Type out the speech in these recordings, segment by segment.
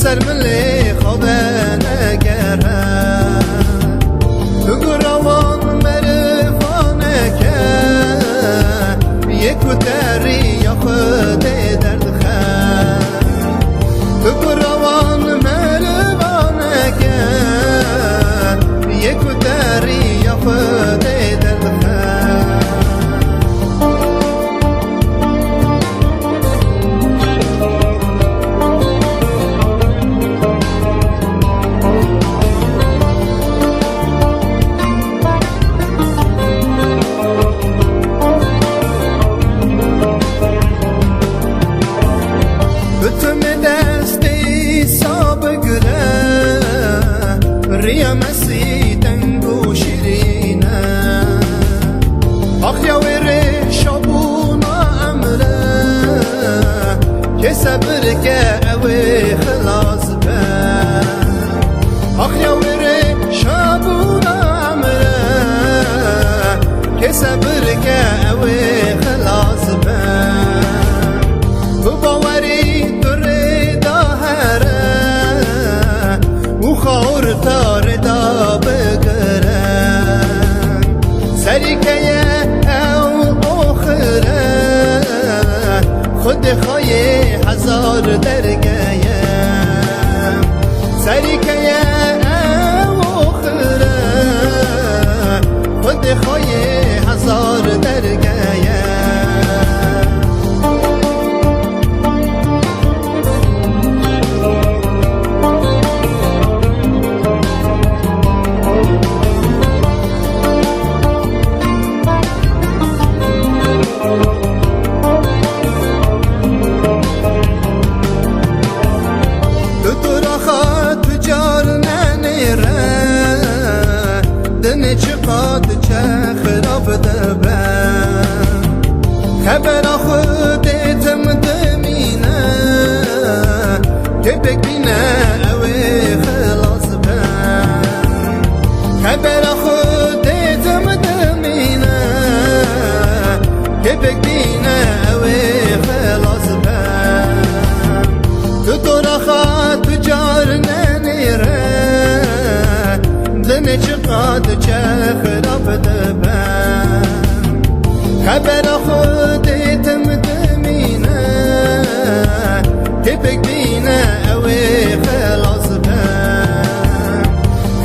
سر ملی خواب نگره تو گروان مرفانه که یکو دری یا خود درد خیر تو گروان مرفانه که یکو دری یا خود درد خیر ريا مسي تنقو شيرينا أخ يا ويري شابونا أمره كسبرك أوي خلاص با أخ يا ويري شابونا أمره كسبرك أوي خلاص با بباوري دري داهره وخور تار دا بگرن سریکه او آخره خود خواهی هزار درگه سریکه او آخره خود خواهی هزار درگه چقدر چه خراب دبم خبر خودتم دمینه که بگینه اوی خلاص بم خبر خودتم دمینه که بگینه اوی خلاص بم تو درخت تجار ننیره دنه چقدر چه خراب دبم خبر خودتم دمینه که بگینه اوی خلاص بم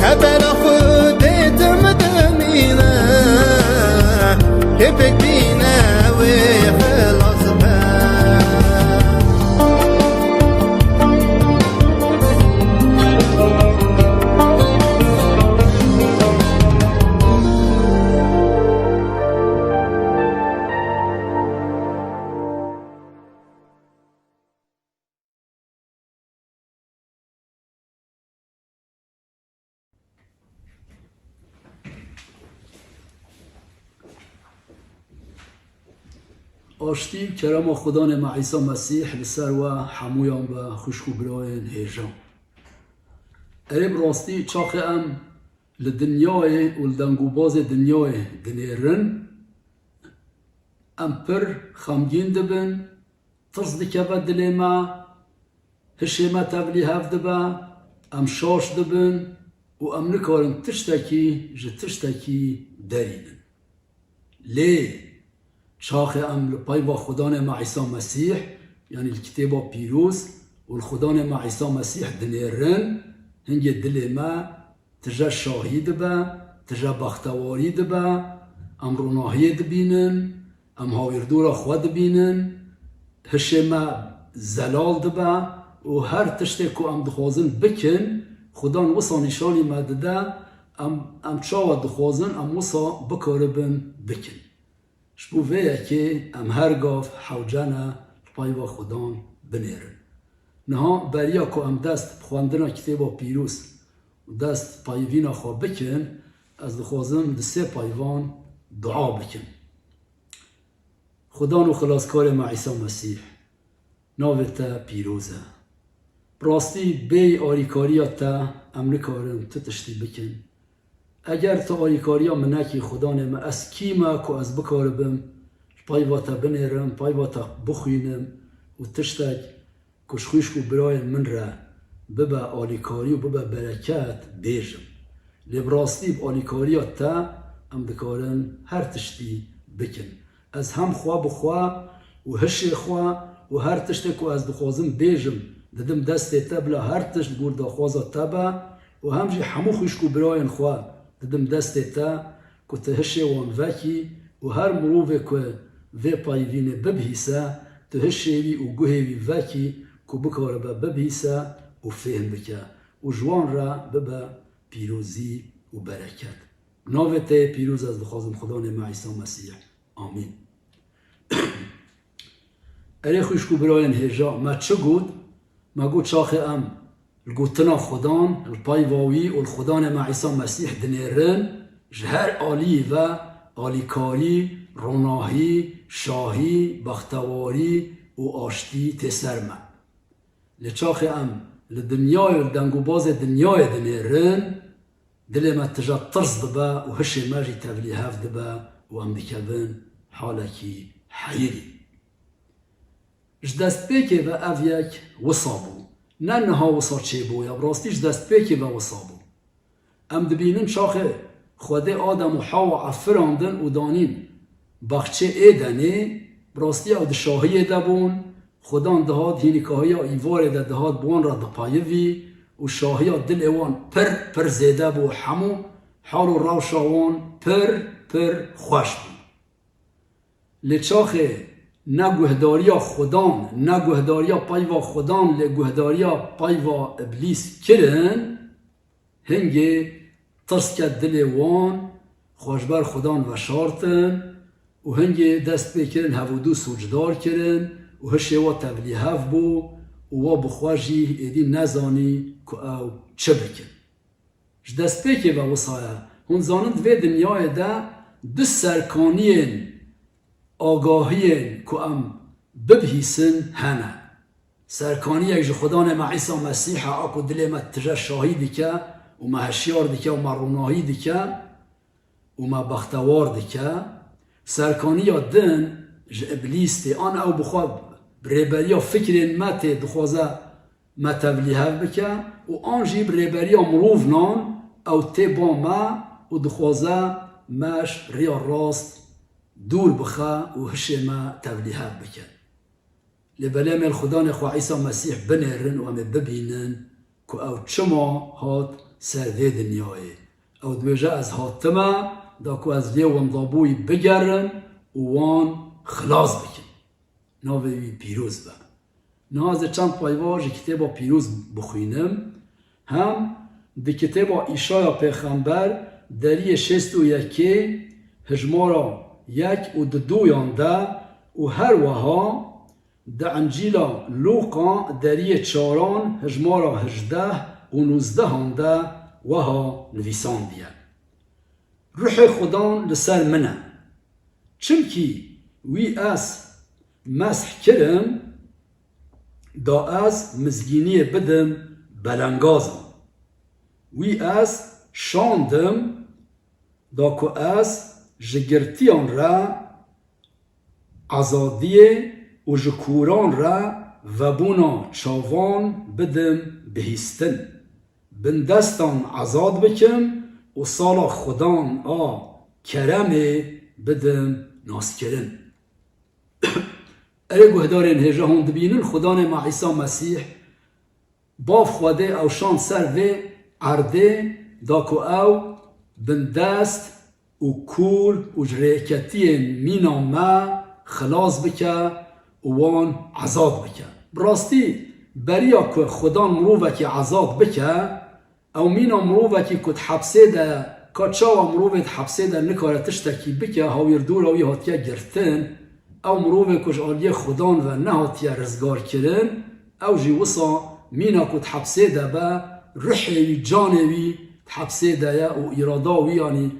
خبر خودتم دمینه که بگینه اوی خلاص بم آشتی کرم خدا نما عیسی مسیح لسر و حمویان و خوشکو براین هیجان ارب راستی چاق ام لدنیای و لدنگو باز دنیای دنیرن ام پر خمگین دبن تصدی که با دلی ما هشیمه تبلی هف دبا ام شاش دبن و ام نکارن تشتکی تشتکی درینن لی شاخ ام لپای با خدا نما عیسی مسیح یعنی الكتاب پیروز و الخدا نما عیسی مسیح دنیرن هنگی دل ما تجا شاهید با تجا بختواری دبا ام روناهی دبینن ام هاویردورا خود دبینن هشه ما زلال دبا و هر تشتی که ام دخوازن بکن خدا وصا نشانی ما دده ام چاوه دخوازن ام وصا بکاربن بکن شبو ویه که ام هر گاف حوجانا پای با خدان بنیرن نها بریا که ام دست بخواندنا کتاب پیروز و دست پایوینا خواه بکن از دخوازم دسته پایوان دعا بکن خدان و خلاصکار ما عیسی مسیح ناویتا پیروزه براستی بی آریکاریا تا ام نکارم تتشتی بکن اگر تا آریکاریا منکی خدا نما از کیما که از بکاربم پای واتا بنیرم پای واتا بخوینم و تشتک کشخوش کو برای من را ببا آلیکاری و ببا برکت بیجم لبراستی با آلیکاری تا ام دکارن هر تشتی بکن از هم خواه بخوا و هشی خواه و هر تشتی که از دخوازم بیجم ددم دستی تا بلا هر تشت گور دخوازا تبا و همجی همو خوشکو براین خواه ددم دستی تا که تهشی وان وکی و هر مروفه که وی پایوینه ببهیسه تهشیوی و گوهیوی وکی که بکاره با ببهیسه و فهم بکه و جوان را ببا پیروزی و برکت ناوه ته پیروز از دخوازم خدا نمه عیسی مسیح آمین اره خوشکو براین هجا ما چه گود؟ ما گود چاخه ام الگوتنا خدان الپای واوی و الخدان نمه عیسی مسیح دنیرن جهر آلی و آلیکاری روناهی شاهی بختواری و آشتی تسرمه لچاخه ام لدنیای دنگو باز دنیای دنیرن دل ما تجا ترس دبا و هشي ماجي تبلي هاف دبا و ام دكبن حالكي حيري جدست بيكي و افيك وصابو ننها وصا چيبو يا براستي جدست بيكي و وصابو ام دبينن شاخه خوده آدم و حوا عفراندن و دانين بخچه ایدنه براستی او دشاهی دبون خدان دهاد هینیکاهی ایوار دهاد بوان را دپایوی و شاهی دل اوان پر زیده بو همو حال و روشاوان پر خوش بو لچاخه نگوهداریا خدان نگوهداریا پایوا خدان لگوهداریا پایوا ابلیس کرن هنگه ترس که دل وان خوشبر خدان و شارتن و هنگه دست بکرن هفودو سوجدار کرن و هشه و تبلیه بو و بخواجی ایدی نزانی که او چه بکن دست بکر و وصایه هون زانند و دنیای ده دو سرکانین آگاهین که ام ببهیسن هنه سرکانی یک خدا نمه عیسی مسیح اکو دل ما تجا شاهی دیکه و ما هشیار دیکه و ما روناهی دیکه و ما بختوار دیکه سرکانی یا دن ج ابلیس تی آن او بخواب بريبريا فكرين ماتي دخوازا ما تبليها بكا و آنجي بريبريا مروفنان او تيبان ما و دخوازا ماش ريا راست دور بخا و هشي ما تبليها بكا لبلام الخدا نخوا عيسى مسيح بنيرن و امي ببينن كو او چما هات سرده دنياي او دوجه از هاتما دا كو از ليوان ضابوي بگرن و وان خلاص بكن ناوی پیروز با ناز چند پایواژ کتاب پیروز بخوینم هم دی کتاب ایشایا پیغمبر دری 61 هجمارا 1 و 2 یانده و هر وها در انجیل لوقا دری 4 هجمارا 18 و 19 یانده وها نویساندیه روح خدان لسر منه چمکی وی از مسح کرم دا از مزگینی بدم بلنگازم وی از شاندم دا که از جگرتیان را ازادیه و جکوران را و بونا چاوان بدم بهیستن بندستان ازاد بکم و سالا خدان کرمه بدم ناس کرن اره گوهدارین هجا هون دبینن خدا نما عیسی مسیح باف خواده او شان سر و عرده دا که او بندست و کور و جریکتی مینا ما خلاص بکه و وان عذاب بکه براستی بریا که خدا مروفه که عذاب بکه او مینا مروفه که کت حبسه ده که چاو مروفه حبسه ده نکاره تشتکی بکه هاویر دور اوی هاتیه گرتن او مروفه کش آلیه خدان و نهاتیه رزگار کرن او جی وصا مینا کت حبسه ده با روحی جانوی حبسه ده و ایراداوی یعنی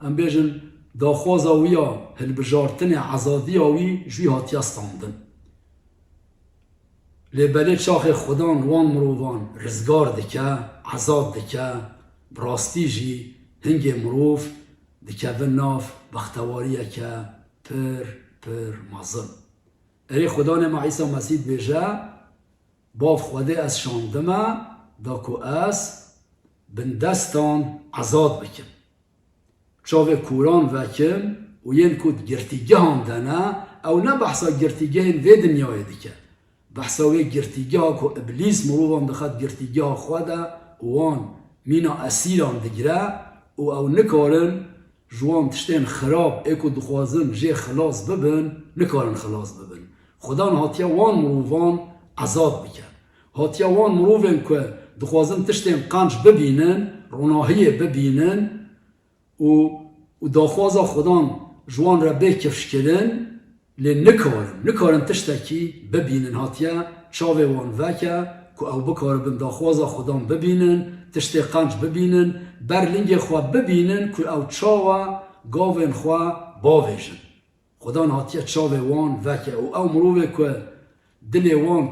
ام بیجن داخوازاویا هل بجارتن عزادیاوی جوی هاتیه استاندن لبله چاخ خدان وان مروفان رزگار دکه عذاب دکه براستی جی هنگ مروف دکه و ناف بختواریه که پر مازن اری خدا نما عیسی مسیح بیجه باف خوده از شاندمه دا کو از بندستان عزاد بکم چاوه کوران وکم و ین کود گرتیگه هم دنه او نه بحثا گرتیگه هن وی دنیای دیکه بحثا وی گرتیگه ها که ابلیس مروفان دخد گرتیگه ها خواده وان مینا اسیران دگره و او نکارن جوان تشتین خراب ایکو دخوازن جه خلاص ببن نکارن خلاص ببن خدا هاتیا وان مروفان عذاب بکن هاتیا وان مروفان که دخوازن تشتین قنج ببینن روناهی ببینن و داخوازا خدا جوان را بکفش کرن لی نکارن تشتکی ببینن هاتیا چاوه وان وکه که او بکاربن داخوازا خدا ببینن تشتی قنج ببینن برلنگ خواه ببینن که او چاوه گاوین خواه باویجن خدا هاتیا چاوه وان وکه او مروفه که دل وان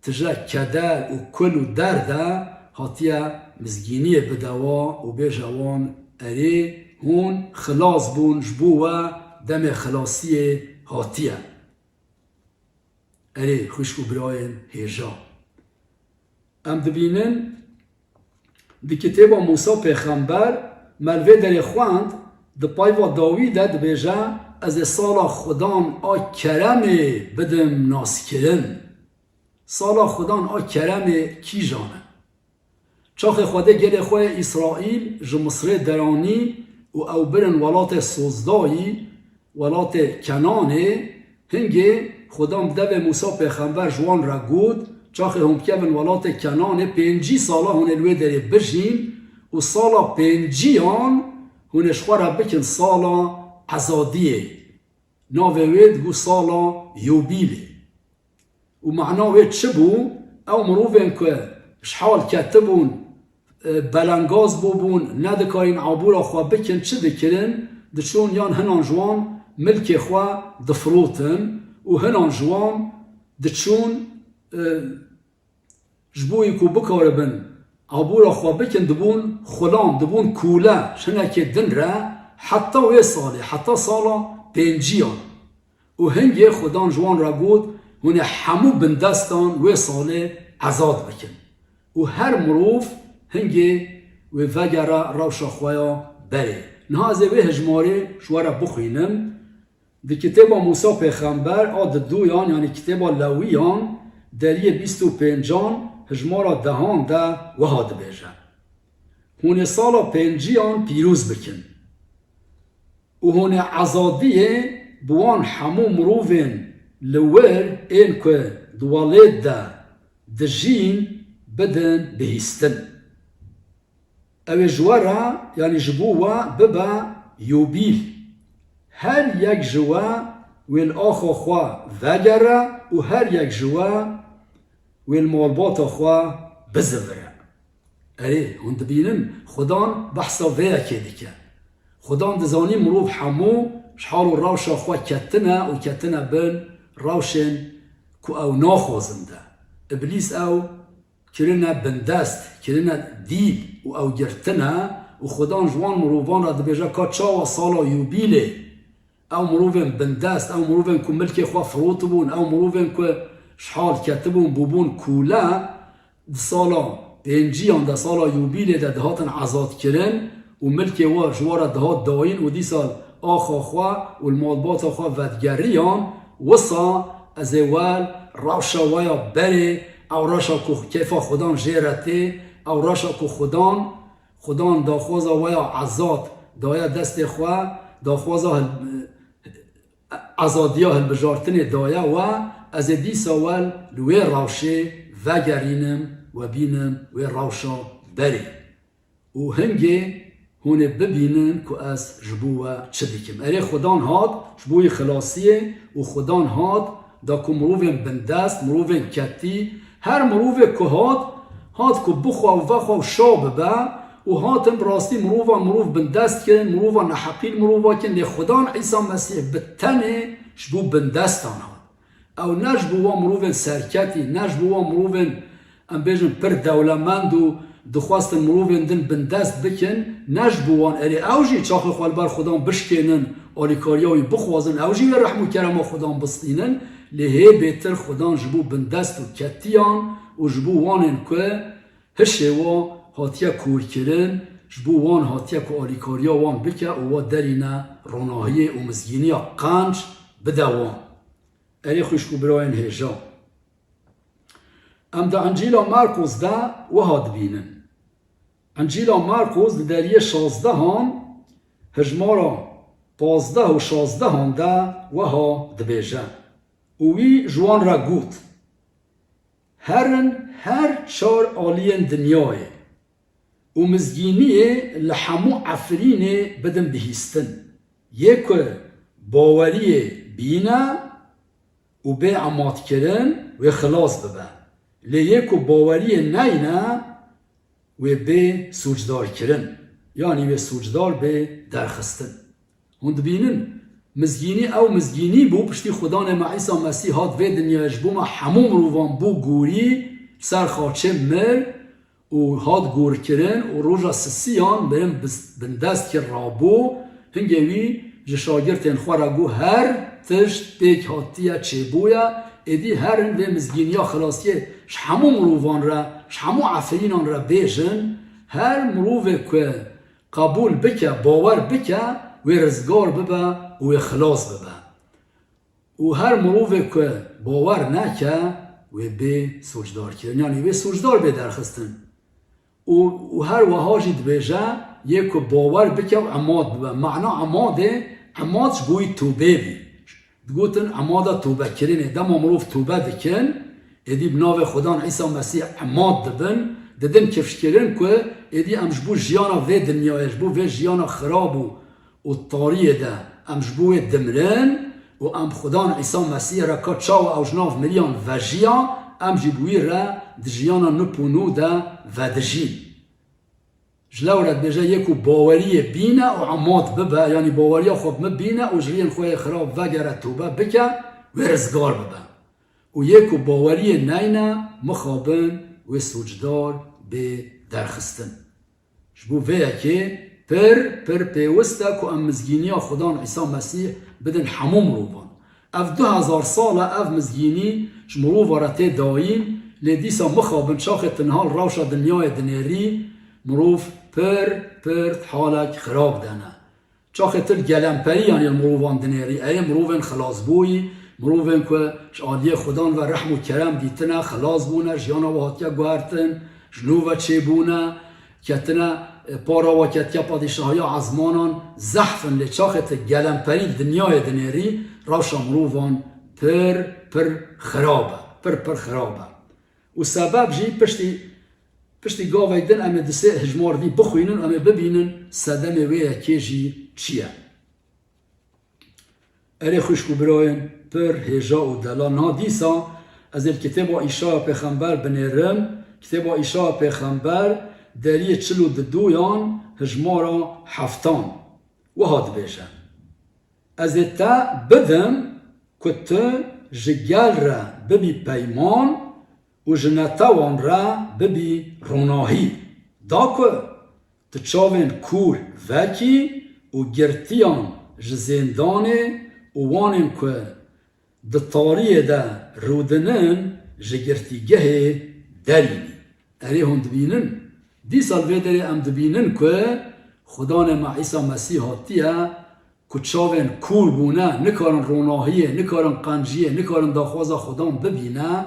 تجا کدر و کل و درده هاتیا مزگینی بدوا و بیجوان اری هون خلاص بون جبوه دم خلاصی هاتیه اری خوشکو براین هیجا ام دبینن دی کتاب موسی پیغمبر ملوه در خواند دی پایوا داویده دی بیجه از سالا خدان آ کرم بدم ناس کرن سالا خدان آ کرم کی جانه چاخ خوده گل خواه اسرائیل جمصر درانی و او برن ولات سوزدایی ولات کنانه هنگه خدا بده به موسی پیغمبر جوان را گود چاخ هم که بن ولات کنانه 5 سالا هون الوی داره بجین و سالا 5 آن هونش خواه بکن سالا عزادیه ناوید گو سالا یوبیله و معناوید چه بو؟ او مروفین که شحال کتبون بلنگاز بون ندکارین عبورا خواه بکن چه دکرن؟ دچون یان هنان جوان ملک خواه دفروتن و هنان جوان دچون جبوی کو بکاربن عبورا خواه بکن دبون خلام دبون کوله شنکه دن را حتی وی ساله حتی سالا 5 و هنگه خدان جوان را گود هونه همو بندستان وی ساله عزاد بکن و هر مروف هنگه و وگره روشا خوایا بره نه از وی هجماره شوارا بخوینم دی کتاب موسی پیغمبر آد 2 یعنی کتاب لویان دری 25 هجمارا دهان ده و هاد بیجه هونه سالا 5 پیروز بکن و هونه عزادیه بوان همو مروفین لور این که دوالید ده دجین بدن بهستن او جوارا یعنی جبوه ببا یوبیل هر یک جوا ویل آخو خواه وگره و هر یک جوا ویل مالبات خواه بزوره اره هند بینن خدان بحثا ویا که دیکه خدان دزانی مروف همو شحال و روشا خواه کتنه و کتنه بن روشن که او ناخوزنده ابلیس او کرنه بندست کرنه دیل و او گرتنه و خدان جوان مروفان را دبیجه که چاوا سالا یوبیله او مروفن بندست او مروفن که ملک خواه فروت بون او مروفن که شحال کتبون بوبون کوله سالا 5 ده سالا یوبیله ده دهاتن عزاد کرن و ملک و جوار دهات داین و دی سال آخا خواه و المالبات خواه ودگریان وصا از اول روشا ویا بره او راشا که کیفا خدان جیرته او راشا که خدان داخوازا ویا عزاد دایا دست خواه داخوازا عزادیا هل بجارتن دایا و از دی سوال لوی روشه و گرینم و بینم و روشا بره و هنگه هونه ببینن که از جبوه چه دیکم اره خدان هاد جبوه خلاصیه و خدان هاد دا که مروفن بندست مروفن کتی هر مروفه که هاد که بخواه و وخواه شاب با و هاتم براستی مروف بندست کن مروفا نحقیل مروفا کن لی خدان عیسی مسیح بتنه جبو بندستان هاد او نجبو مروفن سرکتی نجبو مروفن ام بیجن پر دولمند و دخواست مروفن دن بندست بکن نجبوان اری اوجی چاخ خوالبر خدان بشکنن آلیکاریاوی بخوازن اوجی رحم و کرم خدان بسطینن لیه بیتر خدان جبو بندست و کتیان و جبو وانن که هشه و هاتیه کور کرن جبو وان هاتیه که آلیکاریا وان بکه و درینه روناهی و مزگینی قنج بده وان اری خوشکو براین هیجا ام دا انجیلا مارکوس دا وها دبینن انجیلا مارکوس دریه 16 هان هجمارا 15 و 16 هان دا وها دبیجه وی جوان را گوت هر چار آلین دنیای و مزگینیه لحمو عفرینه بدن بهیستن یک باوریه بینه و به عماد کرن و خلاص ببن لیکو باوریه نینه و به سوجدار کرن یعنی و سوجدار به درخستن هند بینن مزگینی او مزگینی بو پشتی خدا نما عیسی مسیح هات و دنیاش بو ما همون روان بو گوری سر خاچه مر و هات گور کرن و روژا سسیان برم بندست که رابو هنگوی جشاگرتین خوارگو هر تشت بیک هاتیه چه بویا ادی هر هنده مزگینیا خلاصیه همون روان را همون عفرینان را بیجن هر مروه که قبول بکه باور بکه و رزگار ببه و خلاص ببه و هر مروه که باور نکه و به سوجدار کرن یعنی به سوجدار به درخستن و هر وحاجی دبیجه یک باور بکه و عماد ببه معنا عمادش گوی توبه بی دگوتن عمادا توبه کرنه دم مروف توبه دکن ادی بناو خدا عیسی مسیح عماد دبن ددن کفش کرن که ادی امجبو جیانا و دنیایش بو و جیانا خرابو و طاریه ده امجبو دمرن و ام خدا عیسی مسیح را که چاو اوجناف ملیان و جیان امجبوی را دجیانا نپونو ده و دجین جلورت بجا یکو باوری بینه و عماد ببه یعنی باوری خوب مبینه و جرین خوی خراب وگره توبه بکه و رزگار ببه و یکو باوری نینه مخابن و سوجدار به درخستن جبو ویه که پر پیوسته که ام مزگینی خدا عیسی مسیح بدن هموم روبان اف 2000 ساله اف مزگینی جمرو وارته داین لیدیسا مخابن شاخ تنهال روشا دنیای دنیری مروف پر حالک خراب دانه چاخه تل گلمپری یعنی المروفان دنیری ای مروفن خلاص بوی مروفن که شادی خدان و رحم و کرم دیتنه خلاص بونه جیانا و هاتیا گوارتن جنوب چه بونه کتنه پارا و کتیا پادشاهی عظمانان زحفن لی چاخه تل گلمپری دنیای دنیری روشا مروفان پر خرابه پر خرابه و سبب جی پشتی گاوی دن امه دسته هجمار دی بخوینن امه ببینن صدم ویه که جی چیه اره خوشکو براین پر هجا و دلان ها دیسا از کتاب ایشا پیغمبر بنیرم کتاب ایشا پیغمبر دریه 42 یان هجمارا هفتان و هاد بیشن از تا بدم که تا جگل را ببی پیمان و جنتوان را ببی روناهی دا که تچاوین کور وکی و گرتیان جزیندانه و وانین که دطاریه ده رودنن جگرتیگه درینی اری هون دبینن دی سال ویدری ام دبینن که خدا نما عیسی مسیح هاتیه که چاوین کور بونه نکارن روناهیه نکارن قنجیه نکارن داخوازا خدا ببینه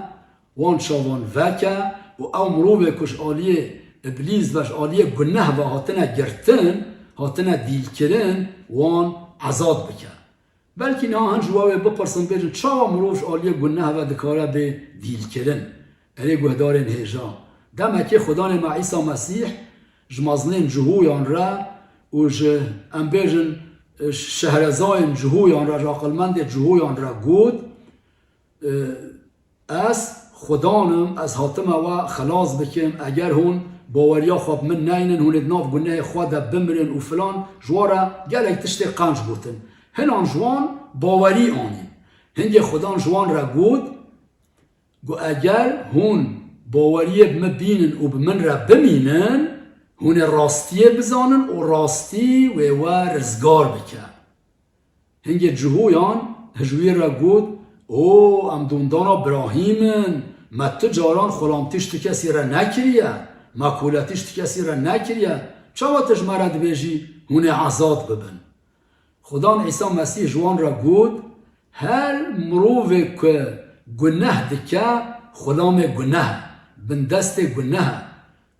وان شاوان وکه و او مروبه کش آلیه ابلیس وش آلیه گنه و هاتنه گرتن هاتنه دیل کرن وان عذاب بکن بلکه نه هنج واوی بپرسن بیجن چا مروش آلیه گنه و دکاره به دیل کرن اره گهدارن هیجا دمه که خدا نما عیسی مسیح جمازنین جهویان را و ام بیجن شهرزاین جهویان را جاقلمند جهویان را گود از خدانم از حاتمه و خلاص بکن اگر هون باوریا خواب من نینن هون ادناف گناه خواده بمرن و فلان جوارا گلک تشتی قنج بوتن هنان جوان باوری آنی هنگی خدان جوان را گود گو اگر هون باوری بمبینن و بمن را بمینن هون راستیه بزانن و راستی و رزگار بکن هنگی جهویان هجوی را گود او ام دوندانا براهیمن مت جاران خلامتیش تو کسی را نکریه ماکولتیش کسی را نکریه چاواتش مرد بیجی هونه عذاب ببن خدا عیسی مسیح جوان را گود هر مروف که گناه دکه خلام گناه بندست گناه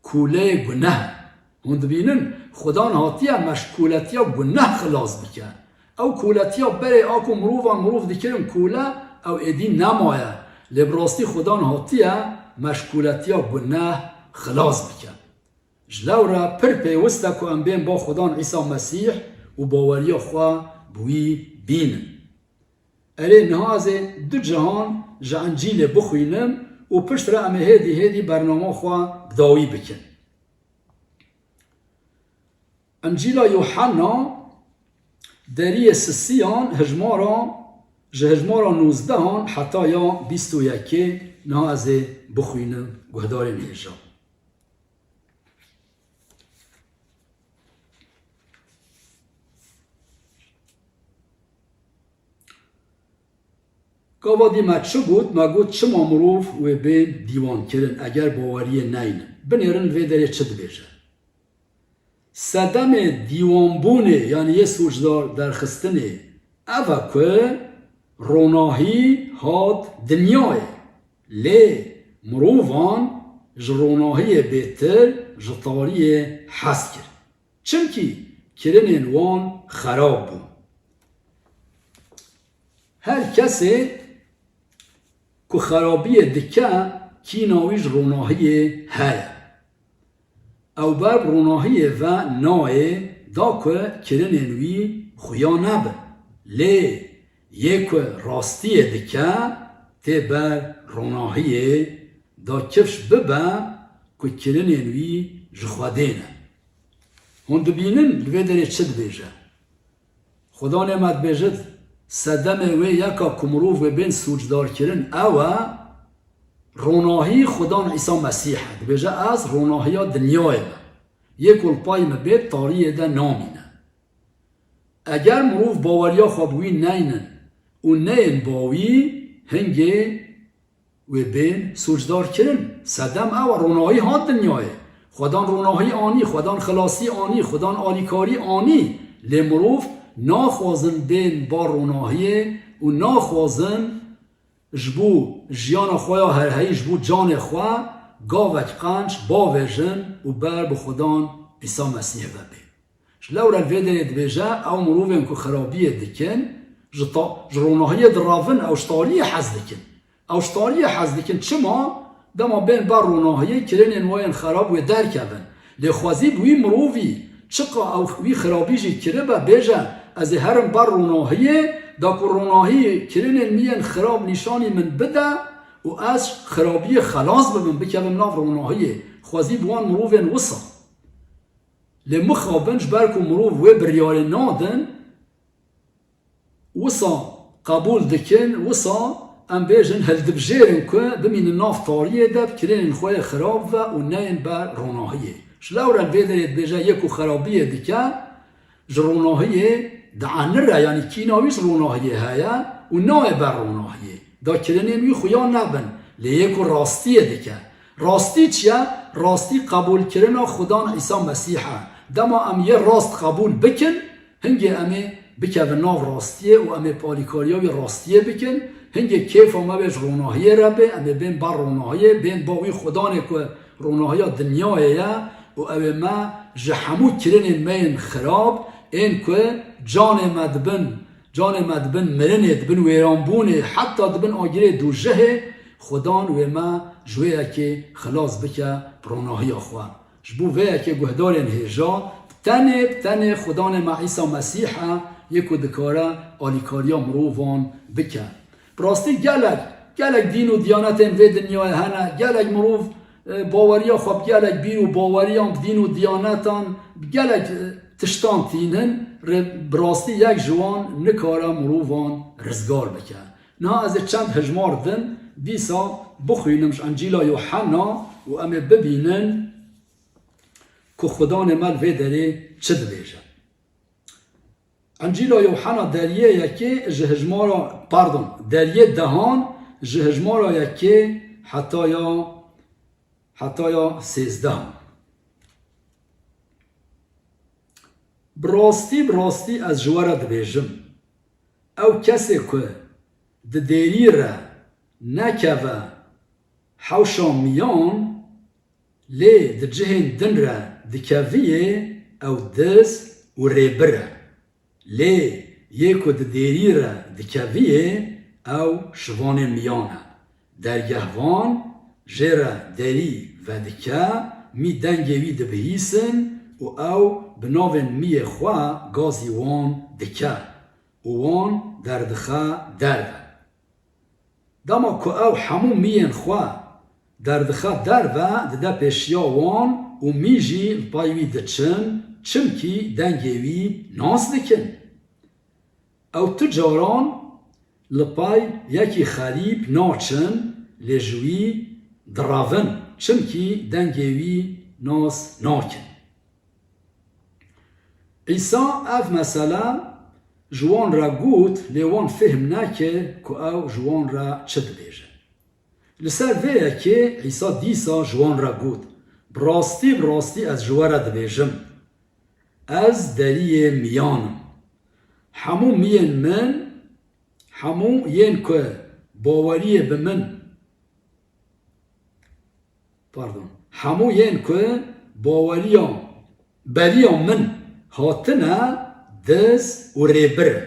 کوله گناه هند بینن خدا هاتیه مشکولتیا گناه خلاص بکه او کولتیا بره آکو مروف دکرن کوله او ایدی نمایه لبراستی خدا هاتیه مشکولتیا گناه خلاص بکه جلو را پر پیوسته که ام بین با خدا عیسی مسیح و باوری خواه بوی بینن اره نهازه دو جهان جا انجیل بخوینم و پشت را امه هیدی برنامه خواه بداوی بکن انجیل یوحنا دری سسیان هجمارا 19 حتی یا 21 نهازه بخوینم گهدار نیجا گاوادی ما چه گود؟ ما گود چه مروف و بین دیوان کرن اگر باوری نینن بنیرن وی داره چه دبیجه صدم دیوان بونه یعنی یه سوچدار در خستنه اوه که روناهی هاد دنیای لی مروفان جروناهی بیتر جطاری حس کرد چنکی کرنین وان خراب بون هر کسی که خرابی دکه کی ناویش روناهی هر او بر روناهی و نای دا که کرنین وی خویا نبه لی یک راستی دکه تی بر روناهی دا کفش ببه که کرنین وی جخوادینه هند بینن لوی داری چه بیجه خدا نعمت بیجد صدم وی یکا کمروف و بین سوچدار کرن اوه روناهی خدا عیسی مسیح بیجه از روناهی دنیای ما یک الپای مبید تاریه ده نامینه اگر مروف باوریا خوابوی نینن و نین باوی هنگه و بین سوچدار کرن صدم اوه روناهی ها دنیای خدا روناهی آنی خدا خلاصی آنی خدا آلیکاری آنی لی مروف ناخوازن بین با روناهی و ناخوازن جبو جیان خواه هر هی جبو جان خواه گاوک قنچ با ویژن و بر بخودان عیسی مسیح ببین جلو را الویده بیجه او مروفین که خرابی دکن جروناهی دراون او شتاری حز دکن او شتاری حز دکن چما دما بین بر روناهی کرن انواین خراب و در کبن لخوازی بوی مروفی چقا او وی خرابی جی کره با بیجه از هرم بر روناهیه دا که روناهی کرن میان خراب نشانی من بده و از خرابی خلاص ببن بکبن ناف روناهیه خوازی بوان مروفین وصا لمخابنج برکو مروف و بریار نادن وصا قبول دکن وصا ام بیجن هل دبجیرن که بمین ناف تاریه دب کرن خواه خراب و نین بر روناهیه شلو را بیدرید بیجه یکو خرابیه دکه جروناهیه دعنره یعنی کیناویش روناهیه هیا و نای بر روناهیه دا کرنین وی خویا نبن لیکو راستیه دکه راستی چیه؟ راستی قبول کرنا خدا عیسی مسیحه دما ام یه راست قبول بکن هنگه امه بکه و ناو راستیه و امه پالیکاریاوی راستیه بکن هنگه کیف امه بیش روناهیه ربه امه بین بر روناهیه بین باوی خدا نکو روناهیه دنیایه و اوه ما جحمو کرنین مین خراب این که جان مدبن مرنه دبن ویرانبونه حتی دبن آگیره دو جهه خدان و ما جویه که خلاص بکه بروناهی خواه جبو ویه که گهدارین هیجا بتنه خدان ما عیسی مسیحه یکو دکاره آلیکاریا مروفان بکه براستی گلک دین و دیانتین وی دنیای هنه گلک مروف باوریا خواب گلک بین و باوریان دین و دیانتان گلک تشتان تینن براستی یک جوان نکاره مروفان رزگار بکن نه از چند هجمار دن دیسا بخوینمش انجیل یوحنا و امه ببینن که خدا نمال وی داره چه دبیجه انجیل یوحنا دریه یکی دریه دهان جهجمارا یکی حتی یا 13 براستی از جوارا دبیجم او کسی که ددیری را نکوه حوشا میان لی دجهن دن را دکویه او دز و ریبره لی یکو ددیری را دکویه او شوان میانه درگهوان جرا دری و دکه می دنگوی دبهیسن و او بناون می خواه گازی وان دکه و وان دردخه درده داما که او همو مین خواه دردخه درده دده پیشیا وان و میجی پایوی دچن چمکی دنگوی ناس دکن او تجاران لپای یکی خریب ناچن لجوی دراون چمکی دنگوی ناس ناکن عیسی اف مثلا جوان را گوت لیوان فهم نکه که او جوان را چه دبیجه لسر ویه که عیسی دیسا جوان را گوت براستی از جوان را دبیجم از دری میانم همو مین من همو ین که باوریه به من همو ین که باوریان بریان من هاتنه دز و ریبر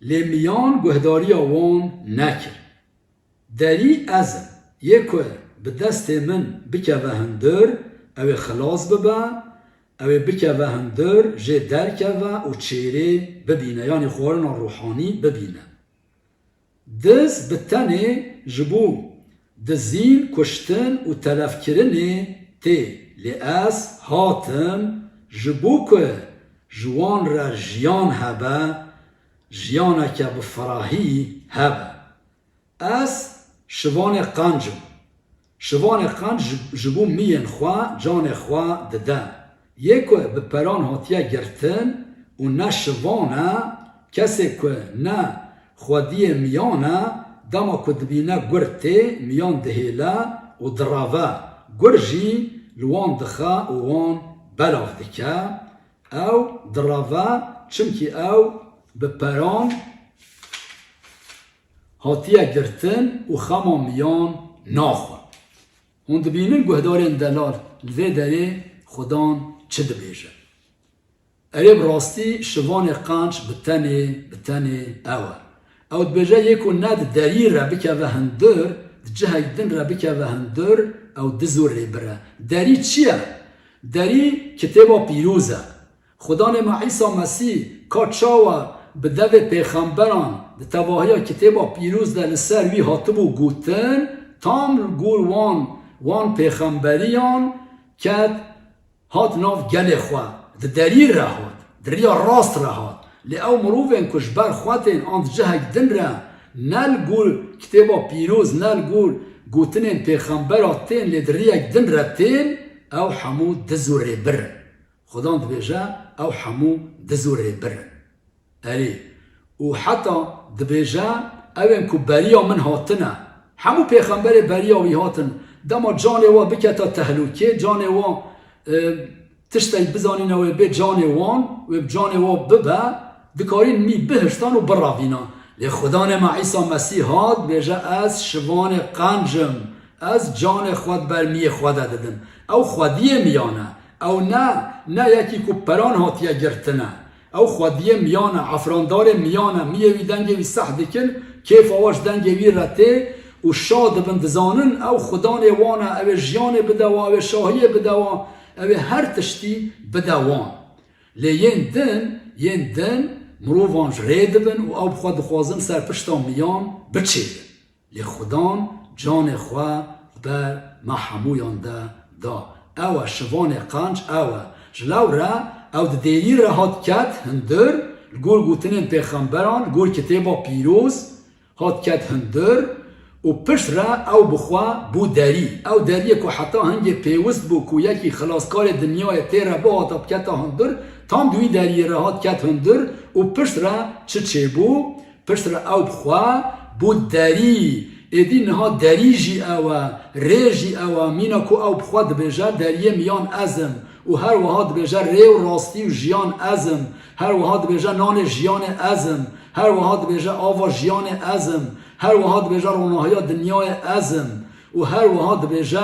لیمیان گهداری وان نکر دری ازم یکو به دست من بکوه هندر او خلاص ببه او بکوه هندر جه درکوه و چیره ببینه یعنی خورن روحانی ببینه دز بتنه جبو دزین کشتن و تلف کرنه تی لی از هاتم جبو که جوان را جیان هبه جیانه که بفراهی هبه از شوان قنج جبو مین خواه جان خواه دده یکو به پران هاتیه گرتن و نه شوانه کسی که نه خودی میانه داما که دبینه گرته میان دهیله و دراوه گرجی لوان دخه و وان بلاف دکه او دراوه چمکی او به پران هاتیه گرتن و خما میان ناخواه اون دبینن گهدارین دلال لوی داره خدان چه دبیجه اره براستی شوان قنج بتنه اوه او دبیجه یکو ند دری را بکوه هندر جهه دن را بکوه هندر او دزور ری بره دری چیه؟ دری کتابا پیروزه خدان ما عیسی مسیح که چاوه به دو پیغمبران ده تواهی کتابا پیروز ده لسر وی هاتبو گوتن تام گول وان پیغمبریان که هات ناف گل خواه ده دری را هات دریا راست را هات لی او مروفین کشبر خواتین آند جهک دن را نل گول کتابا پیروز نل گول گوتنین پیغمبراتین لی دریک دن را تین او حمو دزوری بر خدان دبیجه او حمو دزوری بر اری و حتی دبیجه اوین که بریا من هاتنه همو پیغمبر بریا وی هاتن دما جانه و بکتا تهلوکه جانه و تشتی بزانین و به جانه وان و جانه و ببه دکارین می بهشتان و براوینا لی خدان ما عیسی مسیح هات بیجه از شوان قنجم از جان خود بر می خود دادن او خودی میانه او نه یکی که پران هاتیه گرتنه او خودی میانه عفراندار میانه میوی دنگوی صح دکن کیف آواش دنگوی رته و شاد بندزانن او خدان وانه او جیان بدوا او شاهی بدوا او هر تشتی بدوان لی ین دن مروفان جرید بن و او بخواد خوازن سر پشتا میان بچید لی خدان جان خواه بر محمویان دا او شوان قنج او جلو را او دیری را هات کت هندر گول گوتنین پیغمبران گول کتابا پیروز هات کت هندر و پشت را او بخوا بو دری او دری که حتی هنگی پیوست بو که یکی خلاصکار دنیای تیره با هاتا بکتا هندر تام دوی دری را هات کت هندر و پشت را چه بو پشت را او بخوا بو دری ایدی نها دری جی او ریجی او مینا که او بخوا دبیجه دری میان ازم و هر وها دبیجه ری و راستی و جیان ازم هر وها دبیجه نان جیان ازم هر وها دبیجه آوا جیان ازم هر وها دبیجه روناهای دنیای ازم و هر وها دبیجه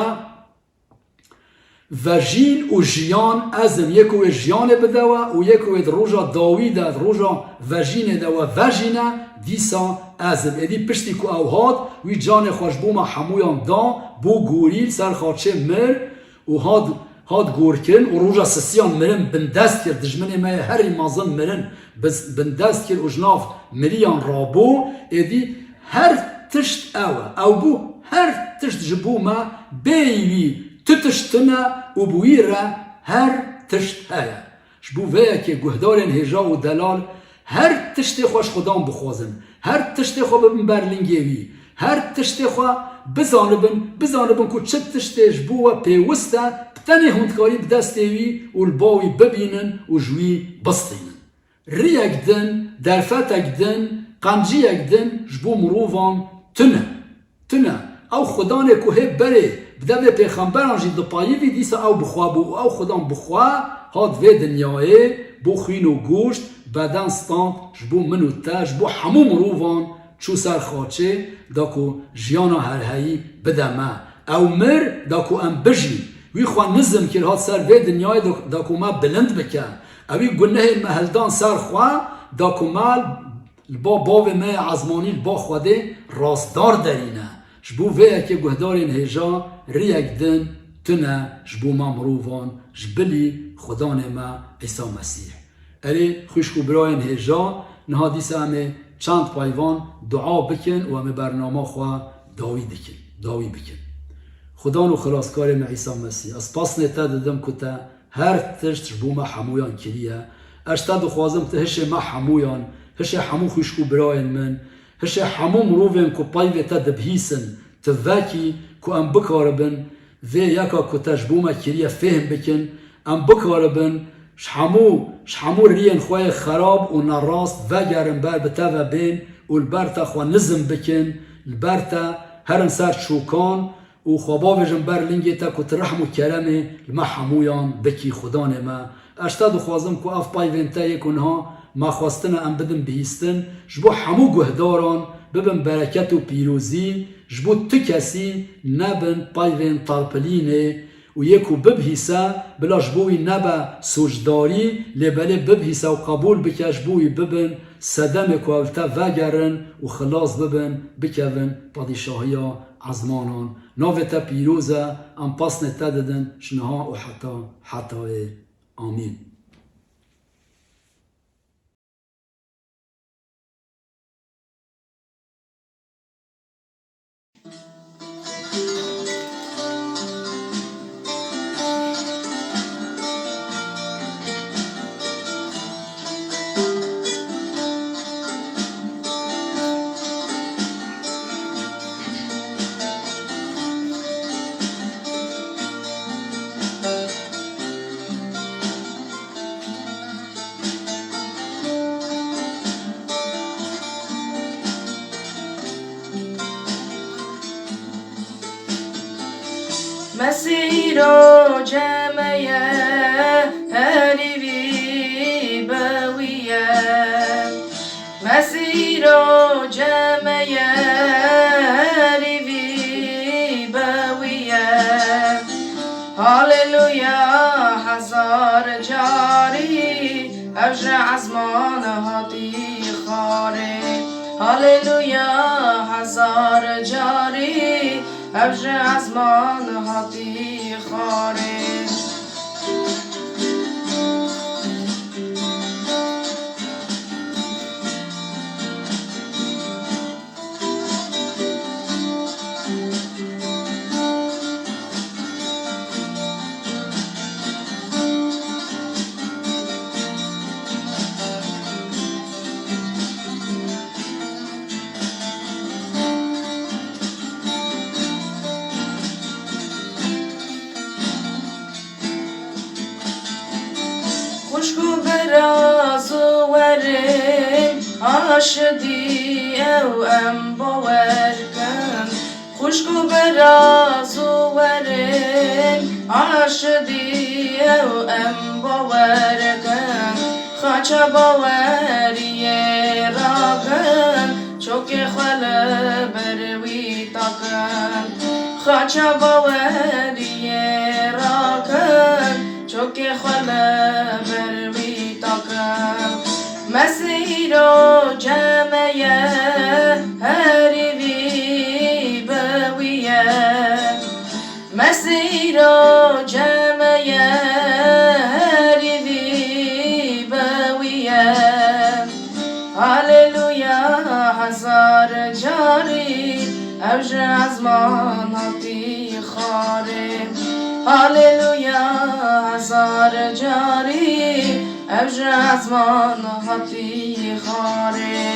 وجین و جیان ازم یکو جیان بدوا و یکو روژا داوید روژا وجین دوا وجینه دیسا ازم ادی پشتی که او وی جان خوش بوما حمویان دا بو گوریل سر خاچه مر و هاد گورکن و روژا سسیان مرن بندست کرد دجمن ما هری مازن مرن بندست کرد و جناف مریان رابو ادی هر تشت او بو هر تشت جبو ما بیوی تتشتنا و بویره هر تشت هیا شبو ویا که گهدارین هجا و دلال هر تشت خوش خدام بخوازن هر تشت خو ببن برلنگیوی هر تشت خو بزانبن که چه تشتش بو و پیوسته بتنی هندکاری بدستیوی و الباوی ببینن و جوی بستینن ریک دن درفتک دن قنجیک دن جبو مروفان تنه او خدانه که هی بره بدوی پیغمبران جی دپایی وی دیسا او بخوا بو او خدام بخوا هاد وی دنیای بو خوین و گوشت بدن ستاند جبو منو تا جبو همو مروفان چو سر خاچه داکو جیانا هرهایی بدمه او مر داکو ام بجی وی خواه نزم کر هاد سر وی دنیای داکو ما بلند بکن اوی گنه محلدان سر خواه داکو مال البا باو ما عزمانی البا خواده راستدار درینه جبو وی که گهدارین هجا ریک دن تنه جبو ما مروفان جبلی خدان ما عیسی مسیح الی خوشکو براین هجا نها دیسه همه چند پایوان دعا بکن و همه برنامه خواه داوی بکن خدا و خلاصکار ما عیسی مسیح از پاس نتا دادم کتا هر تشت جبو ما حمویان کلیه اشتا دو خوازم تهش ما حمویان هش حمو خوشکو براین من هش حمو مروفین کو پایوه تا دبهیسن تواکی کو ام بکاربن و یکا کتا جبو ما کلیه فهم بکن ام بکاربن شحمو رین خواه خراب و نراست و گرم بر بتا و بین و البرتا خواه نزم بکن البرتا هرم سر شوکان و خوابا ویجن بر لنگی تا کت رحم و کرمه لما حمویان بکی خدان ما اشتا دو خوازم که اف پای وینتا یکونها ما خواستن ام بدن بیستن جبو حمو گهداران ببن برکت و پیروزی جبو تکسی نبن پای وین طالپلینه و یکو ببهیسا بلا جبوی نبا سوجداری لباله ببهیسا و قبول بکه جبوی ببن صدم کوالتا وگرن و خلاص ببن بکون پادشاهی عزمانان ناوتا پیروزا ام پاس نتا ددن شنها و حتی آمین مسیر و جمعه هریوی بویه مسیر و جمعه هریوی بویه هاللویا هزار جاری اجر عزمان هاتی خاره هاللویا هزار جاری ابر ازمان هاتی خاره خوشگو براز و ورن آشدی او ام باور کن خوشگو براز و ورن عاشدی او ام باورکن خاچ باوری راکن چوک خل بروی تاکن خاچ باوری راکن چوک خل بروی تاکن مسیر و جمعه هریوی بویه مسیر و جمعه هریوی بویه هاللویا هزار جاری اوج ازمان هاتی خاره هاللویا هزار جاری اوج ازمان هاتی خاره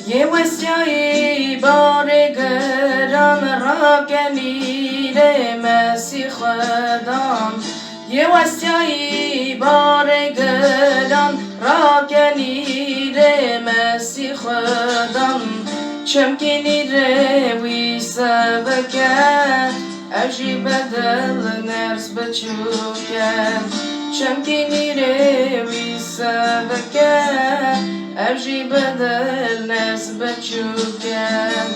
یه وسیعی بارگران را کنیر مسیح خدام یه وسیعی بارگران را کنیر مسیح خدام چمکنی روی سبکن اوشی بدل نرس بچوکن چمکنی روی سبکن اوشی بدل نرس بچوکن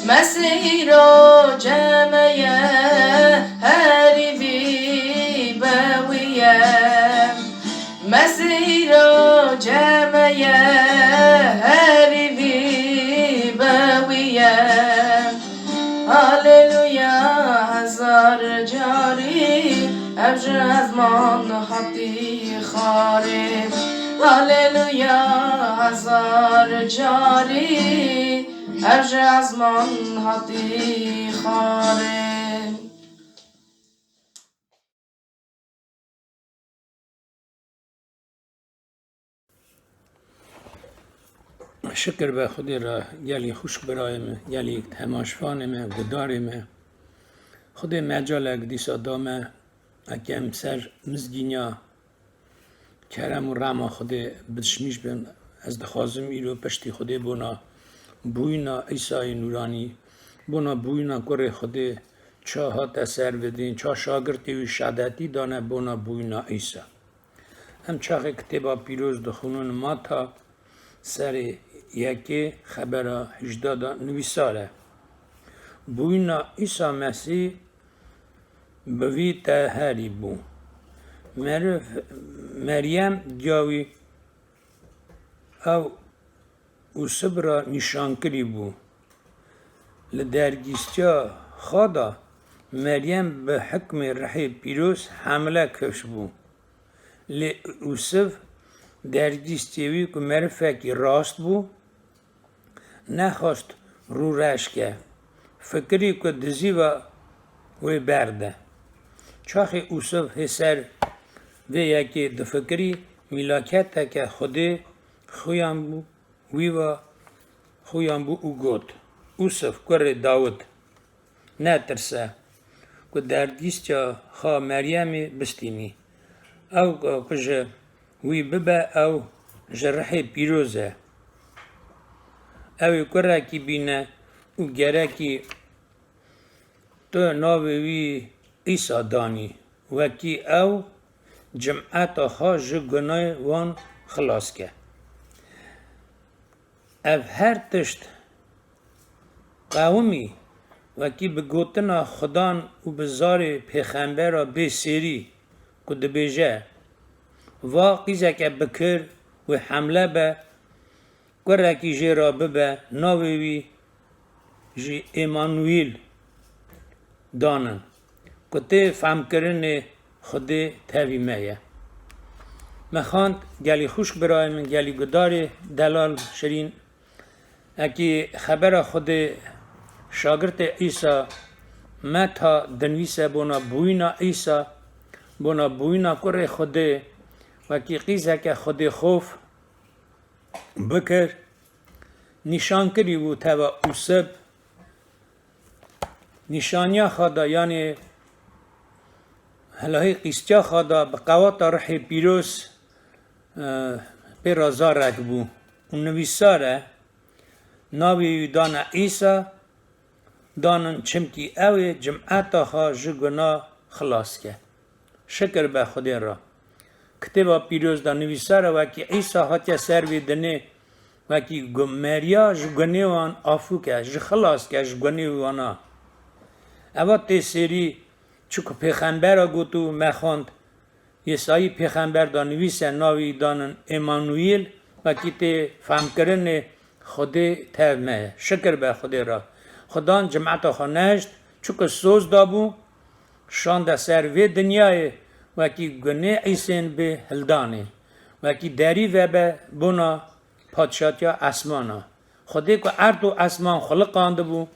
مسیر و جمعه هریوی بویه مسیر و جمعه هریوی بویه هاللویا هزار جاری اوج ازمان هاتی خاره هاللویا هزار جاری اوج ازمان هاتی خاره شکر به خودی را گلی خوش برایم گلی تماشفانم گدارم خود مجال اک دیسا دامه اکم سر مزگینیا کرم و رحمه خود بدشمیش بیم از دخوازم ایرو پشتی خود بونا بوینا ایسای نورانی بونا بوینا کره خود چاها تسر بدین چا شاگرتی و شهدتی دانه بونا بوینا ایسا هم چاق کتبا پیروز دخونون ما تا سر یکی خبر 18 نویساله بوینا ایسا مسیح بوی تهری بو مریم جاوی او صبر نشان کری بو لدرگیستیا خدا مریم به حکم رحی پیروز حمله کش بو یوسف درگیستیوی که مرفکی راست بو نخواست رو رش که فکری که دزی و برده چاخی یوسف هسر و یکی دفکری ملاکت که خود خویم بو وی و خویم بو او گوت یوسف کر داود نترسه که درگیستیا خواه مریم بستینی او که وی ببه او جرح پیروزه او کره کی بینه او گره کی تو ناوی وی ایسا دانی وکی او جمعت خواه جگنای وان خلاص که او هر تشت قومی وکی بگوتنا خدان و بزار پیغمبر را بسیری که دبیجه واقعی که بکر و حمله به کرکی جی را ببه ناوی جی ایمانویل دانن که تی فهم کرن خود تاوی میه مخاند گلی خوش برای من گلی گدار دلال شرین اکی خبر خود شاگرد عیسی متا دنویسه بونا بوینا ایسا بونا بوینا کره خوده وکی قیزه که خود خوف بکر نشان کری بو توا اوسب نشانیا خدا یعنی هلاهی قیستیا خدا بقوات روح پیروز پر ازارک بو اون نویساره ناوی دان عیسی دانن چمکی اوی جمعتا ها جگنا خلاص که شکر به خدا را کتابا پیروز دا نویساره وکی عیسی هاتیا سروی دنه وکی گمریا جگنه وان آفو که جخلاص که جگنه وانا اوا تسری چکو پیغمبر را گوتو مخاند یسایی پیغمبر دا نویسه ناوی دانن امانویل وکی تی فهم کرن خود ترمه شکر به خدا را خدا جمعتا خانشت چکو سوز دابو شان دا سر و دنیای وکی گنه ایسین به هلدانه وکی دری و به بنا پادشاهی اسمانا خدا که ارد و اسمان خلقانده بو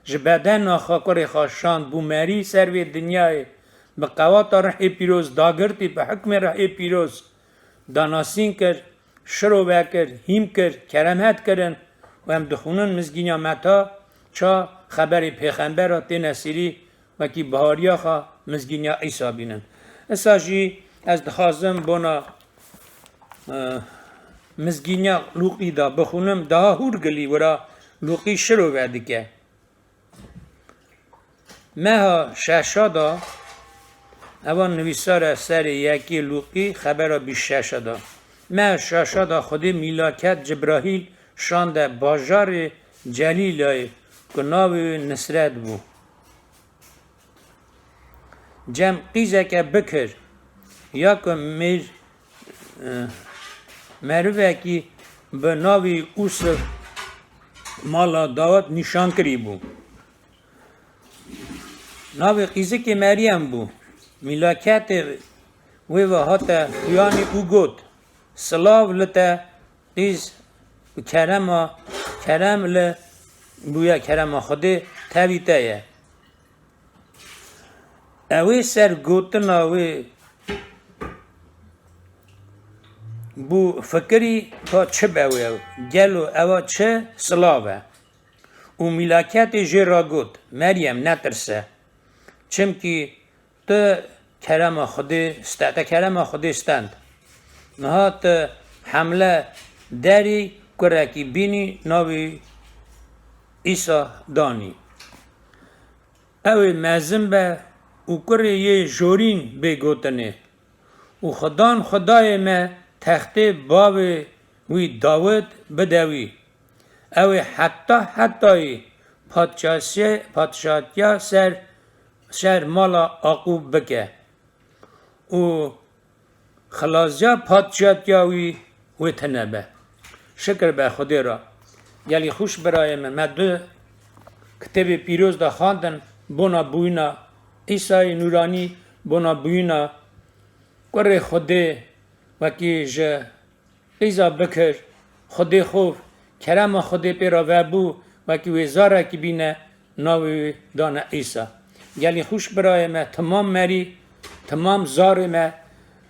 جبدن ناخاکر خاشان بو مری سر و دنیای به قوات روح پیروز داگرتی به حکم روح پیروز داناسین کرد شروع بکر هیم کرد کرمت کردن و هم دخونن مزگینیا متا چا خبر پیغمبر را تی نسیری وکی بهاریا خواه مزگینیا عیسی بینن اساجی از دخوازم بنا مزگینیا لوقی دا بخونم دا هور گلی ورا لوقی شروع بردی که مها ششا دا اوان نویسار سر یکی لوقی خبر را بیش ششا دا مها ششا دا خود میلاکت جبراهیل شانده باجار جلیلای که ناوی نصرت بو جمع قیزه که بکر یا که مروه که به ناوی اوسف مالا داوت نشان کری بو ناوی قیزه که مریم بو ملاکت و هاتا یعنی او گود سلاو لتا قیز کرم ل بویا کرم خوده تاویتایه اوی سر گوتن اوی بو فکری تا چه باوی گلو اوا چه سلاوه و ملاکت جرا گوت مریم نترسه چمکی تو کرم خوده ستا کرم خوده استند نهات حمله داری کرکی بینی ناوی ایسا دانی اوی مزم به او کره یه جورین بگوتنه و خدای ما تخته باوی وی داود بدوی اوی حتی پادشاهیا سر مالا عقوب بکه و خلاصیا پادشاهیا وی تنبه شکر به خدا را یلی خوش برای من دو کتاب پیروز دا خواندن بنا بوینا عیسی نورانی بنا بوینا کره خدا وکی جه قیزا بکر خدا خوف کرم خدا پیرا وبو وکی وزاره کی بینه ناوی دانه عیسی یلی خوش برای من تمام مری تمام زار من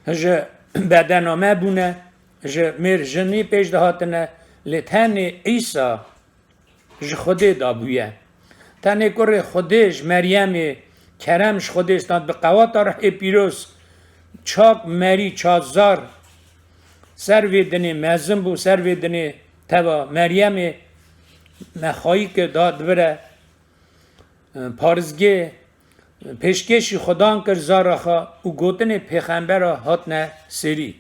جه بدن ما بونه جه میر جنی پیش دهاتنه لتن عیسی ج خدا دابویه تنه کره خودش مریم کرمش خودش داد به قوات روح پیروز چاک مری چازار سر ویدنی مزم بو سر ویدنی توا مریم مخایی که داد بره پارزگه پیشکشی خدان کر زارخا او گوتن پیغمبر هات نه سری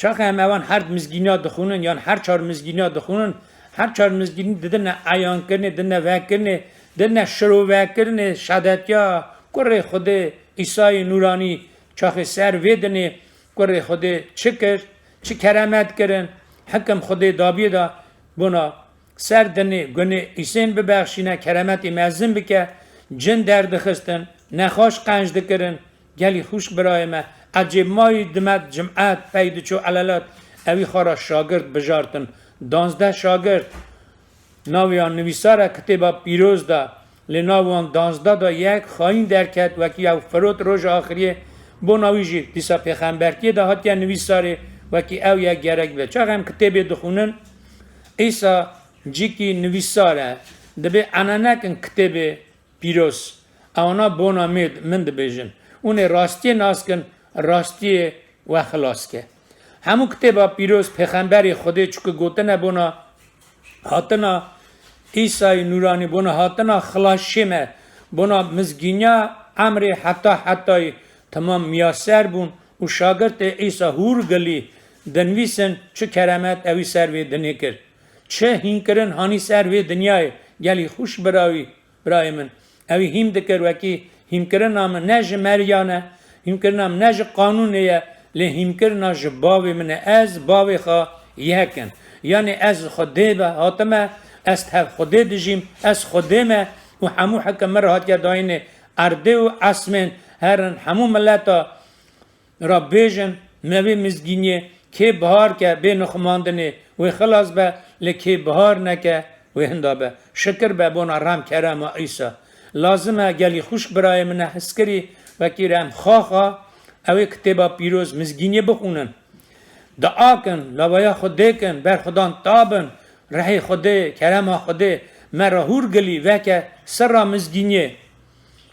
چاک هموان هر مزگینیا دخونن یا هر چهار مزگینیا دخونن هر چهار مزگینی ددن عیان کرنه ددن وکرنه ددن شروع وکرنه شهادتیا کره خود عیسی نورانی چاخ سر ویدنه کره خود چکر چه کرامت کرن حکم خود دابیه دا بنا سر دنه گنه ایسین ببخشینه کرامت معظم بکه جن درد خستن نخواش قنج دکرن گلی خوش برای ما عجب مای دمت جمعات پیدا چو علالات اوی خارا شاگرد بجارتن 12 شاگرد ناویان نویسار کتابا پیروز دا لناوان 12 دا یک خاین درکت وکی او فرود روز آخریه بو ناویجی دیسا پیغمبرکی دا هاتیا نویساره وکی او یک گرک به چاق هم کتاب دخونن ایسا جی کی نویساره دبی انانکن کتاب پیروز اونا بونا مید من دبیجن اون راستی ناس کن راستی و خلاص که همون کتاب پیروز پیغمبری خودی چکه گوتنه بونا هاتنا عیسی نورانی بونا هاتنا خلاصیمه بونا مزگینیا امر حتی تمام میاسر بون و شاگرد عیسی هور گلی دنویسن چه کرامت اوی سروی دنیا کرد چه هین کرن هانی سروی دنیای گلی خوش برای من اوی هیم دکر وکی هیم کرن نام نج مریانه هیم کرن نام نج قانونیه لی هیم کرن نج باوی منه از باوی خواه یکن یعنی از خوده به هاتمه از تف خوده دجیم از خوده ما و همو حکم مر هات یا داینه ارده و اسمن هرن همو ملتا را بیجن موی مزگینه که بهار که به نخماندنه و خلاص به لکه بهار نکه و هندا شکر به بونا رام کرم عیسی لازمه گلی خوش برای من حس کری و کی رام خواخا اوی کتابا پیروز مزگینه بخونن دعا کن لوایا خوده کن بر خدان تابن رحی خوده کرم خوده مرا هور گلی وکه سر مزگینه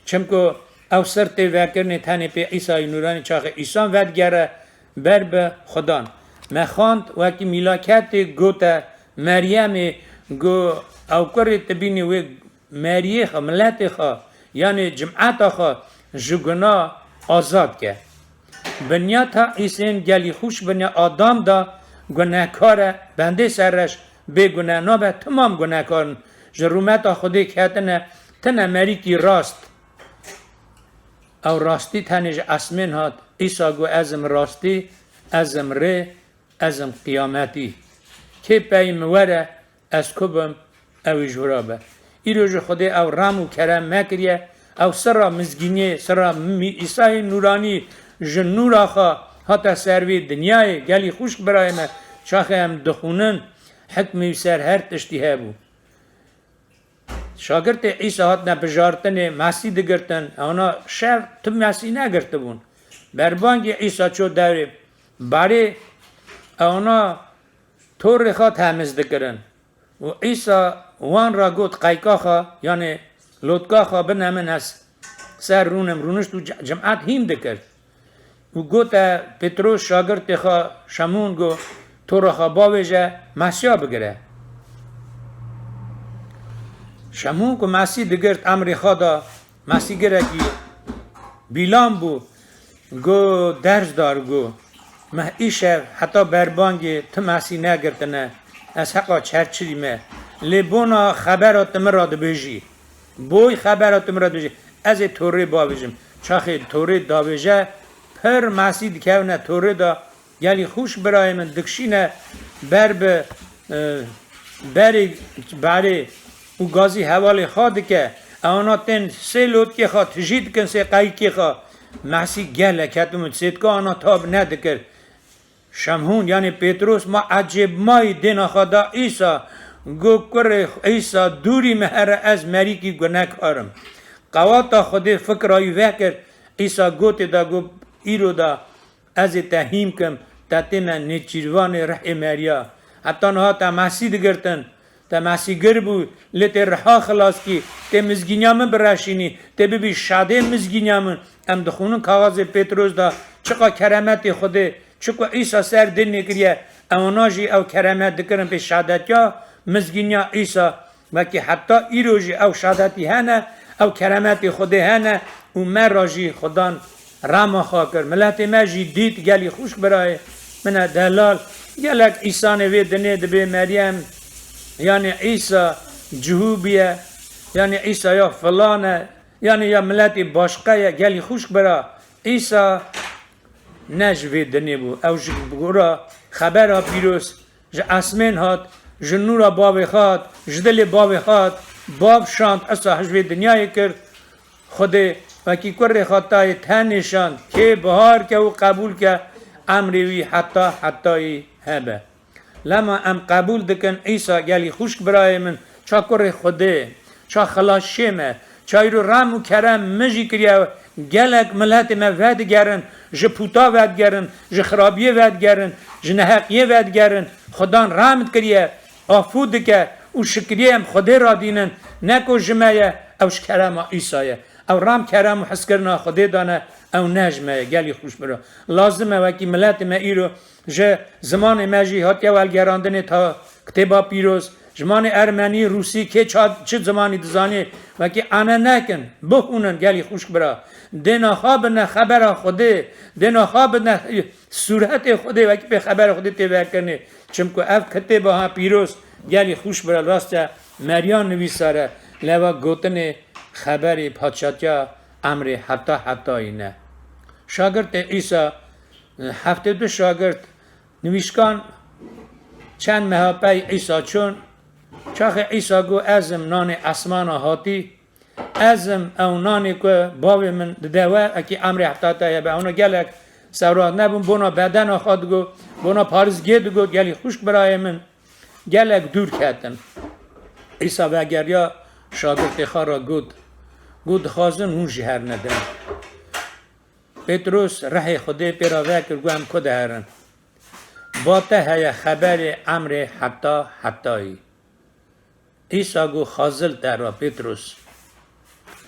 چمکو او سرت وکرنه تنه پی عیسی نورانی چاخ ایسان ود گره بر به خدان مخاند وکی میلاکت گوته مریم گو او کری تبینی و مریه خوا ملت خوا یعنی جمعت خوا جگنا آزاد که بنیا تا ایسین گلی خوش بنیا آدم دا گناهکاره بنده سرش به گناه نابه تمام گناهکارن جرومت خودی که تنه مریکی راست او راستی تنج اسمین هات ایسا گو ازم راستی ازم ره ازم قیامتی که پیم وره از کبم اوی جورابه ایروژ خودی او رام و کرم مکریه او سرا مزگینه سرا ایسای نورانی جنور آخا حتی سروی دنیای گلی خوش برای ما چاخه هم دخونن حکمی سر هر تشتیه بو شاگرد عیسی هات نبجارتن مسی دگرتن اونا شر تو مسی نگرته بون بربانگی عیسی چو دوری باری اونا طور خواه تمیز دکرن و عیسی وان را گوت قیقا خواه یعنی لطقا خواه بنامن هست سر رونش تو جمعات هیم دکرد و گوت پتروس شاگرد خواه شمون گو طور خواه باویجه مسیح بگره شمون کو مسیح دگرد امری خدا مسیح گره کی بیلام بو گو درس دار گو مه ایشه حتی بربانگی تو مسیح نگرتنه از حقا چرچری مه لبونا خبرات مراد بیجی بوی خبرات مراد بیجی از توری باویجم چاخی توری دا بیجه پر مسیح دکونه توری دا گلی خوش برای من دکشینه بر به بری او گازی حوالی خواد که اونا تن سه لوت که خواد تجید کن سه قایی که خواد محسی گله کتومت سید که آنا تاب ندکر شمهون یعنی پتروس ما عجب مای دینا خدا ایسا گو کر ایسا دوری مهر از مری کی گناه کارم قواتا خود فکر آیو وکر ایسا گوت دا گو ایرو دا از تحیم کم تاتینا نیچیروان رح مریا حتی نها تا محسی دگرتن تا مسیح گر بود لیت رها خلاص کی تی مزگینیامن براشینی تی ببی شاده مزگینیامن ام دخونن کاغذ پتروس دا چقا کرامت خوده چقا عیسی سر دل نکریه اماناجی او کرامت دکرن پی شادتیا مزگینیا عیسی وکی حتی ایروجی او شادتی هنه او کرامت خوده هنه و من راجی خدان رام خاکر ملت ما جی دید گلی خوش برای من دلال گلک عیسی نوی دنه دبی مریم یعنی عیسی جهوبیه یعنی عیسی یا فلانه یعنی یا ملتی باشقه گلی خوش برا عیسی نجوی دنی بو او جبورا خبر پیروز ج اسمین هات جنورا باب خواد جدل باب خواد باب شاند اصلا حجوی دنیای کرد خود وکی کر خطای تنشان که بهار که و قبول که امروی حتی هبه لما ام قبول دکن عیسی گلی خوشک برای من چا کر خوده چا خلاصیمه چای رو رام و کرم مجی کریا گلک ملت ما ود گرن ج پوتا ود گرن ج خرابیه ود گرن ج نحقیه ود گرن خدا رحمت کریا آفود که او شکریه هم خدا را دینن نکو جمعه اوش کرم عیسایه او رام کرم و حس کرنا خدا دانه او نجمه گلی خوش برا لازمه وکی ملت ما ایرو ج زمان مجی هاتیا والگراندن تا کتابا پیروز زمان ارمنی روسی که چه زمانی دزانی وکی آنه نکن بخونن گلی خوش برا دینا خواب نه خبر خوده دینا خواب نه صورت خوده وکی به خبر خوده تیور کنه چمکو اف کتابا ها پیروز گلی خوش برا راسته مریان نویساره لوا گوتن خبری پادشاتیا امر حتی اینه شاگرد عیسی 72 شاگرد نویشکان چند ماه پی عیسی چون چاخ عیسی گو ازم نان اسمان هاتی ازم او نانی که باوی من دوه اکی امر حتی به اونا گلک سورات نبون بونا بدن خود گو بونا پارزگید گو گلی خوشک برای من گلک دور کردن عیسی و گریا شاگرد خارا گود خازن هون جهر ندن پتروس ره خدا پیرا وکر گو هم کده هرن باته های خبر امر حتی عیسی گو خازل ترا پتروس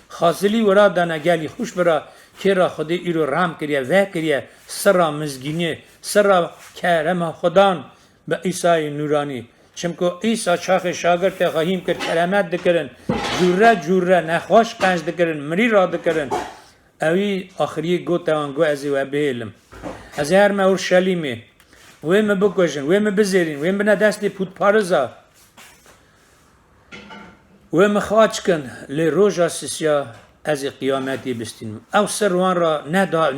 خازلی ورا دانه گلی خوش برا که را خدا ایرو رام کریه و کریه سرا مزگینه سرا کرم خدان به عیسی نورانی چمکو عیسی چاخ شاگرد خواهیم کرد کلمت دکرن جوره نخواش قنج دکرن مری را دکرن اوی آخری گوتوان گو ازی و بیلم از هر ما اورشلیمه ویم بکشن ویم بزیرین ویم بنا دستی پود پارزا ویم خواج کن لی روژا سسیا از قیامتی بستین او سروان را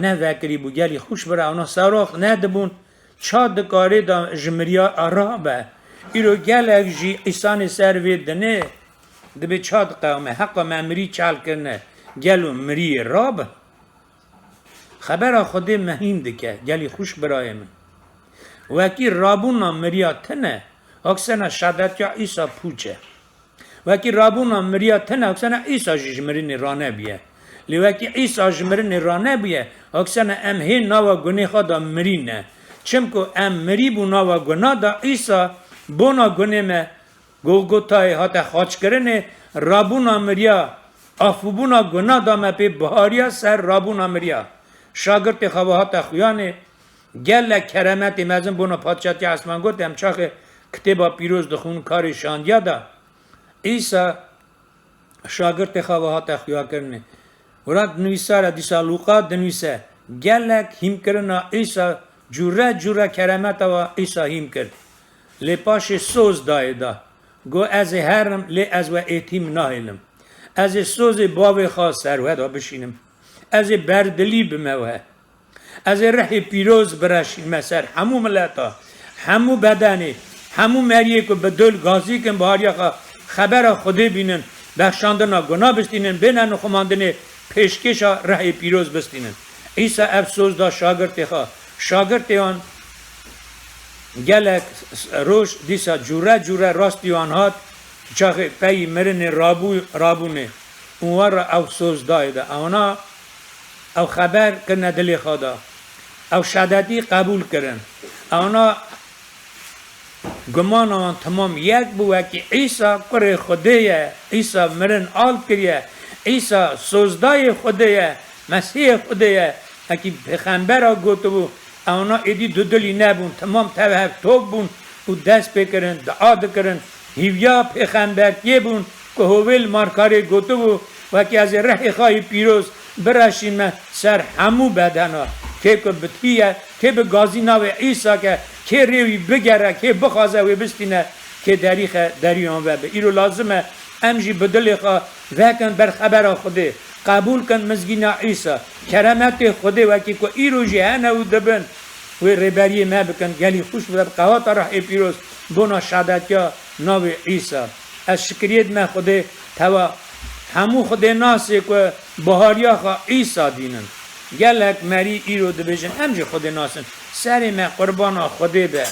نه وکری بو گلی خوش برا اونا سراخ نه دبون چا دکاری دا جمریا عرابه ایرو گلک جی ایسان سروید دنه دبی چا دقومه حقا ممری چال کرنه گلو مری راب خبر خودی مهم دکه گلی خوش برای من وکی رابونا مریا تنه اکسنا شدت یا عیسی پوچه وکی رابونا مریا تنه اکسنا عیسی جمرین رانه بیه لی وکی عیسی جمرین رانه بیه اکسنا ام هی نوا گنی خدا مرینه چمکو ام مری بو نوا گنا دا عیسی بونا گنی me گلگوتای هات خاچ کرنه رابونا مریا افبونا گنا دا me پی بهاریا سر رابونا مریا شاگرد خواهات خویانه گل کرامت مزن بونا پادشاهی اسمان گفت هم چاخ کتابا پیروز دخون کار شاندیا دا عیسی شاگرد خواهات خویا کرنه وراد نویساره دیسا لوقا دنویسه گلک هیم کرنا عیسی جوره کرامت و عیسی هیم کرد لی پاش سوز دایدا گو از هرم لی از و ایتیم ناهلم از سوز باوی خواست سروه دا بشینم از بردلی بموه از ره پیروز برشین مسر همو ملتا همو بدنی همو مریه که بدل گازی کن بهاریا خبر خوده بینن بخشاندن گناه بستینن بینن و خماندن پیشکش ره پیروز بستینن عیسی افسوس دا شاگرد آن گلک روش دیسا جوره راستیوان هات چاخ پی مرن رابونه اونوار را افسوس دایده اونا او خبر کنه دلی خدا او شدتی قبول کرن اونا گمان آن تمام یک بوه که عیسی کر خودیه عیسی مرن آل کریه عیسی سوزدای خودیه مسیح خودیه اکی پیغمبر ها گوتو بو اونا ایدی دلی نبون تمام توهف توب بون و دست بکرن دعا دکرن هیویا پیغمبر بون که هویل مارکاری گوتو بو و که از ره خواهی پیروز برشیم سر همو بدنا که بطیه که به گازی ناوی عیسی که ریوی بگره که بخوازه و بستینه که دریان و به ایرو لازمه امجی بدل خواه وکن بر خبر خوده قبول کن مزگین عیسی کرامت خوده و که ایرو جهنه و دبن و ریبری ما بکن گلی خوش بده قوات راه پیروز بنا شهادتیا ناوی عیسی از شکریت ما خوده توا همو خود ناسه که بهاریا خواه عیسی دینن گلک مری ایرو دبیجن همجه خود ناسن سر ما قربانا خوده به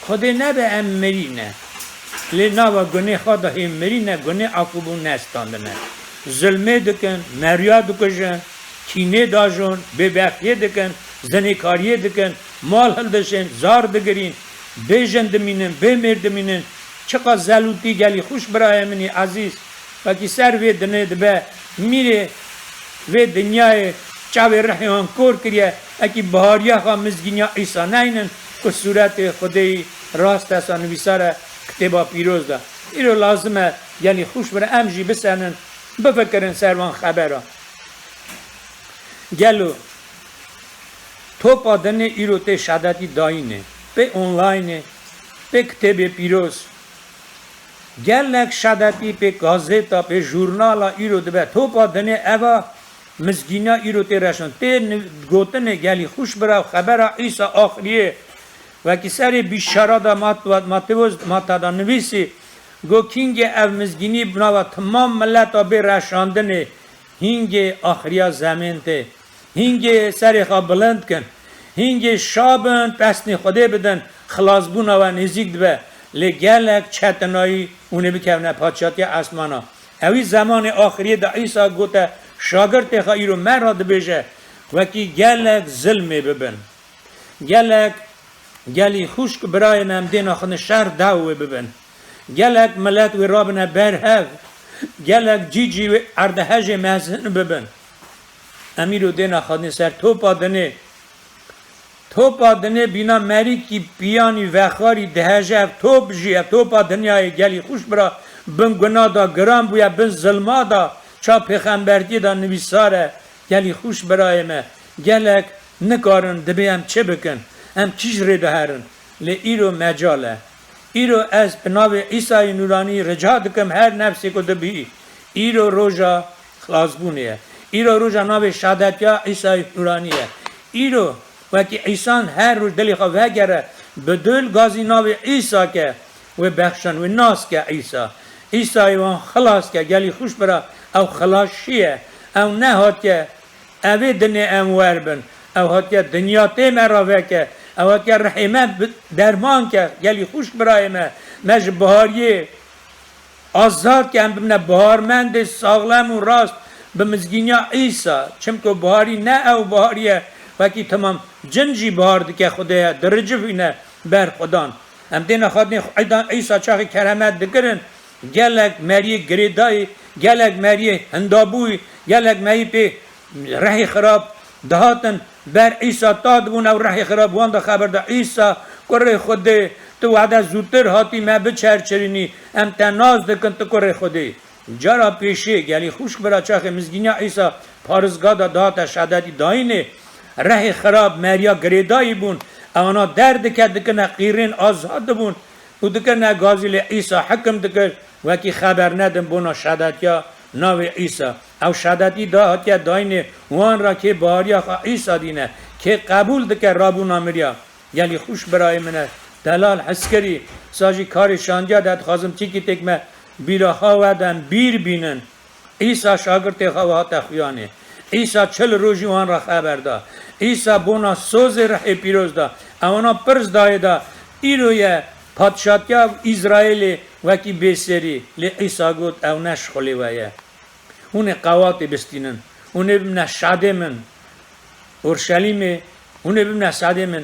خوده نبه ام مری نه لی ناوا گنه خدا هم مری نه گنه افوبون نستاندنه ظلمه دکن مریا دکشن کینه داجون ببخیه دکن زنیکاریه دکن مال هلدشن زار دگرین بیجن دمینن بمیر دمینن چقدر زلوتی گلی خوش برای منی عزیز وکی سر وی دنه دبه میره وی دنیای چاوی رحیان کور کریه اکی بهاریا خواه مزگینیا عیسا نینن که صورت خدای راست اصلا نویساره کتبا پیروز ده ایرو لازمه گلی خوش برای امجی بسنن بفکرن سروان خبره گلو توپا دنه ایرو ته شدتی داینه به اونلاینه به کتب پیروز گلک شدتی به گازتا به ژورنالا ایرو دبه توپا دنه اوا مزگینا ایرو ته رشن ته گوتنه گلی خوش برا خبر عیسی آخریه و کی سری بیشارا دا ماتادا نویسی گو کینگ او مزگینی بناوا تمام ملتا به رشاندنه هینگ آخریا زمین ته هینگ سری خواه بلند کن هینگ شابن پسنی خوده بدن خلاص بونا و نزیک دبه لگلک چتنایی اونه بکونه پادشاهی آسمانا اوی زمان آخری دا عیسی گوته شاگرد خواهی رو مرا دبیجه وکی گلک ظلمه ببن گلی خوشک برای ممدین آخن شهر داوه ببن گلک ملت و رابنه برهف گلک جیجی و اردهج مزن ببن امیرو دینا خواهی سر توپا دنه بینا مری کی پیانی وخاری دهجه توپ جی توپا دنیای گلی خوش برا بن گناه دا گرام بویا بن ظلما دا چا پیغمبرتی دا نویساره گلی خوش برای ما گلک نکارن دبی هم چه بکن هم چیش ری دهرن لی ایرو مجاله ایرو از بناو عیسی نورانی رجا دکم هر نفسی کو دبی ایرو روژا خلاصبونیه ایرو روژا ناو شهادتیا عیسی نورانیه ایرو وکی عیسان هر روز دلی خواه گره بدل گازی ناو عیسی که و بخشن و ناس که عیسی وان خلاص که گلی خوش برا او خلاص شیه او نه هات که اوی دنیا اموار بن او هات که دنیا تیم راوه که او هات که رحمه درمان که گلی خوش برای ما مج بهاریه آزاد که هم بمنه بهارمند ساغلم و راست بمزگینیا عیسی چمکو بهاری نه او بهاریه وکی تمام جنجی بهار دکه خدای درجه فینه بر خدان هم دینا خودنی عیسی چاقی کرامت دکرن گلک مری گریدای گلک مری هندابوی گلک مری پی رحی خراب دهاتن بر عیسی تاد بون او رحی خراب وان دا خبر دا عیسی کره خدای تو وعده زودتر هاتی ما بچرچرینی هم تناز دکن تو کره خدای جارا پیشه گلی خوش برا چاقی مزگینیا عیسی پارزگاه دا دهات شددی داینه ره خراب مریا گریدایی بون اونا درد که دکنه قیرین آزاد بون و دکنه گازیل عیسی حکم دکر وکی خبر ندن بونا شهادتیا ناو عیسی او شهادتی دهاتیا داینه وان را که باریا خواه عیسی دینه که قبول دکر رابونا مریا یلی خوش برای منه دلال حسکری ساجی کار شاندیا داد خازم چیکی تکمه بیرا خواهدن بیر بینن عیسی شاگرد خواهد خویانه عیسی 40 روزی وان را خبر دا عیسی بونا سوز ره پیروز دا اونا پرز دای دا ایروی پادشاهیا اسرائیل وکی بیسری لی عیسی گوت او نشخلی وایه اون قوات بستینن اون بمنا شادمن اورشلیم اون بمنا شادمن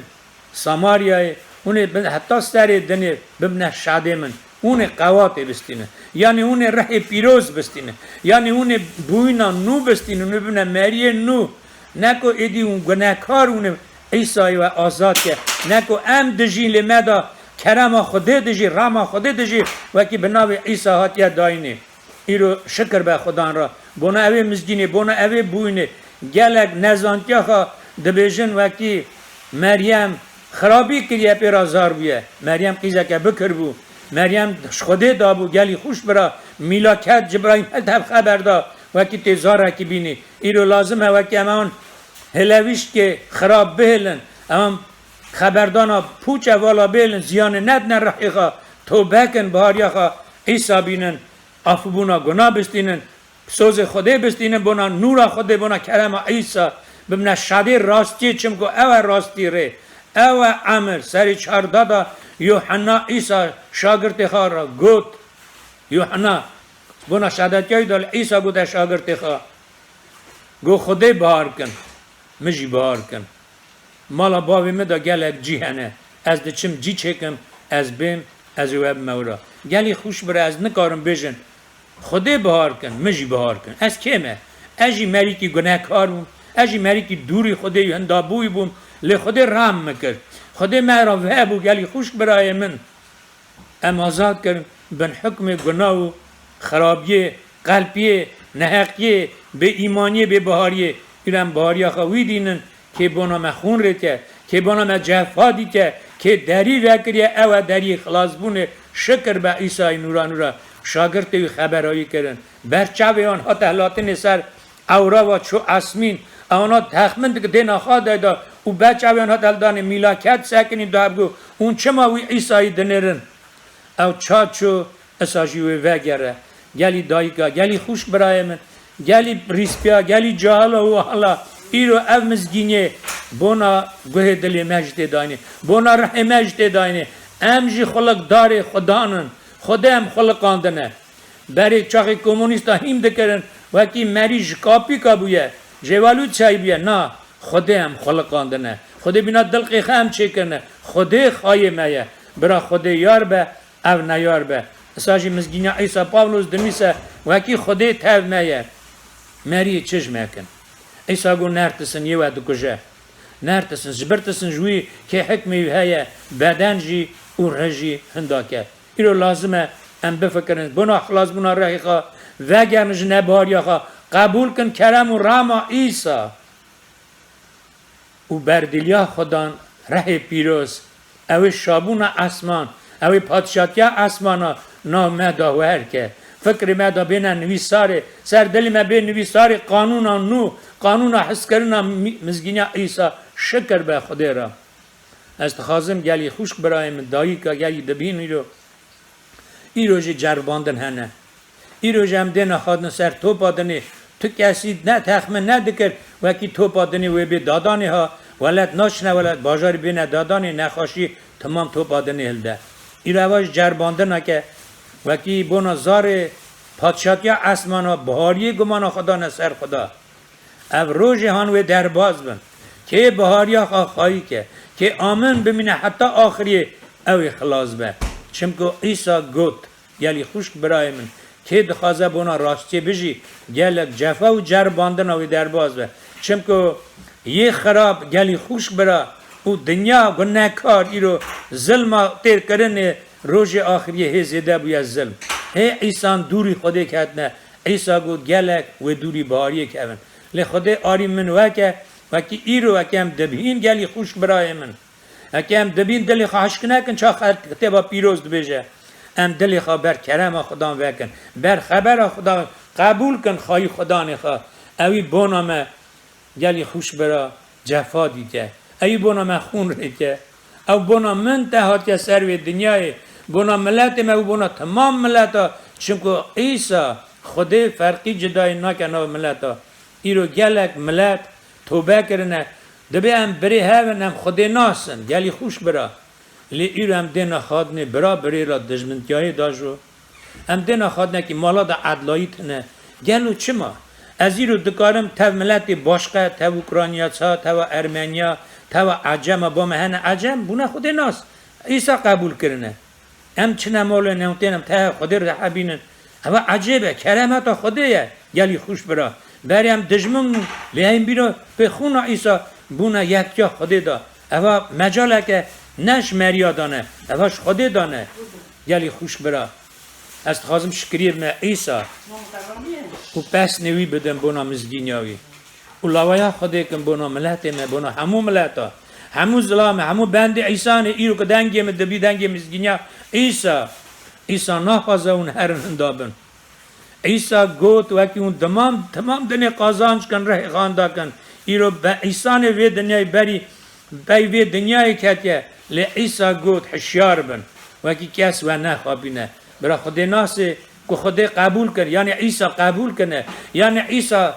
ساماریای اون حتی سری دنی بمنا شادمن اون قوات بستینه یعنی اون ره پیروز بستینه یعنی اون بوینا نو بستینه اون ببینه مریه نو نکو ایدی اون گناهکار اون عیسی و آزاد که نکو ام دجی لمدا کرم خوده دجی رام خوده دجی وکی بناو عیسی هاتیه داینه ایرو شکر به خدا را بونا اوی مزگینه بونا اوی بوینه گلک نزانتیا خواه دبیجن وکی مریم خرابی کریه پی رازار بیه مریم قیزه که بکر بو مریم خودی دابو گلی خوش برا میلاکت جبرائیل هدف خبر دا وکی تیزاره کی بینی ایرو لازمه وکی امان هلویشت که خراب بهلن امان خبردانا پوچه والا بهلن زیان ندن رحیقا توبه کن بهاریا خوا عیسی بینن افو بونا گناه بستینن سوز خودی بستینن بونا نورا خودی بونا کرم عیسی ببنا شادی راستی چمکو او راستی ره او عمر سری 14 یوحنا عیسی شاگرد خار گوت یوحنا بنا شهادتیای دال عیسی گوده شاگرد خوا گو خدای بهار کن مجی بهار کن مالا باوی مدا گلک جیهنه از دچم جی چکم از بیم از وب مورا گلی خوش بره از نکارم بجن خدای بهار کن مجی بهار کن از کمه اجی مری کی گناهکار بوم اجی مری کی دوری خدای هندابوی بوم لی خدای رحم میکرد خدای مرا وهبو گلی خوش برای من ام آزاد کرد بن حکم گناه و خرابیه قلبیه نحقیه به ایمانیه به بهاریه ایران بهاریا خوی دینن که بنا مخون رته که بنا جفادی که دری رکریه او دری خلاص بونه شکر به عیسی نورا شاگرد خبرایی کردن برچاوی آنها تحلاتن سر اورا و چو اسمین آنها تخمند که دین آخوا دادا و برچاوی آنها تحلاتن میلاکت سکنی دابگو اون چما وی عیسی دنرن او چاچو اساجیوی وگره گلی دایکا گلی خوش برای من گلی ریسپیا گلی جهالا و حالا ایرو او مزگینه بونا گوه دلی مجد داینه بونا رحم مجد داینه امجی خلق داره خدانن خدا هم خلقاندنه برای چاقی کمونیست ها هیم دکرن وکی مری جکاپی کا بویه جوالو چای بیه نه خدا هم خلقاندنه خدا بینا دل قیخه هم چه کنه خدا خواهی میه برا خدا یار به او نیار به اساجی مزگینه عیسی پاولوس دمیسه وکی خدا تاو میه مری چش میکن عیسی گو نرتسن یه ودو کجه نرتسن جبرتسن جوی که حکمی هایه بدن جی و رجی هنداکه ایرو لازمه ام بفکرن بنا خلاص بنا رحیقا وگرنج نباریا خوا قبول کن کرم و راما عیسی و بردلیا خدان ره پیروز او شابون اسمان او پادشاتیا اسمانا نام داور که فکر مدا بین نویساره سر دل ما بین نویساره قانونا نو قانونا حس کردن مزگینیا عیسی شکر به خدا را استخازم گلی خوش برای من دایی که گلی دبین ایرو جی جرباندن هنه ایرو جم دین خادن سر توپ آدنه تو کسی نه تخمه نه دکر وکی توپ آدنه و به دادانه ها ولد ناشنه ولد باجاری بین دادانه نخاشی تمام توپ آدنه هلده ایرو اواج جرباندن که وکی بنا زار پادشاهی اسمانا بهاری گمان خدا نسر خدا او روز هان و درباز بن که بهاری خواهی که آمن بمینه حتی آخری او خلاص به چمکو عیسی گوت یلی خوش برای من که دخوازه بنا راستی بجی گلک جفا و جرباندن او درباز به چمکو یه خراب گلی خوش برا و دنیا گناهکار ایرو ظلم تیر کرن روز آخری هی زیده بوی ظلم هی عیسی دوری خدا کردنه عیسی گوت گلک و دوری بهاری کردن لی خدا آری من وکی ایرو اکیم دبین گلی خوش برای من اکیم دبین دلی خواهش کنه کن چا کتبا پیروز دبیجه ام دلی خواه بر کرم خدا وکن بر خبر خدا قبول کن خواهی خدا نخواه اوی بونامه گلی خوش برا جفا دیده اوی بونامه خون ریده او بونا من تهات که سروی دنیای بونا ملت ما و بونا تمام ملت ها چونکو عیسی خدا فرقی جدای نکنه و ملت ها ایرو گلک ملت توبه کرنه دبی هم بری هون هم خدا ناسن گلی خوش برا لی ایرو هم دینا خادنه برا بری را دجمنتیای داجو هم دینا خادنه که مالا دا عدلایی تنه گلو چما از ایرو دکارم تو ملت باشقه تو اوکرانیا تو ارمنیا تو عجم با مهن عجم بونه خدا ناس عیسی قبول کرنه هم چنه مولا نمتینم تا خدا را حبینن اما عجبه کرامت خدایه گلی خوش برا بری هم دجمن لیهیم بیرو به خون عیسی بونه یکیا خدا دا اما مجاله که نش مریا دانه اوش خدا دانه گلی خوش برا از خازم شکریم عیسی و پس نوی بدم بونا مزگینیاوی و لاویا خدا کن بونا ملت ما بونا همو ملتا همو ظلام همو بند عیسان ایرو که دنگی من دبی دنگی مزگینیا عیسی نخوازه اون هرن هندابن عیسی گوت وکی اون تمام دنیا قازانش کن ره خاندا کن ایرو با عیسان وی دنیای بری بای وی دنیای کتیه لی عیسی گوت حشیار بن وکی کس و نخوابینه برا خدا ناسه که خدا قبول کن یعنی عیسی قبول کنه یعنی عیسی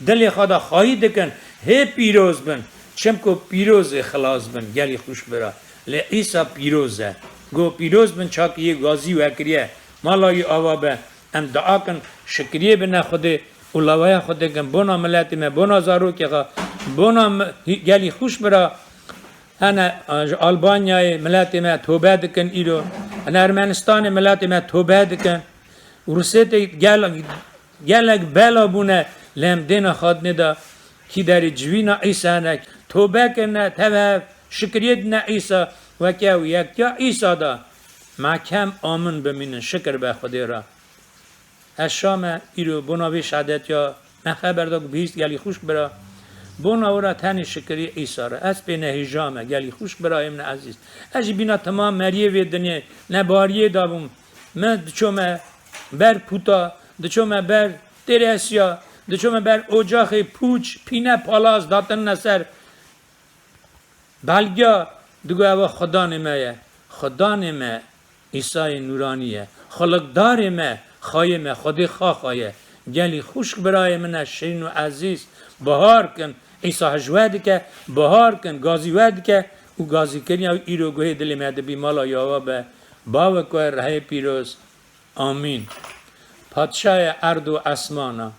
دل خدا خواهی دکن هی پیروز بن چمکو پیروز خلاص بن گلی خوش برا لی عیسی پیروزه گو پیروز بن چاکی یه گازی وکریه مالای آوا به ام دعا کن شکریه بنا خود اولوای خود کن بنا ملت ما بنا زارو که بنا گلی خوش برا انا آلبانیای ملت ما توبه دکن ایرو انا ارمنستان ملت ما توبه دکن روسیت گلک بلا بونه لم دینا خود ندا کی در جوینا عیسی نک توبه کنه توه شکریت نه عیسی و که یکتا عیسی دا محکم آمن بمینن شکر به خدا را از شام ایرو بناوی شهادت یا من خبر داد بیست گلی خوش برا بنا ورا تن شکری عیسی را از بین هجامه گلی خوش برایم نه عزیز اجی بینا تمام مریه و دنیا نه باریه دابم من دچوم بر پوتا دچوم بر ترسیا دچوم بر اجاق پوچ پینه پالاز داتن نسر بلگیا دگو او خدا نمیه خدا نمیه عیسی نورانیه خلقدار ما خواهی خودی خواهی گلی خوشک برای من شیرین و عزیز بهار کن عیسی هجوه که بهار کن گازی ود که او گازی کنی او ایرو گوه دلی مده بی مالا یاوا به باو که ره پیروز آمین پادشاه ارد و اسمانا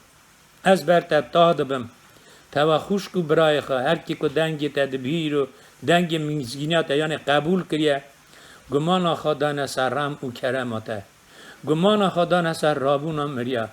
از برت تاد بم توا خوشکو برای خواه هر کی که دنگی تدبیر و دنگ میزگینات یعنی قبول کریه گمان خدا نسر رم و کرماته گمان خدا نسر رابونا مریا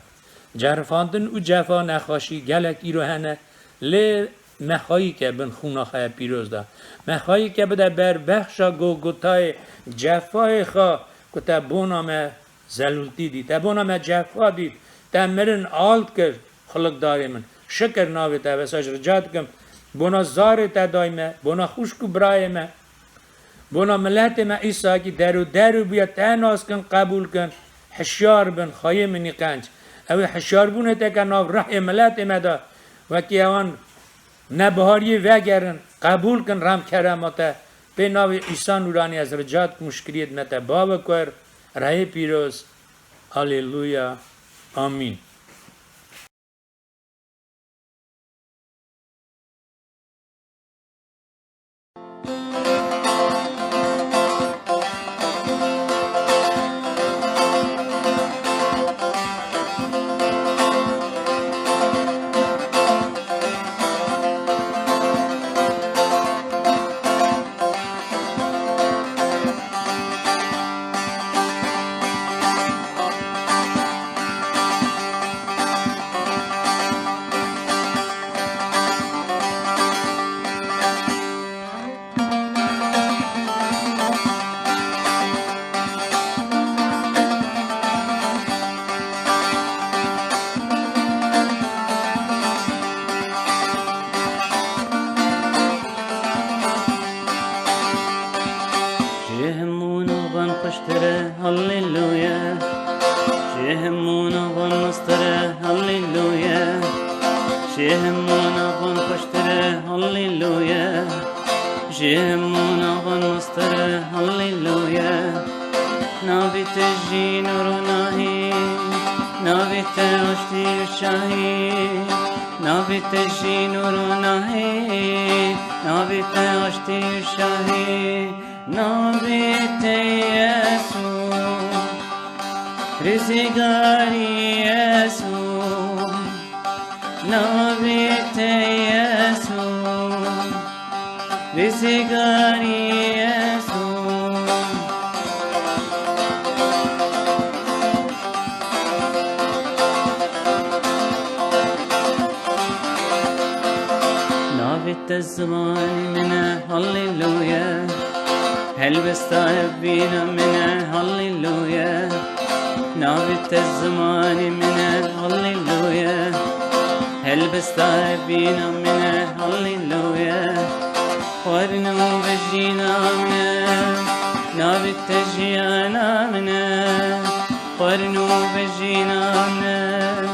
جرفاندن و جفا نخاشی گلک ایرو هنه لی مخایی که بن خونا خواه پیروز دا مخایی که بده بر بخشا گوگوتای جفای خواه که تا بونام زلولتی دید تا بونام جفا دید تا مرن آلت کرد خلق داری من شکر ناوی تا بساج رجات کم بونا زار تا دایمه بونا خوشکو برایمه بونا ملت ما عیسی کی درو بیا تناس کن قبول کن حشیار بن خواهی منی قنج او حشیار بونه تا که ناو رح ملت ما دا وکی اوان نبهاری وگرن قبول کن رم کرماته به ناو عیسی نورانی از رجات مشکلیت متا باب کر رای پیروز هلیلویا آمین الزمان منه هللويا هل بستعبين منه هللويا نابت الزمان منه هللويا هل بستعبين منه هللويا ورنو بجينا منه نابت جيانا منه ورنو بجينا منه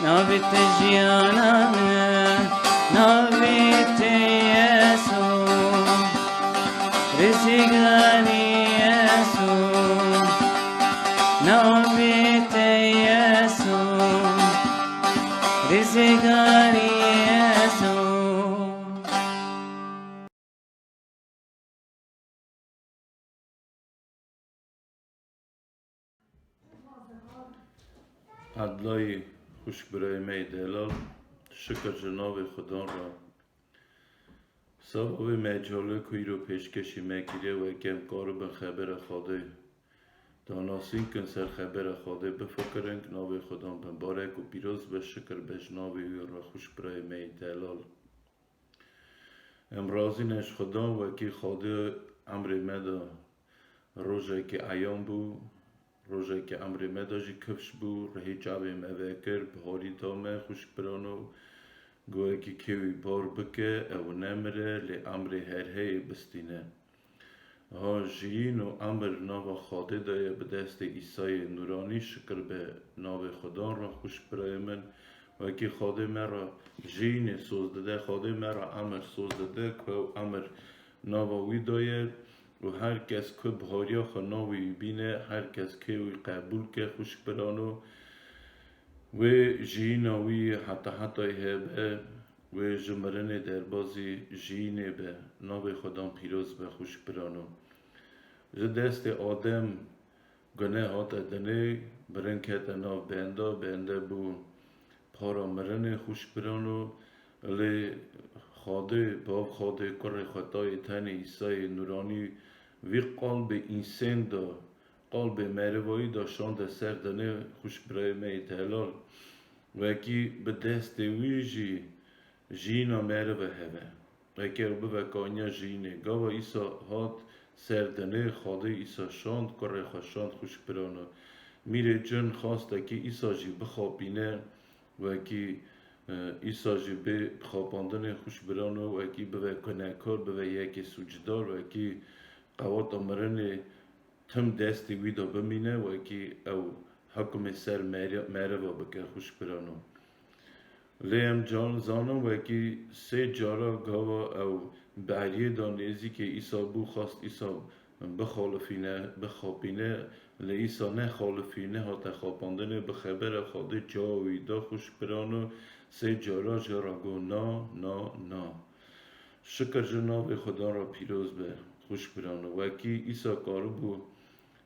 نابت جيانا منه نابت يسوع رزقني يسوع نابت يسوع رزقني يسوع عدلای خوش برای می دلال شکر جناب خدا را سبب مجاله کوی رو پیشکشی میگیره و کم کارو به خبر خواده داناسین کن سر خبر خواده بفکرن که ناب خدا بمبارک و پیروز به شکر به جناب را خوش برای می دلال امرازینش خدا و کی خواده امر مدا روزه که ایام بو روزه که امر مداجی کفش بو رهی جاوی موکر بهاری دامه خوش برانو گوه که کیوی بار بکه او نمره لی امر هر هی بستینه ها جین و امر ناو خاده دایه به دست ایسای نورانی شکر به ناو خدا را خوش برای من و که خاده مرا جین سوز داده خاده مرا امر سوز داده که امر ناوی دایه و هر کس که بهاریا خناوی بینه هر کس که وی قبول که خوش برانو و جیناوی حتی هبه و جمرن دربازی جینه به ناو خدا پیروز به خوش برانو ز دست آدم گناه هات دنه برن کت ناو بنده بو پارا مرن خوش برانو لی خاده باب خاده کر خطای تن ایسای نورانی وی قلب انسان دا قلب مروایی دا شاند سردنه خوش برای می تهلال وکی به دست ویجی جینا مروه هوه وکی رو بوکانیا جینه گاوا ایسا هات سردنه خاده ایسا شاند کره خوشاند خوش برانو میره جن خواسته که ایسا جی بخوابینه وکی ایسا جی به خواباندن خوش برانو وکی به کنکار به یکی سوجدار وکی قوات آمرن تم دستی ویدا بمینه وکی او حکم سر مره و بکر خوش برانو لیم جان زانم وکی سه جارا گاوا او بعریه دانیزی که ایسا بو خواست ایسا بخوابینه لی ایسا نه خالفینه ها تخواباندنه بخبر خواده جاوی دا خوش برانو سه جارا گو نا شکر جناب خدا را پیروز به خوش برانو وکی ایسا کارو بو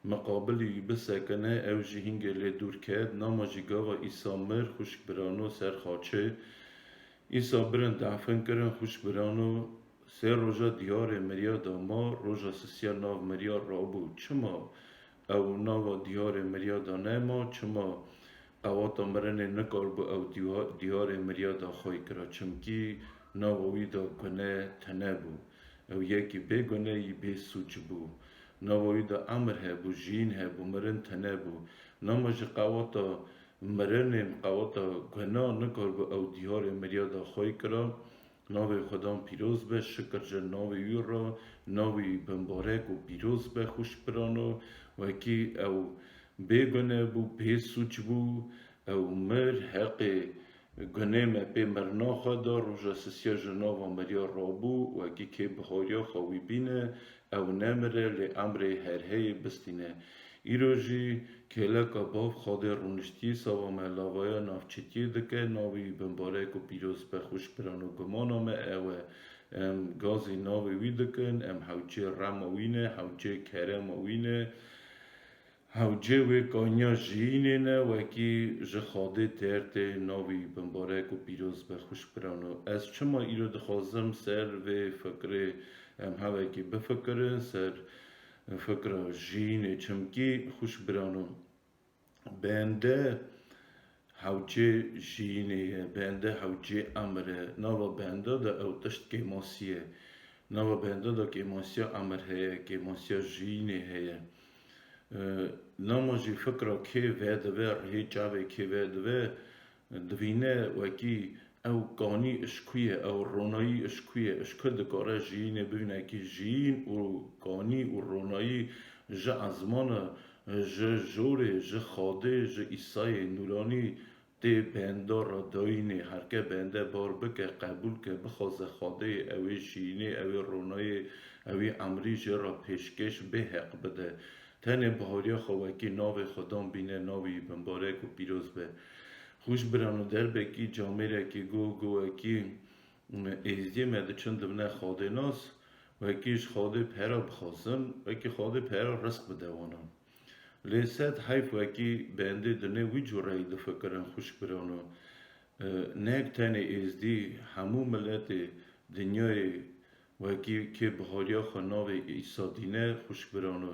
مقابلی بسکنه او جهنگ لی دور کرد ناما جیگاوا ایسا مر خوش برانو سر خاچه ایسا برن دفن کرن خوش برانو سه روژا دیار مریا داما روژا سسیا ناو مریا رابو چما او ناو دیار مریا دا نما چما قواتا مرنه نکار بو او دیار مریا دا خوی کرا چمکی ناوی دا گنه تنه بو او یکی بی گنه ی بی سوچ بو ناوی دا امر هبو جین هبو مرن تنه بو نامج قواتا مرنه قواتا گنه نکار بو او دیار مریا دا خوی کرا ناوی خدا پیروز به شکر جن ناوی یور را ناوی بمبارک و پیروز به خوش برانو و کی او بیگنه بو بی سوچ بو او مر حق گنه ما بی مرنا خدا روژا سسیا جناوا مریا رابو و کی که بخاریا خواهی بینه او نمره لی امر هر هی بستینه ایروژی که لکا باف خاده رونشتی سوا ملاویا نافچتی دکه ناوی بمبارک و پیروز به خوش برانو گمانامه اوه گازی ناوی وی دکن حوچه رموینه حوچه کرموینه حوچه و کانیا جینه نه وکی جخاده ترت ناوی بمبارک و پیروز به خوش برانو از چما ایرو دخوازم سر و فکر هوکی بفکرن سر فکر جینه چمکی خوش برانو بنده حوچه جینه بنده حوچه امره ناوا بنده دا او تشت که ماسیه ناوا بنده دا که ماسیه امر هیه که ماسیه جینه هیه نامجی فکر که ویدوه رهی جاوه که ویدوه دوینه وکی او قانی اشکویه او رونایی اشکویه اشکو دکاره جینه ببینه که جین و قانی و رونایی جه ازمان جه جوره جه خاده جه ایسای نورانی ده بنده را داینه هر که بنده بار بکه قبول که بخوازه خاده اوی جینه اوی رونایی اوی امری جه را پیشکش به حق بده تن بهاریا خواهی ناو خدام بینه ناوی بمبارک و پیروز به خوش برانو در بکی جامعه که گو اکی ایزدی مده چند دمنه خواده ناس و اکیش خواده پیرا بخوازن و اکی خواده پیرا رزق بدوانن لیست حیف وکی بنده دنه وی جورایی دفکرن خوش برانو نک تنه ازدی همو ملت دنیای وکی که بهاریا خناوه ایسا دینه خوش برانو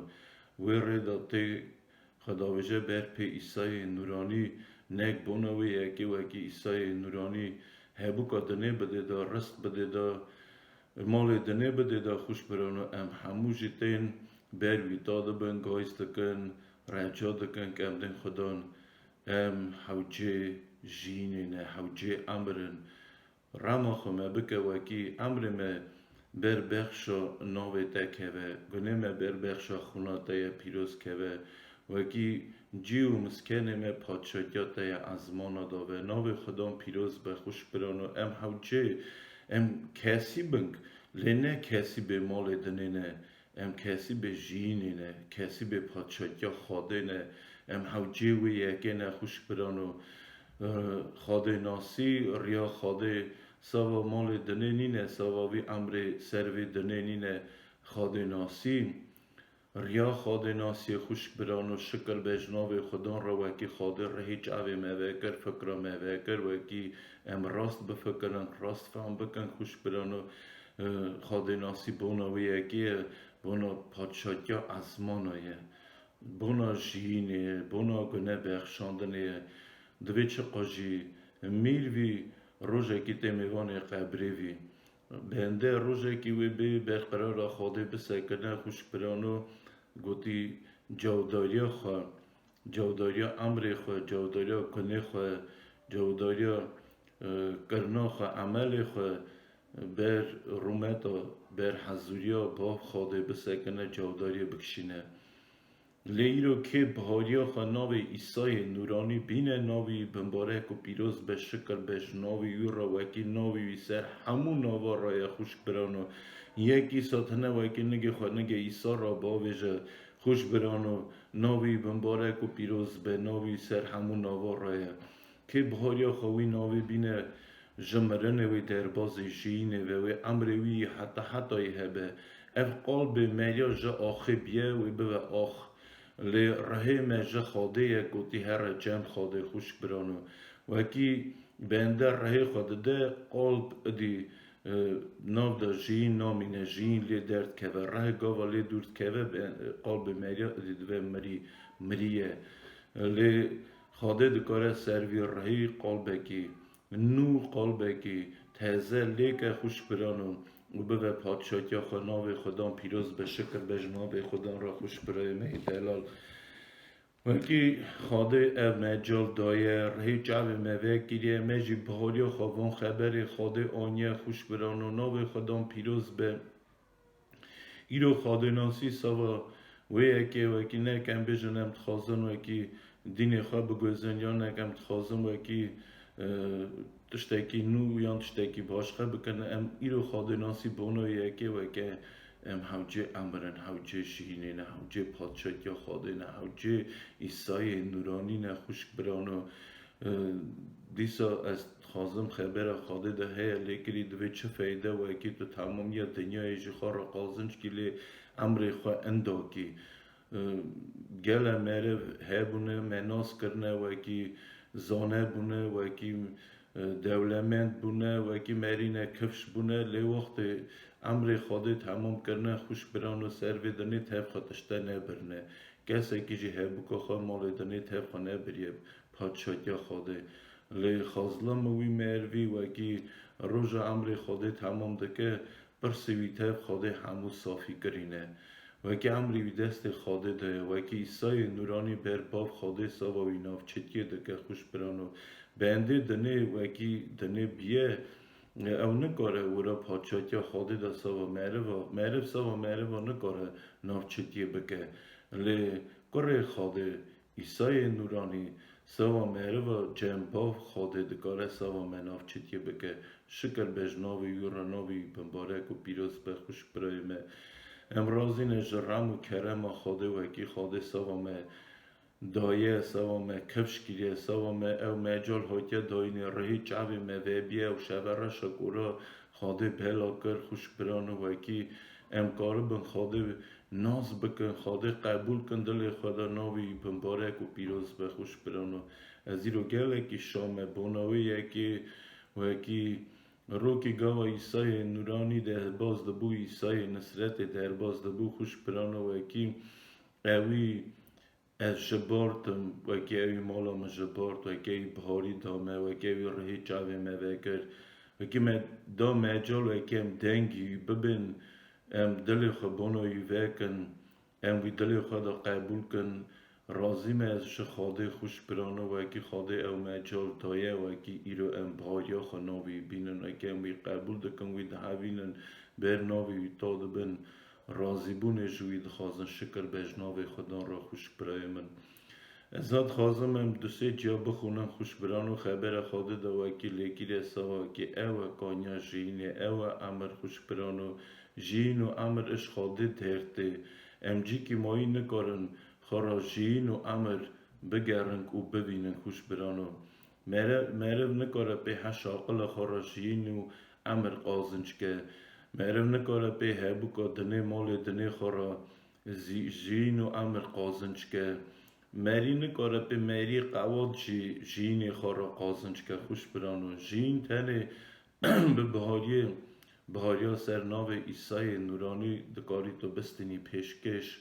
و رداته خداوجه بر پی ایسای نورانی نک بونوی یکی وکی ایسای نورانی هبو که دنه بده دا رست بده دا مال دنه بده دا خوش برانو ام همو جتین بر ویتا دبن گایست دکن رجا دکن که ام دن خدان ام حوجه جینه حوجه امرن راما خمه بکه وکی امرمه بر بخشا ناوه تکهوه گنه me بر بخشا خوناته پیروز کهوه وکی جیو مسکنه me پادشاهیاته ازمانا داوه ناوه خدام پیروز به خوش برانو ام حوجه ام کسی بنگ لنه کسی به مال دنه نه ام کسی به جینه نه کسی به پادشاهیا خاده نه ام حوجه و یکه نه خوش برانو خاده ناسی ریا خاده سوا مال دنه نینه سوا وی امر سروی دنه نینه خاده ناسی ریا خاده ناسی خوش برانو شکر بجناب خدا را وکی خاده رهی جاوی موکر فکر موکر وکی ام راست بفکرن راست فهم بکن خوش برانو خاده ناسی بونا وی یکی بونا پادشاهیا ازمانایه بونا جینه بونا گنه بخشاندنه دوی چه قاجی میروی روزه کی تمیوان قبری وی بنده روزه کی وی به برقرار خاده بسکنه خوش برانو گوتی جوداریا خوا جوداریا امر خوا جوداریا کنه خوا جوداریا کرنا خوا عمل خوا بر رومتا بر حضوریا با خاده بسکنه جوداریا بکشینه لیرو که بهاریا خوا ناوی ایسای نورانی بینه ناوی بمبارک و پیروز به شکر بش ناوی یو را وکی ناوی سر همون ناوا رای خوش برانو یکی ساتنه وکی نگه خوا نگه ایسا را باویجه خوش برانو ناوی بمبارک و پیروز به ناوی سر همون ناوا رای که بهاریا خواوی ناوی بینه جمرنه وی درباز جینه وی امروی حتی هبه اف قلب مریا جا آخه بیه وی به آخ لی رهی مجه خاده گوتی هر جمع خاده خوش برانو وکی بنده رهی خاده ده قلب دی ناو دا جین نامینه جین لی درد که و ره گاوا لی دورد که و قلب مریا دی دوه مریه لی خاده دکاره سروی رهی قلبه کی نو قلبه کی تهزه لی که خوش برانو و به پادشاهی خناوه خدام پیروز به شکر به جناب خدام را خوش برای مهید دلال وکی خاده او مجال دایر هی جاوه موه گیریه مجی بهاری خوابان خبر خاده آنیه خوش برانو ناوه خدام پیروز به ایرو خاده ناسی سوا وکی نکم بجنم تخازن وکی دین خواب بگوزن یا نکم تخازن وکی تشتکی نو یا تشتکی باشخه بکنه ام ایرو خاده ناسی بونو یکی وکه ام حوجه امرن حوجه شهینه نه حوجه پادشاهی خاده نه حوجه ایسای نورانی نه خوش برانو دیسا از خازم خبر خاده ده هی لیکری دوی چه فایده وکی تو تمامی دنیای جخار قازنج کلی امر خواه انداکی گل مره هبونه مناس کرنه وکی زانه بونه وکی دولمند بونه وکی مرینه کفش بونه لی وقت امر خاده تمام کرنه خوش برانو سر ویدنی تف خاتشته نبرنه کسی که جی هبو که خواه مال دنی تف خوا نبریه پادشاهی خاده لی خازلم وی مروی وکی روژ امر خاده تمام دکه برسوی تف خاده همو صافی کرینه وکی امری وی دست خاده ده وکی ایسای نورانی بر باب خاده ساواوی ناف چتیه دکه خوش برانو بنده دنه وکی دنه بیه او نکاره ورا پادشاهی خاده ده ساوا معرف ساوا معرف نکاره ناف چتیه بکه لی کره خاده ایسای نورانی ساوا معرف جنباف خاده دکاره ساوا مناف چتیه بکه شکر بجناوی یورا ناوی بمبارک و پیروز به خوش برایمه امروزین جرم و کرم خاده وکی خاده سوامه دایه سوامه کفش گیریه سوامه او مجال هاتیه داینه رهی چاوی مویبیه و شبره شکورا خاده بلا کر خوش برانو وکی ام قاربن خاده ناز بکن خاده قبول کن دل خدا ناوی بمبارک و پیروز به خوش برانو از ایرو گله که شام بانوی یکی و یکی روکی گاوا ایسای نورانی در باز دبو ایسای نصرت در باز دبو خوش برانو و یکی اوی از جبارتم و یکی اوی مالا ما جبارت و یکی اوی بهاری دامه و یکی اوی رهی چاوی ما وکر و یکی ما دا مجال و یکی ام دنگی ببین ام دل خبانوی وکن ام وی دل خدا قبول کن رازی ما از خاده خوش برانو و یکی خاده او مجال تایه و یکی ایرو ام بهاریا خناوی بینن و یکی ام وی قبول دکن وی دهوینن بر ناوی تا دبن رازی بونه جوی دخوازن شکر بجناوی خدا را خوش برای من ازاد خوازم ام دو سه جا بخونم خوش برانو خبر خاده دا و یکی لیکی رسا و که او کانیا جینه او امر خوش برانو جین و امر اش خاده درته ام جی که مایی نکارن خارا جین و امر بگرن و ببینن خوش برانو مرو نکاره به هشاقل خارا جین و امر قازنج که مرو نکاره به هبو که دنه مال دنه خارا جین و امر قازنج که مری نکاره به مری قواد جین خارا قازنج که خوش برانو جین تنه به بهاریا سرناو ایسای نورانی دکاری تو بستنی پیشکش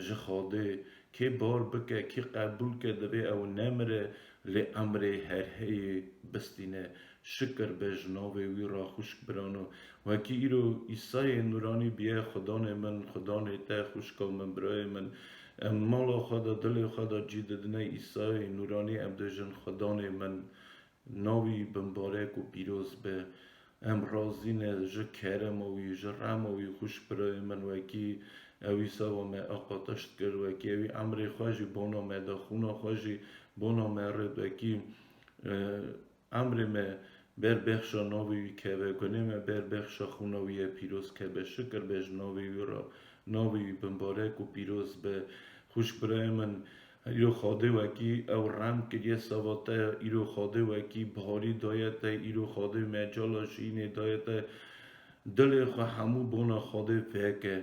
جخاده که بار بکه که قبول که دوی او نمره لی امره هر هی بستینه شکر به جناو وی را خوش برانو و که ایرو ایسای نورانی بیه خدان من خدان تا خوش کل من برای من مالا خدا دل خدا جیددنه ایسای نورانی ام دجن خدان من ناوی بمبارک و پیروز به ام رازینه جه کرم اوی جه رم اوی خوش برای من وکی اوی سوا ما اقاتشت کرد وکی اوی امر خواجی بانا ما دا خونا خواجی بانا ما رد وکی امر ما بر بخشا ناوی که بکنه ما بر بخشا خوناوی پیروز که به شکر بج ناوی را ناوی بمبارک و پیروز به خوش برای من ایرو خاده وکی او رم کریه سواته ایرو خاده وکی بهاری دایته ایرو خاده مجالا شینه دایته دل خو همو بونا خاده فکه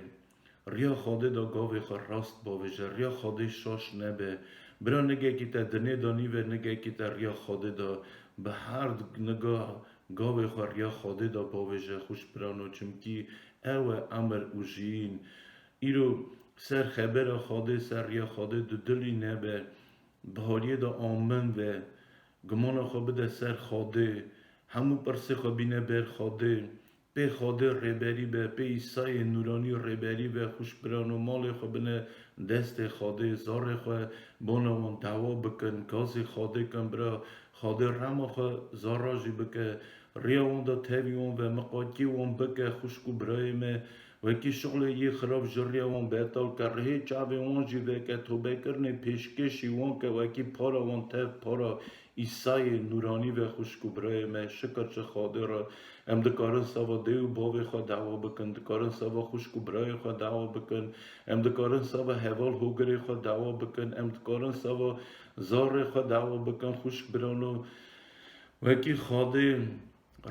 ریا خاده دا گاوی خو راست باویجه ریا خاده شاش نبه برا نگه که تا دنه دانی و نگه که تا ریا خاده دا به هر نگاه گاوی خو ریا خاده دا باویجه خوش برانو چمکی او امر اوجین ایرو سر خبر خاده سر ریا خاده دو دلی نبه بهاریه دا آمن و گمان خو بده سر خاده همو پرسه خو بینه بر خاده به خاده ربری به ایسای نورانی ربری به خوش برانو مال خو بینه دست خاده زار خو بانوان دعوا بکن گاز خاده کن برا خاده رما خو زاراجی بکن ریا وان دا تاوی وان و مقاکی وان بکن خوشکو برای me وکی شغل یه خراب جریا وان بیتال که رهی چاوی وان جیوه که توبه کرنه پیشکشی وان که وکی پارا وان تف پارا ایسای نورانی و خوشکو برای me شکر چه خاده را ام دکارن سوا دیو باوی خواه دعوا بکن دکارن سوا خوشکو برای خواه دعوا بکن ام دکارن سوا هوال هوگری خواه دعوا بکن ام دکارن سوا زار خواه دعوا بکن خوشک برانو وکی خاده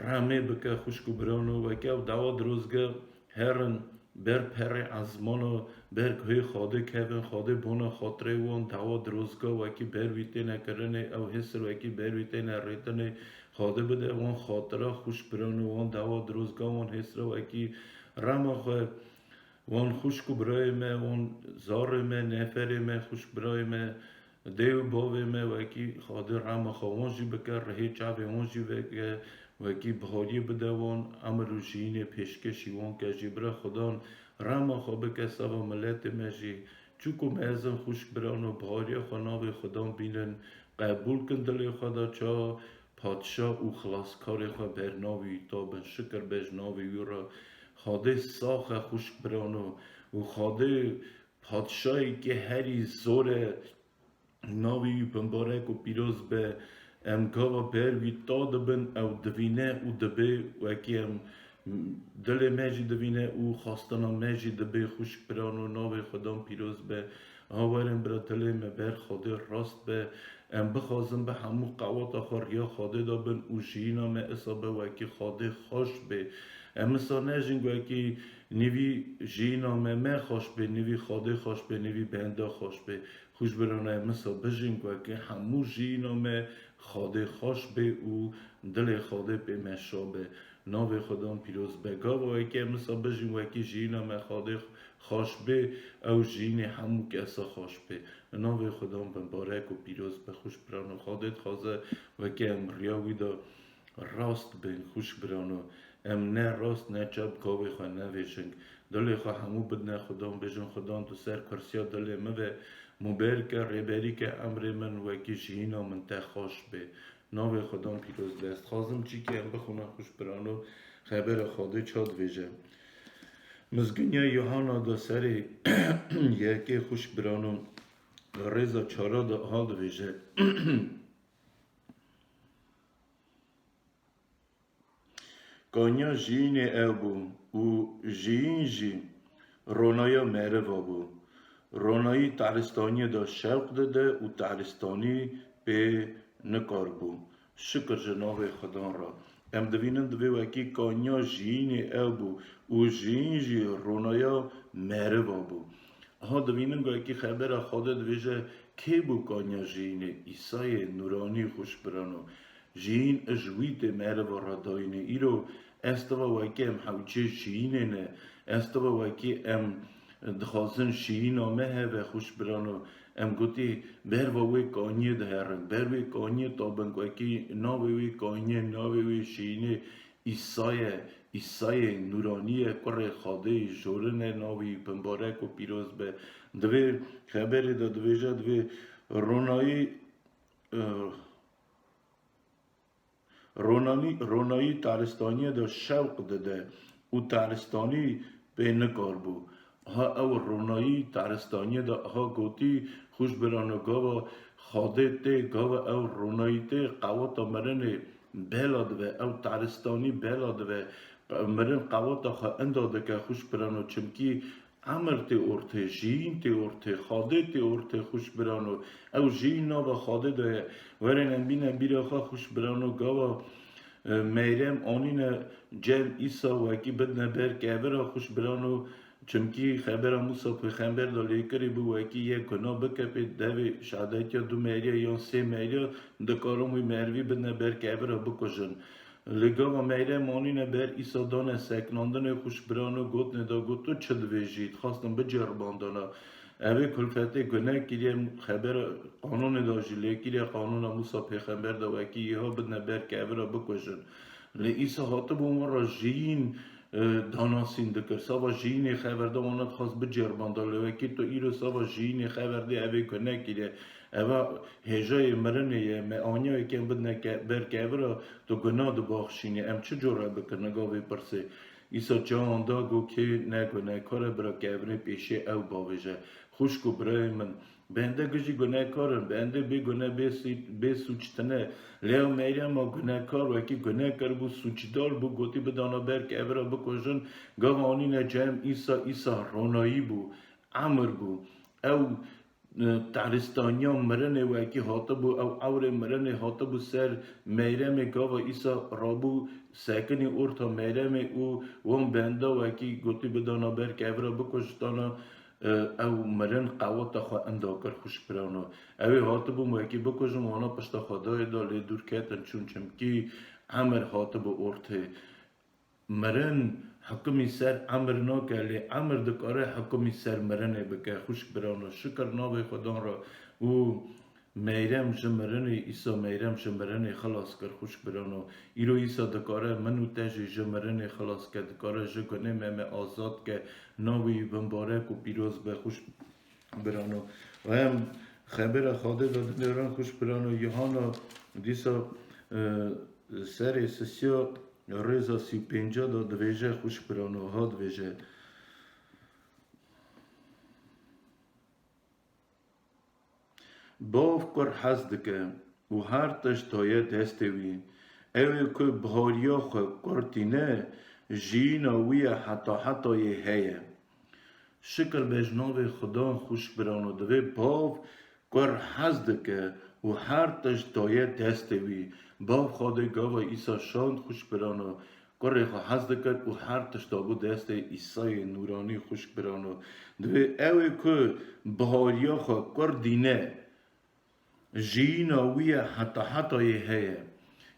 رمه بکن خوشکو برانو وکی او دعوا دروزگه هرن بر پر ازمانو بر کوی خاده کهون خاده بونا خاطره وان دعوا دروزگه وکی بر ویته نکرنه او حسر وکی بر ویته نریتنه خاده بده وان خاطره خوش برانو وان دعوا دروزگه وان حسر وکی رما خواه وان خوشکو برای ما وان زار ما نفر ما خوش برای ما دیو باوی ما وکی خاده رما خواه وان جی بکر رهی چاوی وان جی بکر وکی بهاری بده وان امر و جین پیشکشی وان که جبره خدان رما خواه بکر سوا ملت مجی چوکو میزن خوش برانو بهاری خناوی خدان بینن قبول کن دل خدا چا پادشاه و خلاصکار خواه برناوی تا بن شکر بجناوی را خاده ساخ خوش برانو و خاده پادشاهی که هری زور ناوی بمبارک و پیروز به امکاوا بر وی تا دبن او دوینه او دبه وکی ام دل مجی دوینه او خواستانا مجی دبه خوش برانو ناوی خدام پیروز به آورم برا دل مبر خاده راست به ام بخوازم به همو قوات آخر یا خاده دابن او جینا me اصابه وکی خاده خوش به امسا نجنگو که نوی جینا مه خوش به نوی خاده خوش به نوی بنده خوش به خوش برانه امسا بجنگو که همو جینا مه خاده خوش به او دل خاده به مشابه ناو خدام پیروز بگا و که امسا بجنگو که جینا مه خاده خوش به او جین همو کسا خوش به ناو خدام مبارک و پیروز به خوش برانه خادت خوازه و که امریاوی دا راست بین خوش برانو ام نه راست نه چپ کاوی خواه نویشنگ دلی خواه همو بدنه خدام بجن خدام تو سر کرسیا دلی موه مبرک ریبری که امر من وکی جینا من تخاش به ناو خدام پیروز بست خازم چی که ام بخونه خوش برانو خبر خواده چاد ویجه مزگنیا یوحنا دا سری یکی خوش برانو رضا چارا دا حال ویجه کانیا جین او بو و جین جی رونایا مروا بو رونایی تعرستانی دا شوق داده و تعرستانی به نکار بو شکر جناب خدا را ام دوینن دوی وکی کانیا جین او بو و جین جی رونایا مروا بو ها دوینن گوی که خبر خواده دویجه که بو کانیا جین ایسای نورانی خوش برانو جین اجویت مروا را داینه ایرو استوا وکی ام حوچه جینه نه استوا وکی ام دخوازن شیرین آمه و خوش برانو ام گوتی بر وی کانیه دهرن بر وی کانیه تابن وکی ناوی کانیه شیرینه ایسای نورانیه کره خاده جورنه ناوی پنبارک و پیروز به دوی خبری دا دویجه دوی رونایی تارستانی دا شوق داده او تارستانی به نکار بو ها او رونایی تارستانی دا ها گوتی خوش برانو گاوا خاده ته گاوا او رونایی ته قواتا مرنه بلا دوه او تارستانی بلا دوه مرن قواتا خوا انداده که خوش برانو چمکی امر تی ارته جین تی ارته خاده تی ارته خوش برانو او جین نا و خاده ده ورن بین بیره خواه خوش برانو گاوا میرم آنین جم ایسا وکی بدن بر که برا خوش برانو چمکی خبر موسا پیغمبر دا لیکری بو وکی یک گناه بکپید دوی شهادت یا دو میریا یا سه میریا دکارم وی مروی بدن بر که برا بکشن لگا و میره مانین بر ایسا دانه سکناندن خوش برانو گوت ندا گوت تو چه دویجید خواستم بجرباندانا اوه کلفته گناه کلیه خبر قانون داجی لیکیه قانون موسا پیغمبر دا وکی یه ها بدن بر که برا بکشن لی ایسا حاطب اون را جین داناسین دکر ساوا جین خبر دا ماند خواست بجربانده لوکی تو ایرو ساوا جین خبر ده اوه کنه کلیه اوه هجای مرنه یه معانیه که بدنه بر که برا تو گناه دو باخشینه ام چه جوره بکنه گاوی پرسه ایسا جان دا گو که نگونه کاره برا که برای پیشه او باویجه خوشکو برای من بنده گجی گناه کارن بنده بی گناه بی سوچتنه لیو میریم ما گناه کار وکی گناه کر بو سوچدار بو گوتی بدانا بر که برا بکشن گوانین جمع ایسا رونایی بو عمر بو او تعرستانیا مرنه وکی حاطه بو او اور مرنه حاطه بو سر میرم گاوا ایسا رابو سکنی ارتا میرم او وان بنده وکی گوتی بدانا بر که برا بکشتانا او مرن قوات خواه انداکر خوش برانو اوی حاطه بو وکی بکشم وانا پشتا خدای دا لی دور کتن چون چمکی عمر حاطه بو ارته مرن حکمی سر امر ناکه لی امر دکاره حکمی سر مرنه بکه خوش برانو شکر ناوی خدا را او میرم جمرنه ایسا میرم جمرنه خلاص کر خوش برانو ایرو ایسا دکاره منو تجی جمرنه خلاص کر دکاره جگنه مم آزاد که ناوی بمبارک و پیروز به خوش برانو و هم خبر خاده دادن خوش برانو یوحنا دیسا سر سسیا رضا 35 دا دویجه خوش برانو ها دویجه باف کر حزد که و هر تشتایه دستوی اوی که بهاریا خو کرتینه جینا وی حتی هیه شکر بجناب خدا خوش برانو دوی باف کر حزد که و هر تشتایه دستوی باف خواده گاوا ایسا شاند خوش برانو کره خو حزد کرد و هر تشتابو دست عیسی نورانی خوش برانو دوی اوی که بهاریا خو کر دینه جینا وی حتی هیه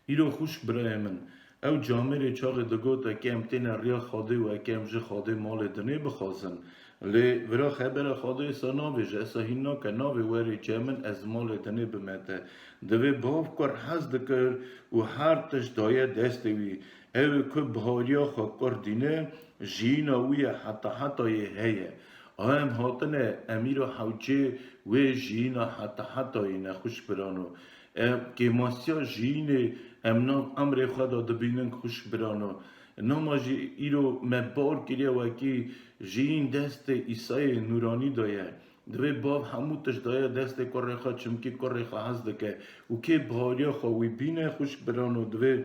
ایرو خوش برای من او جامعه چاق دگوت که امتین ریا خاده و که امجه خاده مال دنه بخوازن لی ورا خبر خاده ایسا ناویجه ایسا هینا که ناوی وری جمن از مال دنه بمته دوی باف کر حزد کر و هر تش دایه دستوی او که بهاریا خو کر دینه جینا وی حتی هیه آم هاتنه امیر و حوچه و جینا حتی اینه خوش برانو که ماسیا جینه امنا امر خدا دبینن خوش برانو نما جی ایرو مبار کریه وکی جین دست عیسی نورانی دایه دوی باب همو تش دایه دست کره خواه چمکی کره خواه هست دکه و که بهاریا خواه وی بینه خوش برانو دوی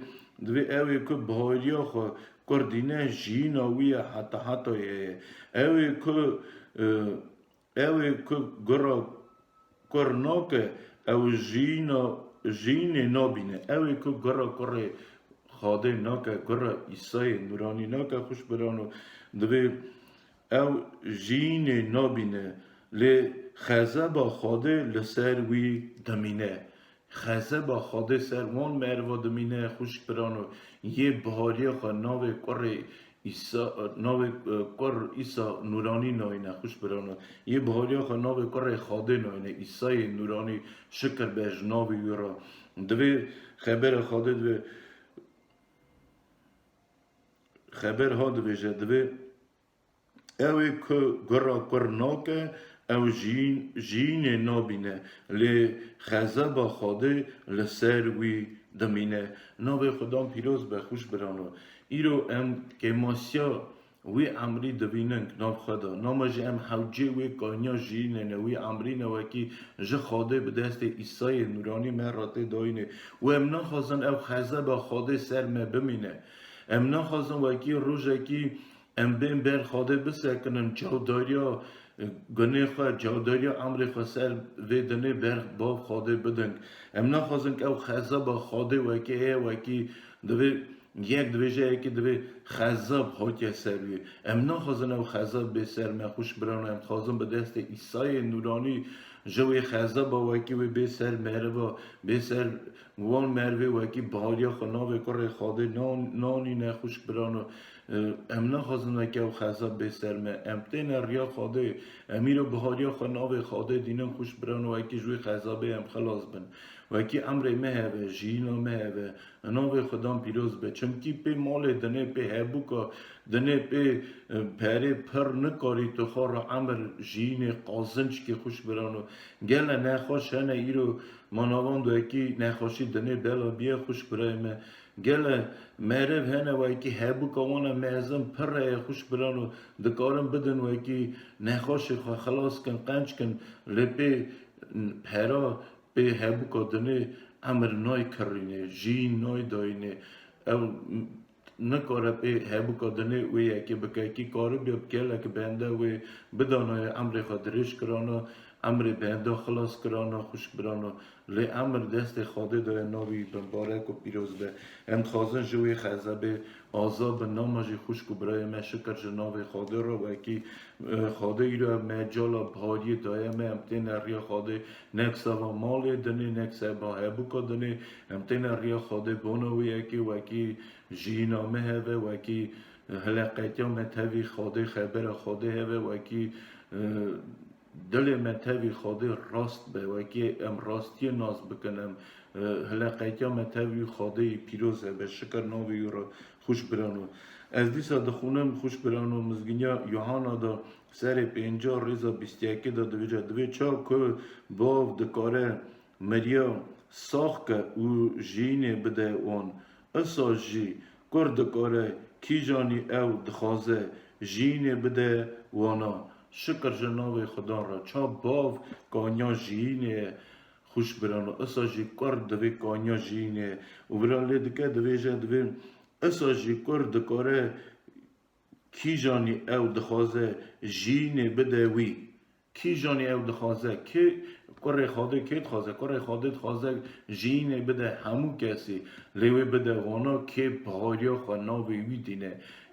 اوی که بهاریا خواه کردینه جین آوی حتی اوی که گرا کرناکه او جین نابینه اوی که گرا کره خاده ناکه گرا عیسی نورانی ناکه خوش برانو دوی او جین نابینه لی خزه با خاده لسر وی دمینه خزه با خاده سر وان مروا دمینه خوش برانو یه بهاری خوا ناوی کر ایسا نورانی ناینه خوش برانو یه بهاری خوا ناوی کر خاده ناینه ایسای نورانی شکر بیش ناوی یورا دوی خبر خاده دوی خبر ها دوی جه دوی اوی که گرا کرناکه او جین نابینه لی خزه با خاده لسر وی دمینه ناوی خدام پیروز به خوش برانو ایرو ام که ماسیا وی عمری دبینن ناو خدا نامجه ام حوجه وی کانیا جینه وی عمری نوکی جه خاده به دست عیسی نورانی مراته داینه و ام نخوازن او خزه با خاده سر ما بمینه ام نخوازن وکی روژه کی ام بین بر خاده بسکنن جوداریا گناه خواه جوداریا عمر خواه سر ویدنه بر باب خاده بدنگ ام نخوازن که او خزه با خاده وکی دوی یک دویجه یکی دوی خزاب هاتیه سروی ام نخوازن او خزاب به سر من خوش برانو ام خوازن به دست عیسی نورانی جوی خزاب وکی و به سر مروا به سر وان مروی وکی بهاریا خناوی کار خاده نانی نخوش برانو ام نخوازن وکی او خزاب به سر من ام تین ریا خاده امیرو بهاریا خناوی خاده دینم خوش برانو وکی جوی خزابه ام خلاص بن وکی امر مهوه جینا مهوه ناوی خدام پیروز به چمکی پی مال دنه پی هبوکا دنه پی پره پر نکاری تو خار امر جین قازنچ که خوش برانو گله نخوش هنه ایرو مناوان دو اکی نخوشی دنه بلا بیه خوش برایمه گله مرو هنه و اکی هبوکا وانا معظم پر خوش برانو دکارم بدن و اکی نخوشی خواه خلاص کن قنچ کن لپی پرا به هبو کدنه امر نای کرینه جین نای داینه او نکاره به هبو کدنه وی اکی بکی کاری بیاب کل اکی بنده وی بدانه امر خادرش کرانه امر بنده خلاص کرانه خوش برانه لی امر دست خاده دای ناوی بمبارک و پیروز به ام خوازن جوی خزبه آزاب نامجی خوش کو برای من شکر جناب خاده رو و اکی خاده ای رو مجالا بهاری دایم امتین ریا خاده نکسا و مال دنی نکسا با هبوکا دنی امتین ریا خاده بانوی اکی و اکی جینامه هوه و اکی هلقیتی متوی خاده خبر خاده هوه و اکی دل متوی خاده راست به و اکی ام راستی ناز بکنم هلقیتی متوی خاده پیروز به شکر ناوی رو خوش برانو از دیسا دخونم خوش برانو مزگینیا یوحانا دا سر 50 ریزا 21 دا دویجا دوی چا که باو دکاره مریا ساخ که او جینه بده اون اسا جی کر دکاره کی جانی او دخوازه جینه بده وانا شکر جناب خدا را چا باو کانیا جینه خوش برانو اسا جی کر دوی کانیا جینه و برالی دکه دویجا دوی اسا جی کر دکاره کی جانی او دخوازه جینه بده وی کی جانی او دخوازه کی کره خواده کت خوازه کره خواده خوازه جینه بده همو کسی لیوی بده وانا که بهاریا خوانا وی دینه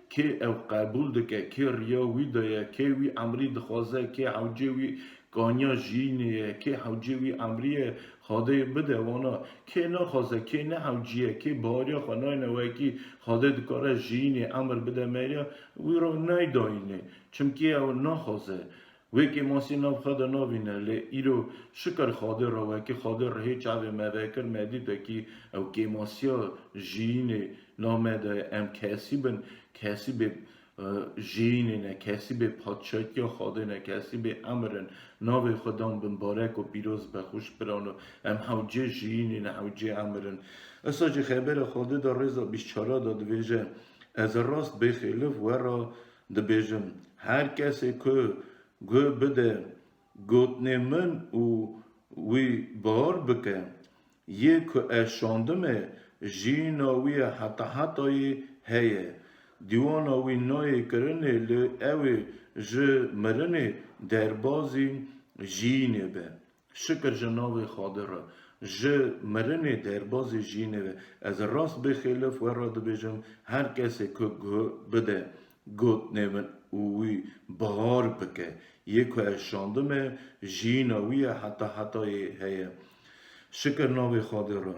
که او قبول دکه که ریا وی دایه که وی امری دخوازه که حوجه وی گانیا جینه که حوجه وی امری خواده بده وانا که نخوازه که نه حوجیه که بهاریا خوانا نوه که خواده دکاره جینه امر بده مریا وی رو نیداینه چمکه او نخوازه وی که ماسی ناف خدا ناوینه لی ایرو شکر خاده را وی که خاده را هیچ عوی موکر مدیده که او که ماسی ها جینه نامده ام کسی به جینه نه کسی به پادشاهی خاده نه کسی به امرن ناوی خدام بن بارک و پیروز به خوش برانو ام حوجه جینه نه حوجه امرن اساجی خبر خاده دا رضا بیشچارا داد ویجه از راست بخیلف و را دبیجم هر کسی که گو بده گوتنه من و وی بار بکه یک اشاندمه جیناوی حتای هیه دیواناوی نای کرنه لی اوی جه مرنه دربازی جینه به شکر جناوی خادره جه مرنه دربازی جینه به از راست بخیلف و را دبیجم هر کسی که گو بده گوتنه من وی بهار بکه یک اشاندمه جیناوی حتای هیه شکر ناوی خاده را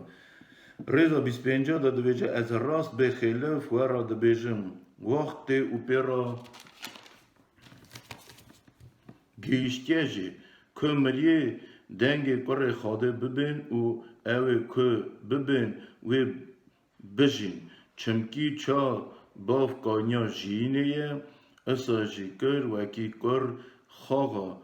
رضا 25 داده بیجه از راست به خلاف و را دبیجم وقت او پیرا گیشتیجی که مریه دنگ کار خاده ببین و اوه که ببین و بجین چمکی چا باف کانیا جینه اساجی کر وکی کر خاغا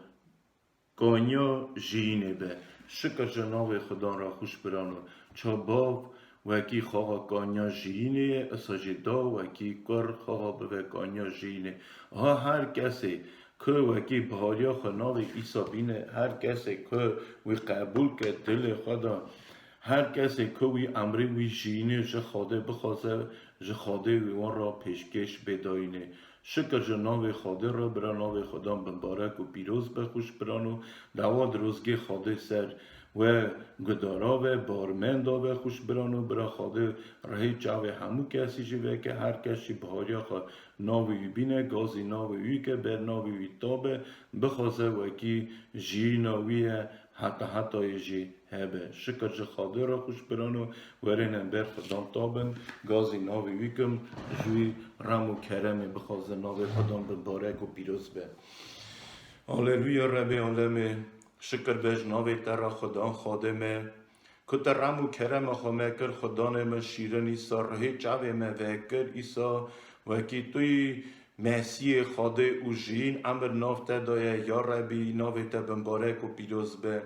کانیا جینه به شکر جناب خدا را خوش برانو چا باف وکی خاغا کانیا جینه اساجی دا وکی کر خاغا به کانیا جینه ها هر کسی که وکی بهاریا خناوی ایسا بینه هر کسی که وی قبول که دل خدا هر کسی که وی امری وی جینه جه خاده بخوازه جه خاده وی وان را پیشکش بداینه شکر جناب خاده را برا نام خدا مبارک و پیروز بخوش برانو دواد روزگی خاده سر و گدارا و بارمندا و خوش برانو برا خاده رهی جاوه همو کسی جوه که هر کسی بهاریا خواه ناوی بینه گازی ناوی که بر ناوی تابه بخوازه و کی جی ناویه حتی جی هبه شکر جه خاده را خوش برانو ورینم بر خدام تابن گازی ناوی کم جوی رم و کرم بخوازه ناوی خدام ببارک و پیروز به هاللویا رب عالمه شکر بهش ناوی ترا خدا خادمه که در رم و کرم خامه کر خدا نمه شیرن ایسا رهی جوه مه وکر ایسا وکی توی مسیح خاده او جین امر نافته دایه یا ربی ناوی تا بمبارک و پیروز به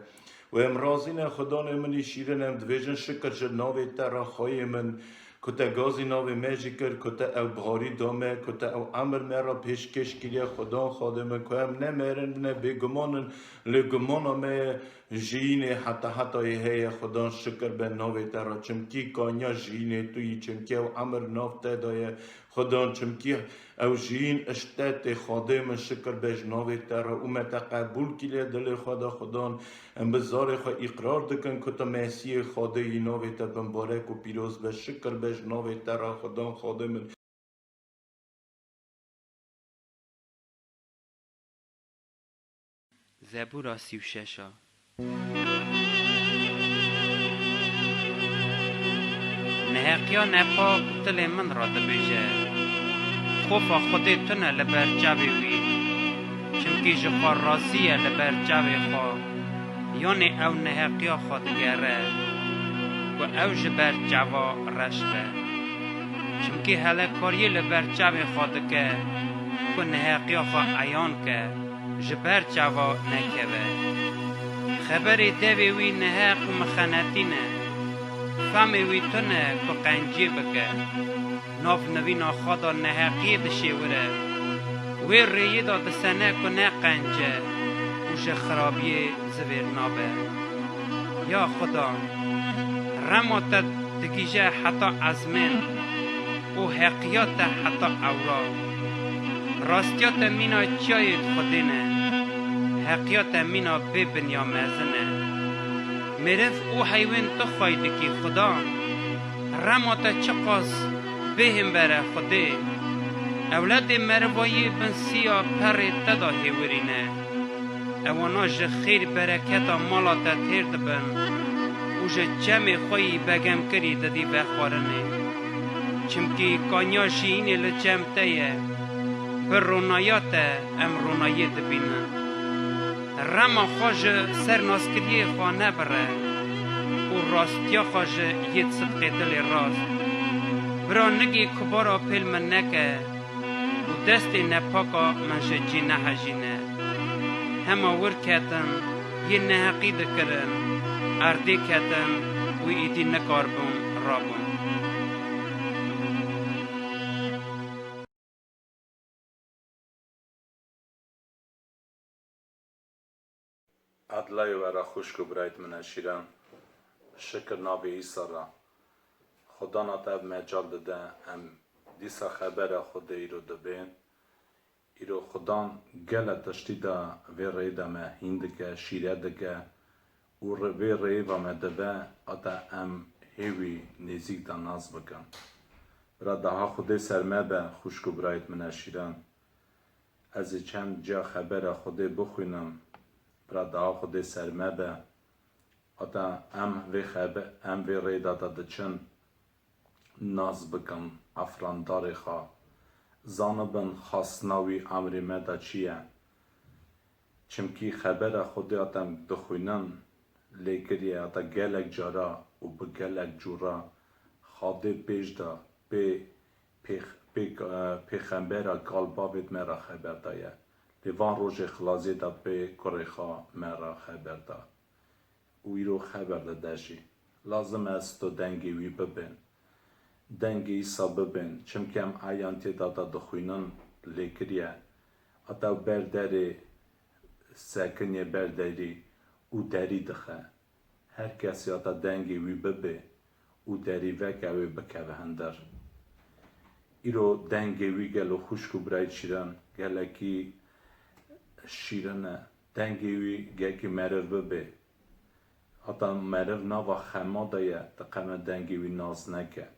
و امرازین خدا نمانی شیرنم دویجن شکر جد ناوی ترا خواهی من کتا گازی ناوی میجی کر کتا او بهاری دامه کتا او امر مرا پیشکش کریه خدا خادمه که هم نمیرن نه بگمانن لگمانا می جینه حتی هی خدا شکر به ناوی ترا چمکی کانیا جینه توی چمکی او امر نافته دایه خدا چمکی او جین اشتت خادم شکر بهش ناوی ترا او متقبول کلیه دل خدا ام بزار خو اقرار دکن کتا مسیح خاده ای ناوی تا بمبارک و پیروز به شکر بهش ناوی ترا خدا خادم زبور 36 نهقیا نپاک دل من را دبیجه خوفا خودی تونه لبر جاوی وی چمکی جخوا رازیه لبر جاوی خوا یعنی او نهقیا خودگره و او جبر جوا رشته چمکی هله کاری لبر جاوی خودگه و نهقیا خوا عیان که جبر جوا نکوه خبری دوی وی نهق و مخنتینه فهمی وی تونه که قنجی بکه ناف نوینا خدا نهقی دشیوره وی ریی دا دسنه که نه قنجه وش خرابی زویر نابه یا خدا رمات دگیجه حتی ازمن و حقیات حتی اورا راستیات مینا چایت خودینه حقیقت مینا به بنیا مزنه مرف او حیوان تو خواهیدکی خدا رما تا چقاس بهم بره خوده اولاد مروایی بنسیا پر تدا هیورینه اوانا جه خیر برکت مالا تا تیر دبن و جه جمع خوی بگم کری دادی بخوارنه چمکی کانیا جینی لجم تایه بر رونایات ام رونایی دبینه رما خواج سر ناسکریه خواه نبره و راستیا خواج ید صدقه دل راست برا نگی کبارا پیل من نکه و دست نپاکا منشه جی نحجینه همه ور کتن یه نحقی دکرن اردی کتن و ایدی نکاربون رابون عدلای ورا خوشک و برایت من شیران شکر نابی ایسا را خدا نتاب مجال داده ام دیسا خبر خود ایرو دبین ایرو خدا گل تشتی دا وی ری دا ما هندگه شیره دگه و وی ری و ما دبه اتا ام هیوی نزیک دا ناز بکن برا daha خود سرمه به خوشک و برایت من شیران از چند جا خبر خود بخوینم برا daha خود سرمه به اتا ام وی ری دا دچن ناز بکن افراندار خواه زانبن خاصناوی امری مدا چیه چمکی خبر خودی آتم دخوینن لیکریه آتا گلک جارا و بگلک جورا خاده پیش دا پیغمبر قلباوید مرا خبر دایه لیوان روش خلازی دا پی کریخا مرا خبر دا و ایرو خبر داشی لازم است تو دنگی وی ببین دنگی ایسا ببین چمکه هم آیانتی دادا دخوینن لیکریه اتا برداری سکنی برداری او داری دخه هر کسی اتا دنگی وی ببین او داری وکه وی بکه هندر ایرو دنگی وی گلو خوشکو برای شیرن گلکی شیرنه دنگی وی گلکی مرو ببین اتا مرو نوا خما دایه تقام دنگی وی ناز نکه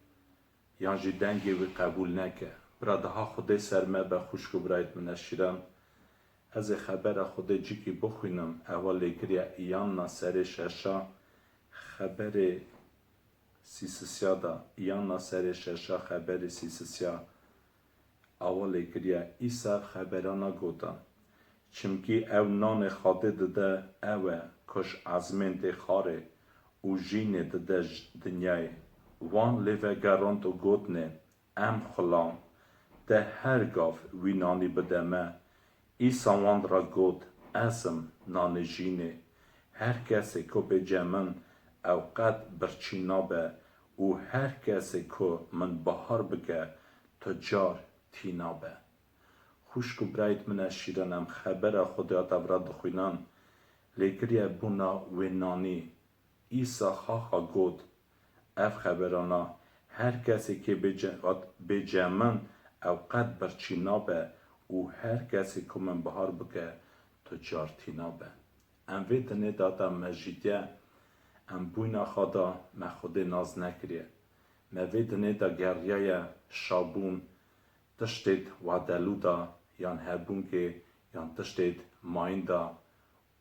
یان جی دنگی وی قبول نکه برا daha خود سرمه به خوشکو برایت من شیرن از خبر خود جی که بخوینم اول کریه ایان ناصر ششا خبر سیسسیا دا ایان ناصر ششا خبر سیسسیا اول کریه ایسا خبرانا گوتن چمکی او نان خاده داده او کش عزمین ده خاره و جین داده دنیای وان لیوه گراند و گوتنه ام خلام ده هر گاف وی نانی بدمه ایسا وان را گوت ازم نان جینه هر کسی که به جمن اوقات برچینا به و هر کسی که من بهار بگه تجار تینا به خوشکو برایت من شیرنم خبر خودیات افراد خوینان لیکریه بونا و نانی ایسا خواها گوت اف خبرانا هر کسی که به جمن اوقات برچینا به و هر کسی که من بهار بگه تجار تینا به ام ویدنه دادا مجیدیه ام بوینا خدا ما خود ناز نکریه ما ویدنه دا گریه شابون تشتید وادلو دا یان هربون که یان تشتید ماین دا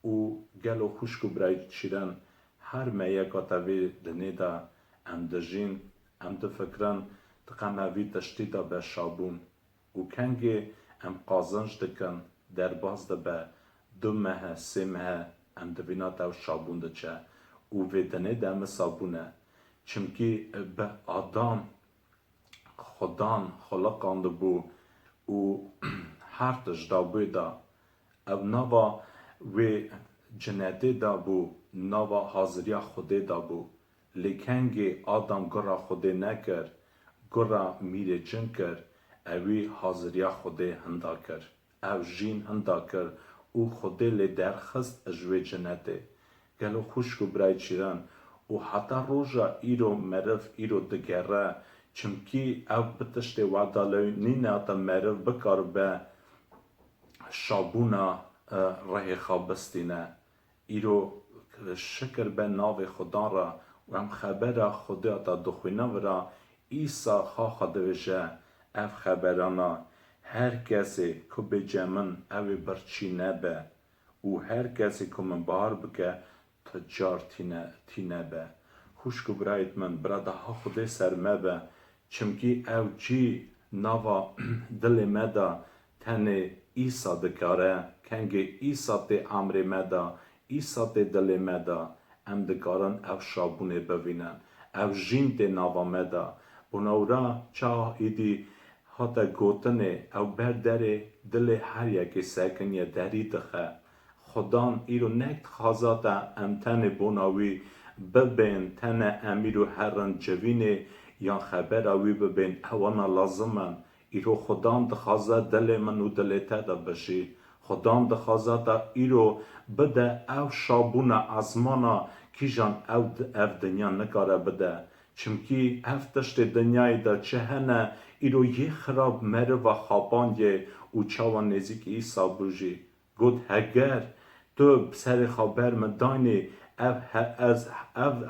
و گلو خوشکو برای چیرن هر میگا تاوی دنه دا ام دجین ام دفکرن تقام اوی تشتیدا به شابون و کنگی ام قازنج دکن در باز دا به 2 ماه 3 ماه ام دوینات او شابون دا چه و ویدنه دا ام صابونه چمکی به آدم خدان خلقان دا بو و هرتش دا بودا او نوا و جنته دا بو نوا حاضریا خوده دا بو لیکنگی آدم گرا خوده نکر گرا میره جن کر اوی حاضریا خوده هندا کر او جین هندا کر او خوده لی درخست اجوی جنته گلو خوشکو برای چیرن و حتی روژا ایرو مرف ایرو دگره چمکی او بتشت وعدالوی نینه تا مرف بکار به شابونا ره خوابستینه ایرو شکر به ناو خدا را و هم خبر خدا تا دخوینه ورا ایسا خواه دوشه اف خبرانا هر کسی که به جمن او برچی نبه و هر کسی که من بار بکه تجار تینه به خوش که برایت من براده ها خدا سرمه به چمکی او جی ناوا دل مدا تنه ایسا دکاره کنگه ایسا تی امر مدا ایسا تی دل مدا ام دکارن او شابونه ببینن او جین تی ناوا مدا بناورا چا ایدی حتی گوتنه او برداره دل هر یکی سکنیه دری دخه خدان ایرو نکت خازاتا ام تن بوناوی ببین تن امیرو هرن جوینه یا خبر اوی ببین اوانا لازمن ایرو خدام دخوازه دل من و دل تدا بشی خدام دخوازه تا ایرو بده او شابون ازمانا کیجان او دنیا نکاره بده چمکی افتشت دنیای دا چه هنه ایرو یه خراب مره و خوابانگه و چاوان نزیک ایسا بوجی گود هگر تو سر خبر مدانی از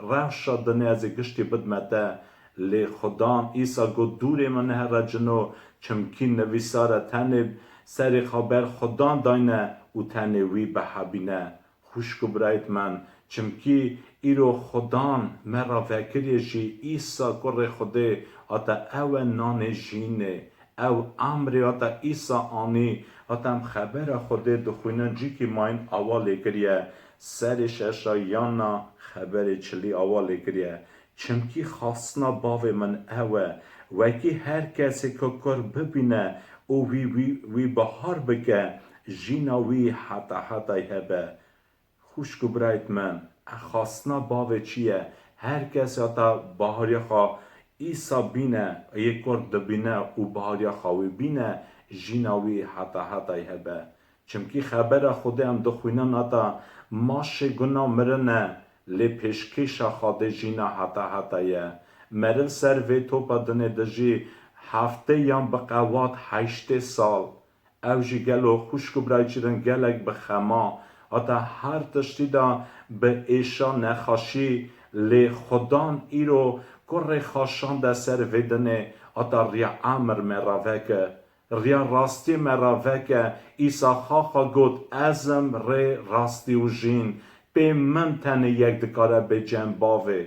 روش دنه از گشتی بدمته لی خدام ایسا گود دور من هر جنو چمکی نویساره تنه سر خبر خدام داینه و تنه وی به حبینه خوشکو برایت من چمکی ایرو خدام مرا فکری جی ایسا کر خوده آتا او نان جینه او امر آتا ایسا آنی آتا هم خبر خوده دخوینن جی که ماین آوالی کریه سر ششا یانا خبر چلی آوالی کریه چمکی خاصنا باوی من اوه وکی هر کسی که کر ببینه او وی بهار بکه جینا وی حتا هبه خوشکو برایت من خاصنا باوی چیه هر کسی آتا بهاری خواه ایسا بینه یک کرد بینه و بهاری خواهی بینه جیناوی حتا هبه چمکی خبر خوده هم دخوینن آتا ماش گنا مرنه لی پیشکش خواده جینا حتا یه مرن سر وی توپا دنه دجی هفته یم بقوات 8 سال او جی گلو خوشکو برای چیدن گلک بخما آتا هر تشتی دا به ایشا نخاشی لی خدان ایرو کره خاشان ده سر ویدنه آتا ریا امر مراوکه ریا راستی مراوکه ایسا خاخا گود ازم ری راستی و جین به من تنه یک دکاره به جنباوه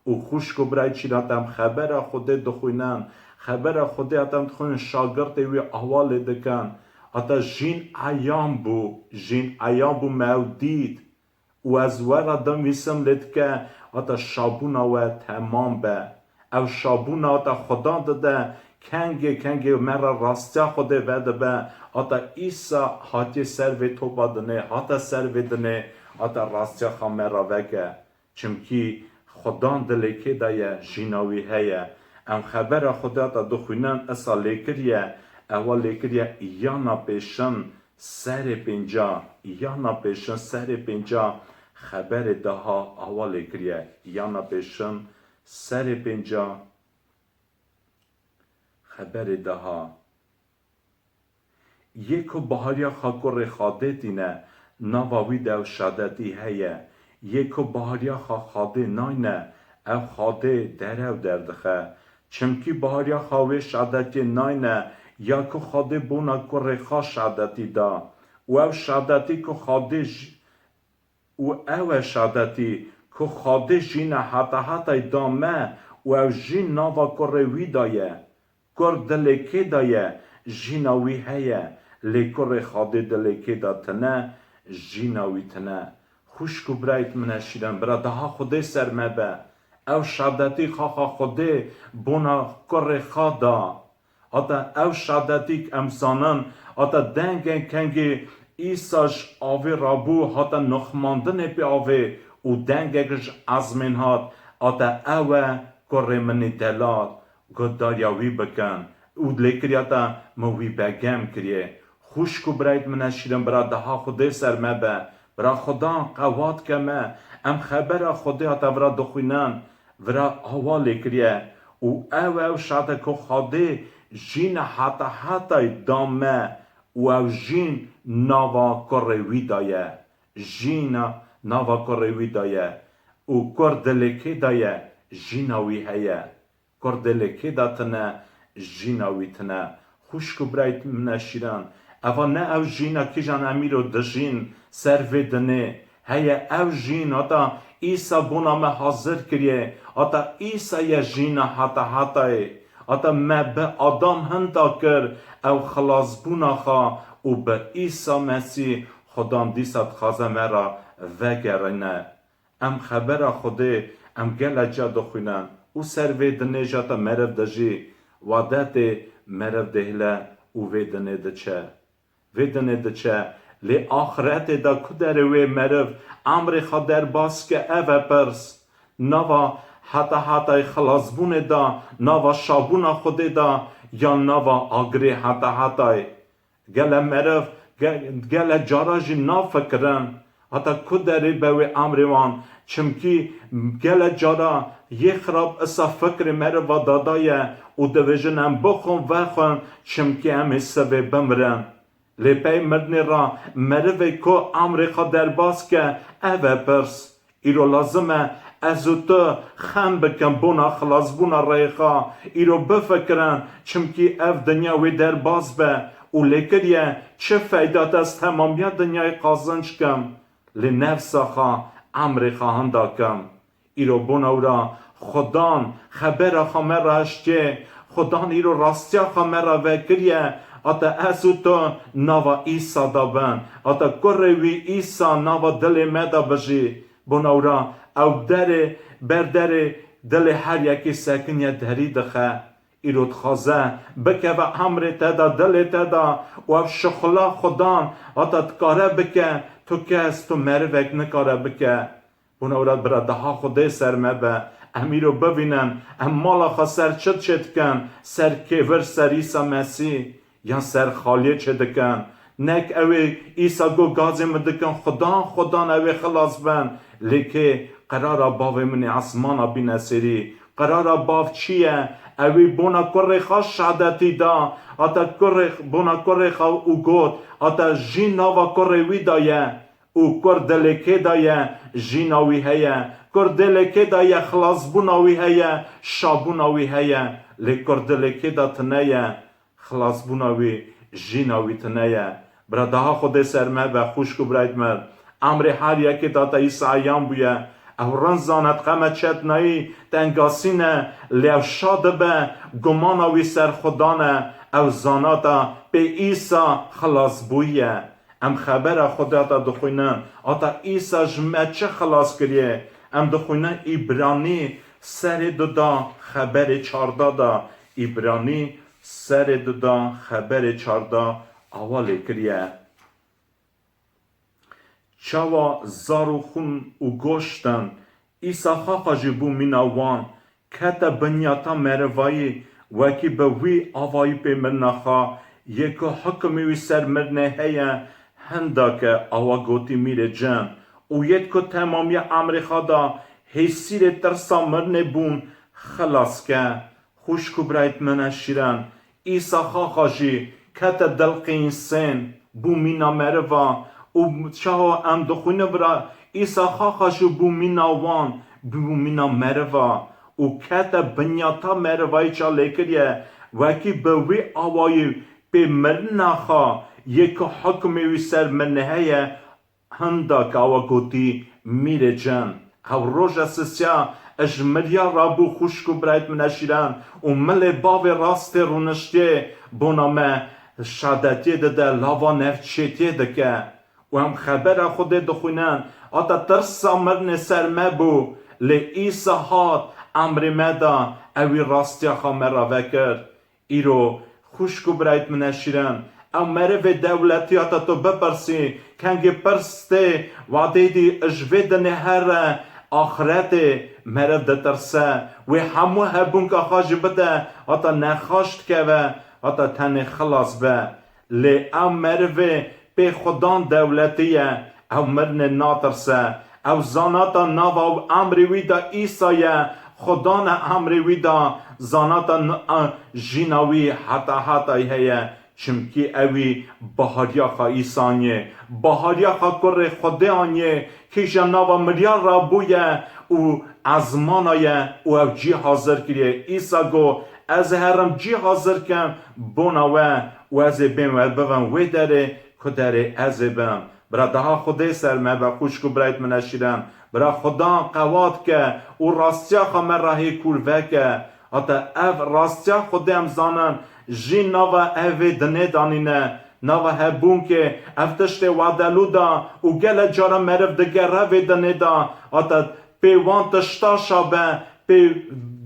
و خوشکو برای چیداتم خبر خوده دخوینن خبر خوده اتم دخوین شاگرد وی احوال دکن آتا جین ایام بو مودید و از ور آدم ویسم لید که آتا شابونا و تمام به او شابونا آتا خدا داده کنگه مرا راستی خوده وده به آتا ایسا حاتی سر وی تو بادنه حاتا سر وی دنه آتا راستی خواه مرا وگه چمکی خدا دلکه دایه جیناوی هیه ام خبر خدا تا دخوینن اصا لیکریه اول لیکریه یانا پیشن سر پنجا خبر دها اول لیکریه یانا پیشن سر پنجا خبر دها یکو بهاریا خاکر خاده دینه نواوی دو شادتی هیه یکو بهاریا خاده ناینه او خاده درو دردخه چمکی بهاریا خاوه شادتی ناینه یا که خاده بونا کره خا شادتی دا و او شادتی که خاده جینه حتا دامه و او جین ناوا کره وی دایه کر دلکه دایه جیناوی هیه لی کره خاده دلکه دا تنه جیناوی تنه خوشکو برایت منه شیرن برا دها خوده سرمه به او شادتی خاخا خوده بونا کره خادا آتا او شادتی امسانن آتا دنگن کنگی ایساش آوی رابو حتا نخماندن پی آوی و دنگش ازمین هات آتا او کره منی دلات گداریاوی بکن او لیکری آتا موی بگم کریه خوشکو برایت منه شیرن برا دها خوده سرمه به برا خدا قوات کمه ام خبر خدا آتا برا دخوینن برا آوالی کریه او شاده که خدا جین حتا دامه و او جین ناوا کروی دایه جینا ناوا کروی دایه و کردلکی دایه جیناوی هیه کردلکی داتنه جیناوی تنه خوشکو برایت منشیران اوا نه او جینا کی جان امیرو دجین سروی دنه هیه او جین اتا ایسا بونامه حاضر کریه اتا ایسا یه جینا حتا حتای اتا ما به آدم هندا کر او خلاص بونا خوا و به ایسا مسیح خدام دیسات خوازه مرا وگرنه ام خبر خوده ام گل جا دخوینن او سروی دنه جاتا مرف دجی وادت مرف دهله او ویدنه دچه ویدنه دچه لی آخرت دا کدر وی مرف امر خدر باس که اوه پرس نوا حتی خلاص بونه دا نوا شابونا خوده دا یا نوا آگری حتی گل مرف گل جاراجی نا فکرن حتی کدری باوی امروان چمکی گل جارا یه خراب اسا فکر مرف و دادایه و دویجن هم بخون و خون چمکی هم سوی بمرن لیپی مردنی را مروی که امری خود در باز که اوه پرس ایرو لازمه ازو تو خم بکن بونا خلاص بونا ریخا ایرو بفکرن چمکی اف دنیاوی در باز به و لیکریه چه فایدات از تمامیت دنیای قازنش کم لی نفسا خوا امری خواهندا کم ایرو بونا را خدان خبر خامه را اشکه خدان ایرو راستیا خامه را وکریه اتا ازو تو نوا ایسا دابن اتا کروی ایسا نوا دل مدا بجی بناورا او در بردر دل هر یکی سکنیه دری دخه ایرود خوازه بکه و امر تدا دل تدا و او شخلا خدان اتا تکاره بکه تو کس تو مروک نکاره بکه بناورا براده ها خوده سرمه به امیرو ببینن امالا خوا سر چد کن سر کور سر ایسا مسیح یا سر خالیه چه دکن نک اوی ایسا گو گازی مدکن خدا اوی خلاص بن لیکه قرارا باوی منی اسمانا بی نسیری قرارا باو چیه اوی بونا کره خواه شهدتی دا اتا بونا کره خواه او گود اتا جین ناوا کره وی دایه او کردلکه دایه جیناوی هیه کردلکه دایه خلاص بوناوی هیه شابوناوی هیه لی کردلکه دا تنیه خلاص بوناوی جیناوی تنیه براده ها خود سرمه و خوشکو براید مرد امر هر یکی داتا ایسایان بویه او رنزانت قمت چت نایی تنگاسینه لیو شاده به گماناوی سر خدانه او زاناتا به ایسا خلاص بویه ام خبر خودتا دخوینن آتا ایسا جمعه چه خلاص کریه ام دخوینن ایبرانی سر دودا خبر 14 دا ایبرانی سر دودا خبر 14 اوالی کریه چاوا زارو خون و گوشتن ایسا خاقا جبو مناوان کتا بنیاتا مروایی وکی به وی آوایی پی منخا یکو حکمی وی سر مرنه هیه هندا که آوا گوتی میره جن و یکو تمامی امر خدا حیثیر ترسا مرنه بون خلاص که خوشکو برایت منه شیرن ایسا خاقا جی کتا دلقین سن بو مینا مروا و چاو ام دخونه برا ایسا خاخاشو بو مینا وان بو مینا مروا و کتا بنیاتا مروای چا لیکریه وکی بوی آوایی به مرنا خوا یک حکمی وی سر منهیه هندا که آوا گوتی میره جن او روژ اسسیا اجمریا رابو خوشکو برایت منشیرن و مل باوی راست رونشتی بونامه شادتیه ده لاوا نفچیتیه ده که و هم خبر خود دخونن آتا ترسا مرن سرمه بو لی ایسا هات امر مدا اوی راستی خامه را وکر ایرو خوشکو برایت منشیرن او مروی دولتی آتا تو بپرسی کنگی پرسته واده دی اجوید نهر آخرت مرو ده ترسه و همو هبون که خواج بده آتا نخاشت که و آتا تن خلاص به لی او مروی به خدان دولتیه او مرن ناترسه او زاناتا ناوا و امری ویدا ایسایه خدان امری ویدا زاناتا جیناوی حتا هیه چمکی اوی بهاریا خا ایسانیه بهاریا خا کر خدا آنیه که جناب ملیار را بویه او ازمانایه او جی حاضر کریه ایسا گو از هرم جی حاضر کم بوناوه و از بیم و ببن وی داره که داره از بیم برا daha خدا سرمه و خوشکو برایت منشیرم برا خدا قواد که او راستیا خمه راهی کولوه که حتی او راستیا خدا هم زانن جی ناوه اوی دنه دانینه ناوه هبون که افتشت وعدلو دا و گل جارا مرف دگر روی دنه دا حتی پیوان تشتا شابه پی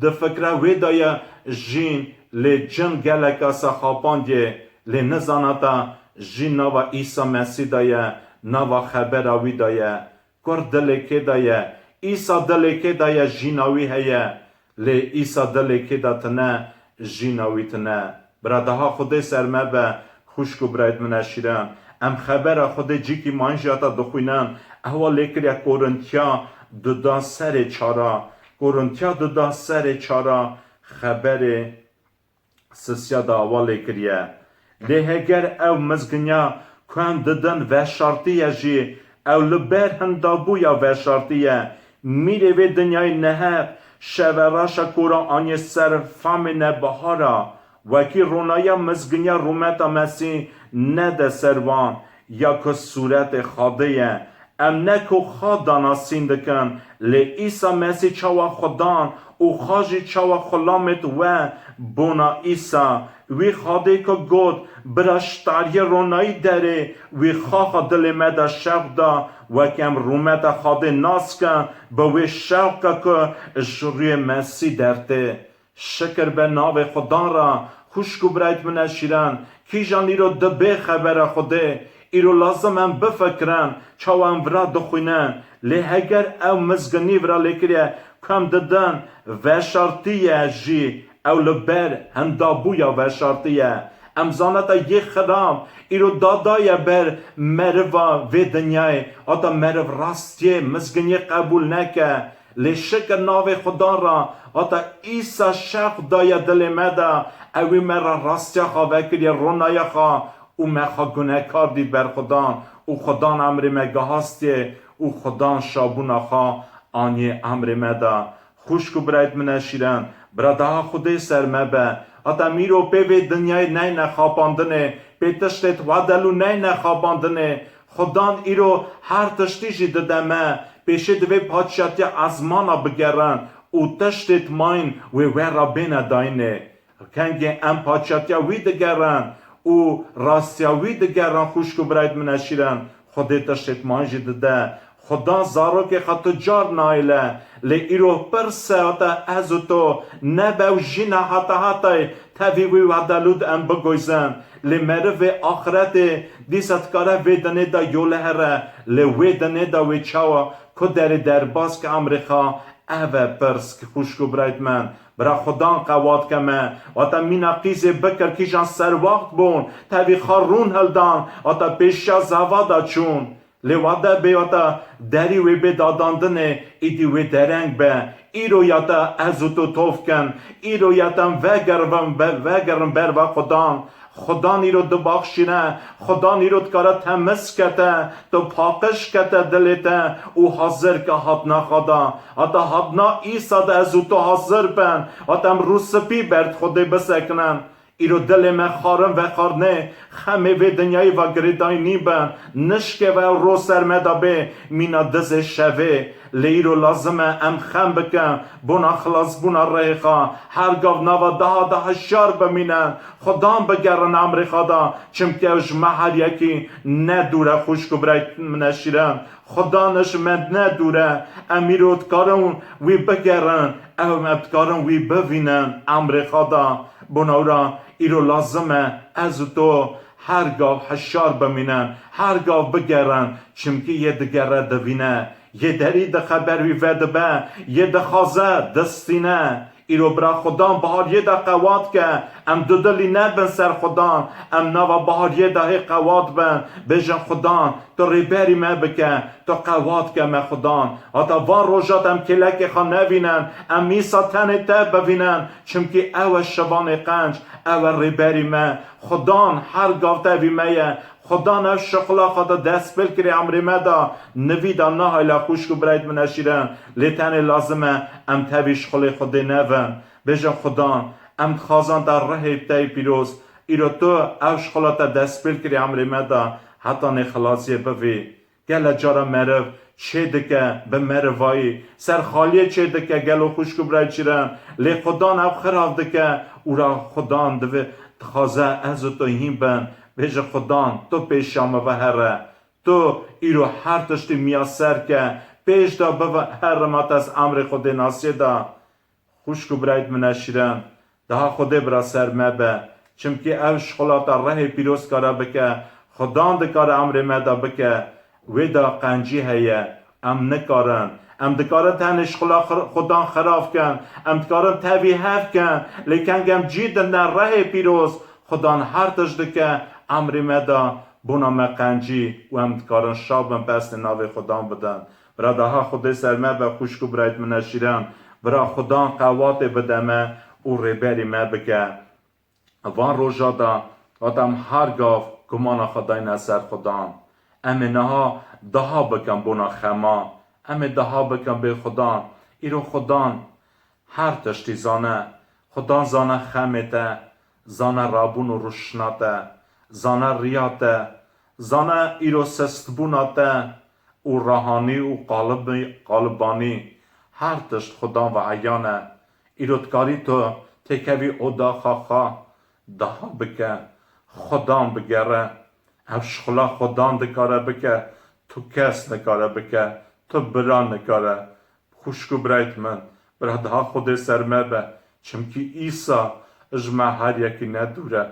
دفکره وی دای جین لی جن گلک اسا خواباندیه لی نزانتا جین ناوه ایسا مسیح دایه ناوه خبر آوی دایه کر دلکه دایه ایسا دلکه دایه جیناوی هیه لی ایسا دلکه داتنه جیناوی تنه براده ها خود سرمه به خوشکو براید منشیرم ام خبر خود جی که مانجاتا دخوینن احوال لیکر یا کورنتیا دو سر چارا کورنتیا دو سر چارا خبر سسیا دا احوال لیکریه لهگر او مزگنیا کن ددن و شرطیه جی او لبر هندابویا و شرطیه میره و دنیای نهب شوراشا کورا آنی سر فامنه بهارا وکی رونایا مزگنیا رومتا مسیح نده سروان یا که صورت خاده ام نکو خادانا سیندکن لی ایسا مسیح چاوا خدان او خاجی چاوا خلامت و بونا ایسا وی خاده که گود برشتاری رونایی داره وی خواه دل مده شوق دا و کم رومت خاده ناس کن با وی شوق که جوری مسیح درده شکر به ناو خدا را خوشکو برایت منشیرن کی جانی رو دبه خبر خوده ایرو لازم هم بفکرن چاو هم ورا دخوینن لی هگر او مزگنی ورا لیکریه کم ددن و شرطیه جی او لبر هندابویا و شرطیه امزانتا یه خرام ایرو دادای بر مروا و دنیای آتا مرو راستیه مزگنی قبول نکه لی شکر ناو خدا را آتا ایسا شق دای دل مدا اوی مرا راستیا خواه کری رونایا خواه او مخوا گناه کار دید بر خدا او خدا امر مگه هاستیه او خدا شابونا خواه آنی امر مدا خوشکو برایت منشیرن براده ها خوده سرمه به آتا میرو پیوی دنیای نی نخواباندنه پی تشتت وادلو نی نخواباندنه خدا ایرو هر تشتیجی ددمه پیشه دوی پادشاتی ازمانا بگرن او تشتت ماین وی را بین داینه کنگه ام پادشاتی وی دگرن او راستیاوی دگران خوشکو برایت منشیرن خود تشتت ماینجی دده خدا زارو که خطو جار نایله لی ایرو پرسه آتا ازو تو نبو جینا حتی تاویوی و دلود ام بگویزن لی مرو آخرت دیست کاره ویدنه دا یوله هره لی ویدنه دا وی چاوا که در باز که امریکا اوه پرس که خوشکو برایت من برا خدا قواد کمه آتا مینا قیزه بکر کیشان سر وقت بون تاوی خارون هلدان آتا پیشا زوادا چون لیواده به آتا دری وی به داداندنه ایدی وی درنگ به ایرو یاتا ازو تو توف کن ایرو یاتا وگرم بر و خدا نیرو دو بخشینه خدا نیرو دکارا تمس کته تو پاکش کته دلیته او حاضر که حدنا خدا آتا حدنا ایسا ده ازو تو حاضر بن آتا رو سپی برد خوده بسکنن ایرو دل من خارم و خارنه خمه و دنیای و گریدای نیبن نشکه و رو سرمدا به مینا دز شوه لیرو لازمه ام خم بکن بونا خلاص بونا ریخا هرگاه نوا ده شار بمینن خدام بگرن امریکا دا چمکه اش محل یکی ندوره خوشکو برای منشیرن خدا نشمند ندوره امیرو اتکارن وی بگرن او اتکارن وی بوینن امریکا دا بوناورا ایرو لازمه از تو هرگاه هشار بمینن هرگاه بگرن چمکی یه دگره دوینه یه دری ده خبر وی وده به یه ده خازه دستینه ایرو برا خدان بهاریه دا قوات که ام دودلی نبن سر خدان ام نوا بهاریه دا هی قوات بن بجن خدان تو ریبری ما بکن تو قوات که ما خدان حتی وان روژات ام کلک خان نبینن ام میسا تن تب ببینن چمکی او شبان قنج او ریبری ما خدان هر گافته وی میه خدا نو شغلا خدا دست بل کری عمری مدا نویدا نه ایلا خوشکو برایت منشیرن لیتن لازمه ام تبی شغل خدا نون بجا خدا ام خازان در ره ابتای پیروز ایرو تو او شغلا تا دست بل کری عمری مدا حتی نخلاصیه بوی گل جارا مرو چه دکه به مروایی سر خالیه چه دکه گلو خوشکو برایت شیرن لی خدا نو خراب دکه او را خدا دوی تخازه از تو هیم بن بهج خدان تو پیشامه و هره تو ایرو هر تشتی میاسر که پیش دا به هر مات از امر خود ناسیه دا خوشکو برایت منشیرن daha خود برا سر مبه چمکی او شخلات ره پیروز کارا بکه خدان دکار امر مدا بکه ویدا قنجی هیه ام نکارن ام دکارن تن شخلا خدان خراف کن ام دکارن تاوی هف کن لیکن گم جیدن در ره پیروز خدان هر تشت که امر مدا بونا مقنجی و هم کارن شابن پست ناو خدان بدن برا daha خود سرمه به خوشکو برایت منشیرن برا خدان قوات بدمه او ریبری مه بکه وان روژا دا واتم هر گاف گمان خدای نسر خدان ام نها daha بکن بونا خما ام daha بکن به خدان ایرو خدان هر تشتی زانه خدان زانه خمته زانه رابون و روشناته زانه ریاته زانه ایرو سستبوناته او راهانی و قالبانی هر تشت خدا و عیانه ایرودکاری تو تکوی اودا خاخا daha بکه خدان بگره او شخلا خدان دکاره بکه تو کس نکاره بکه تو بران نکاره خوشکو برایت من برا daha خود سرمه به چمکی ایسا اجمع هر یکی ندوره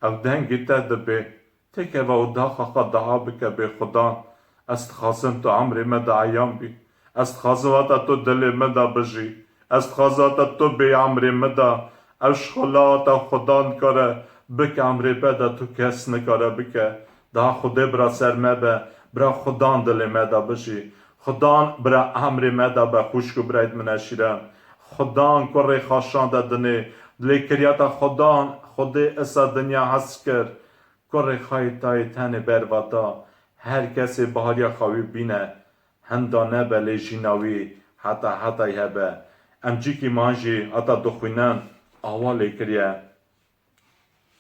او دنگی تدبه تکه و او دا خاقا daha بکه به خدا است خازم تو عمر مدا عیان بی است خازواتا تو دل مدا بجی است خازواتا تو به عمر مدا او شخلاتا خدا نکاره بکه عمر بدا تو کس نکاره بکه دا خوده برا سرمه به برا خدا دل مدا بجی خدا برا عمر مدا به خوشکو برایت منشیرم خدا کره خاشان دادنه لیکریاتا خدا خود اسا دنیا هست کرد کره خواهی تای تن برواتا هر کسی بهاریا خواهی بینه هندانه بله جیناوی حتی هبه امجی که مانجی حتی دخوینن آوالی کریه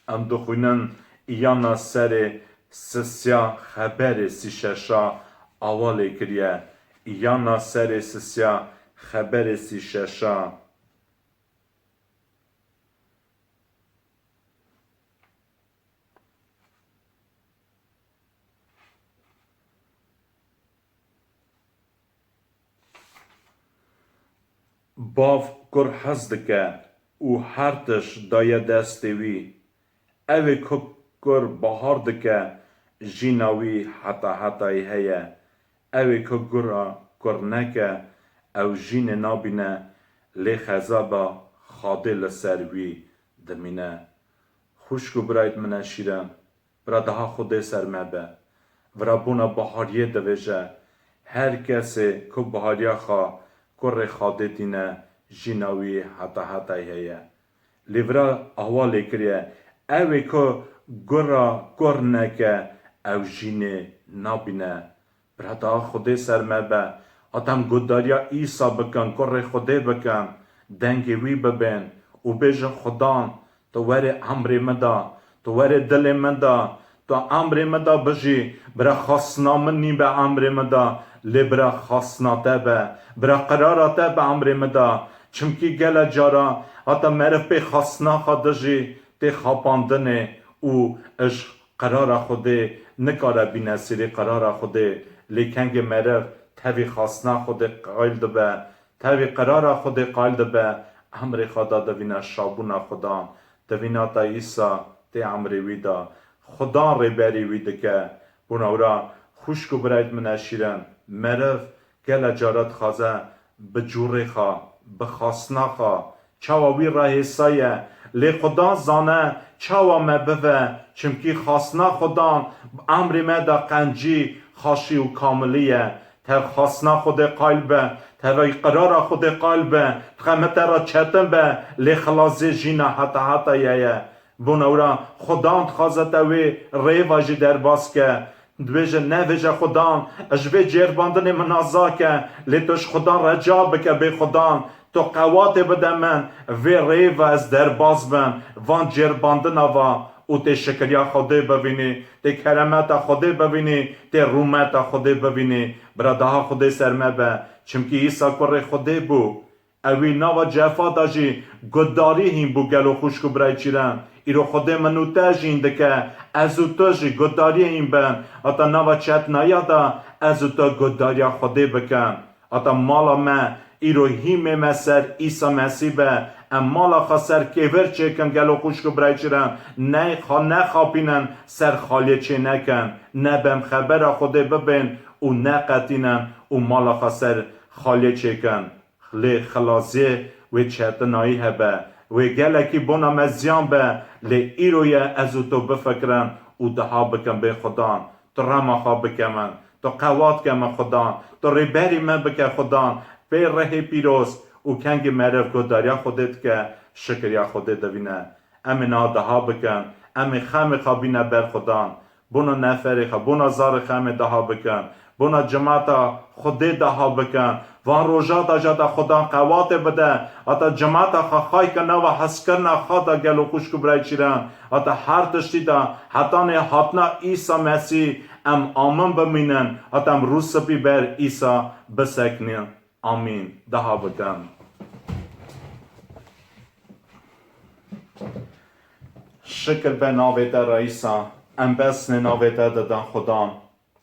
ام دخوینن ایانا سر سسیا خبر سیششا آوالی کریه ایانا سر سسیا خبر سیششا باف گر حزد که او هرتش دایه دستوی اوی که گر بهارد که جیناوی حتی هیه اوی که گر نکه او جین نابینه لی خزابا خاده لسروی دمینه خوشکو برایت منشیرم برا daha خوده سرمه به برا بونا بهاریه دویجه هر کسی که بهاریا خواه کره خاده تینه جیناوی حتی هیه لیورا احوالی کریه اوی که گر نکه او جین نابینه برا daha خوده سرمه به آتم گوداریا ایسا بکن کره خوده بکن دنگی وی ببین و بیجن خدان تو وری عمری مدا تو وری دل مدا تو عمری مدا بجی برا خاصنا منی به عمری مدا لی برا خاصنا تبه برا قرارا تبه عمری مدا چمکی گل جارا حتی مرف به خاصنا خادجی تی خاپاندنه او اش قرارا خوده نکاره بینه سری قرارا خوده لیکنگ مرف تاوی خاصنا خود قایل دبه تاوی قرار خود قایل دبه عمر خدا دوینا شابونا خدا دوینا تا ایسا تی عمر ویدا خدا ریبری ویده که بوناورا خوشکو برایت منشیرن مرف گل جارت خازه بجوری خوا بخاصنا خوا چاوا وی را حسایه لی خدا زانه چاوا ما بوه چمکی خاصنا خدا امر ما دا قنجی خاشی و کاملیه تا خاصنا خود قلبه تا قرار خود قلبه تخمت را چتن به لی خلاص جینا حتا یه بونورا خدا خازت وی ریواجی در باز که دویجه نویجه خدا اجوی جرباندن منازا که لیتوش خدا رجا بکه به خدا تو قوات بده من وی ریو از در باز بم وان جرباندن آوا او تی شکریا خوده ببینی تی کرمت خوده ببینی تی رومت خوده ببینی برادها خوده سرمه به چمکی ایسا کره خوده بو اوی ناوا جفا داجی گداری هیم بو گلو خوشکو برای چیرم ایرو خوده منو تاجین دکه ازو تاجی گداری هیم بن اتا ناوا چت نایادا ازو تا گداریا خوده بکن اتا مالا من ایرو هیم مسر ایسا مسیح به ام مالا خسر کیور چکن گلو خوشکو برای چیرم نه خاپینن سر خالی چه نکن نه بم خبر خوده ببین او نه قطینن او مالا خسر خالی چکن لی خلاصی و چتنایی هبه و گلکی بونا مزیان به لی ایروی ازو تو بفکرن او دها بکن به خدا تو رما خواه بکن تو قوات کن خدا تو ریبری من بکن خدا به ره پیروز او کنگ مرف گداریا خودت که شکریا خودت دوینه امنا دها بکن امی خم خوابینه بر خدا بونا نفری خواه بونا زار خم دها بکن بونا جماعتا خودت دها بکن وان روژا دا جادا خدا قوات بده اتا جماعتا خواهی کنه و حس کرنه خواهد گلو خوشکو برای چیرن اتا هر تشتی دا حتی نه حتنا ایسا مسیح ام آمن بمینن اتا ام روز سپی بر ایسا بسکنین آمین دها بکن شکر به ناویت رئیسا ام بس ناویت دادن خدا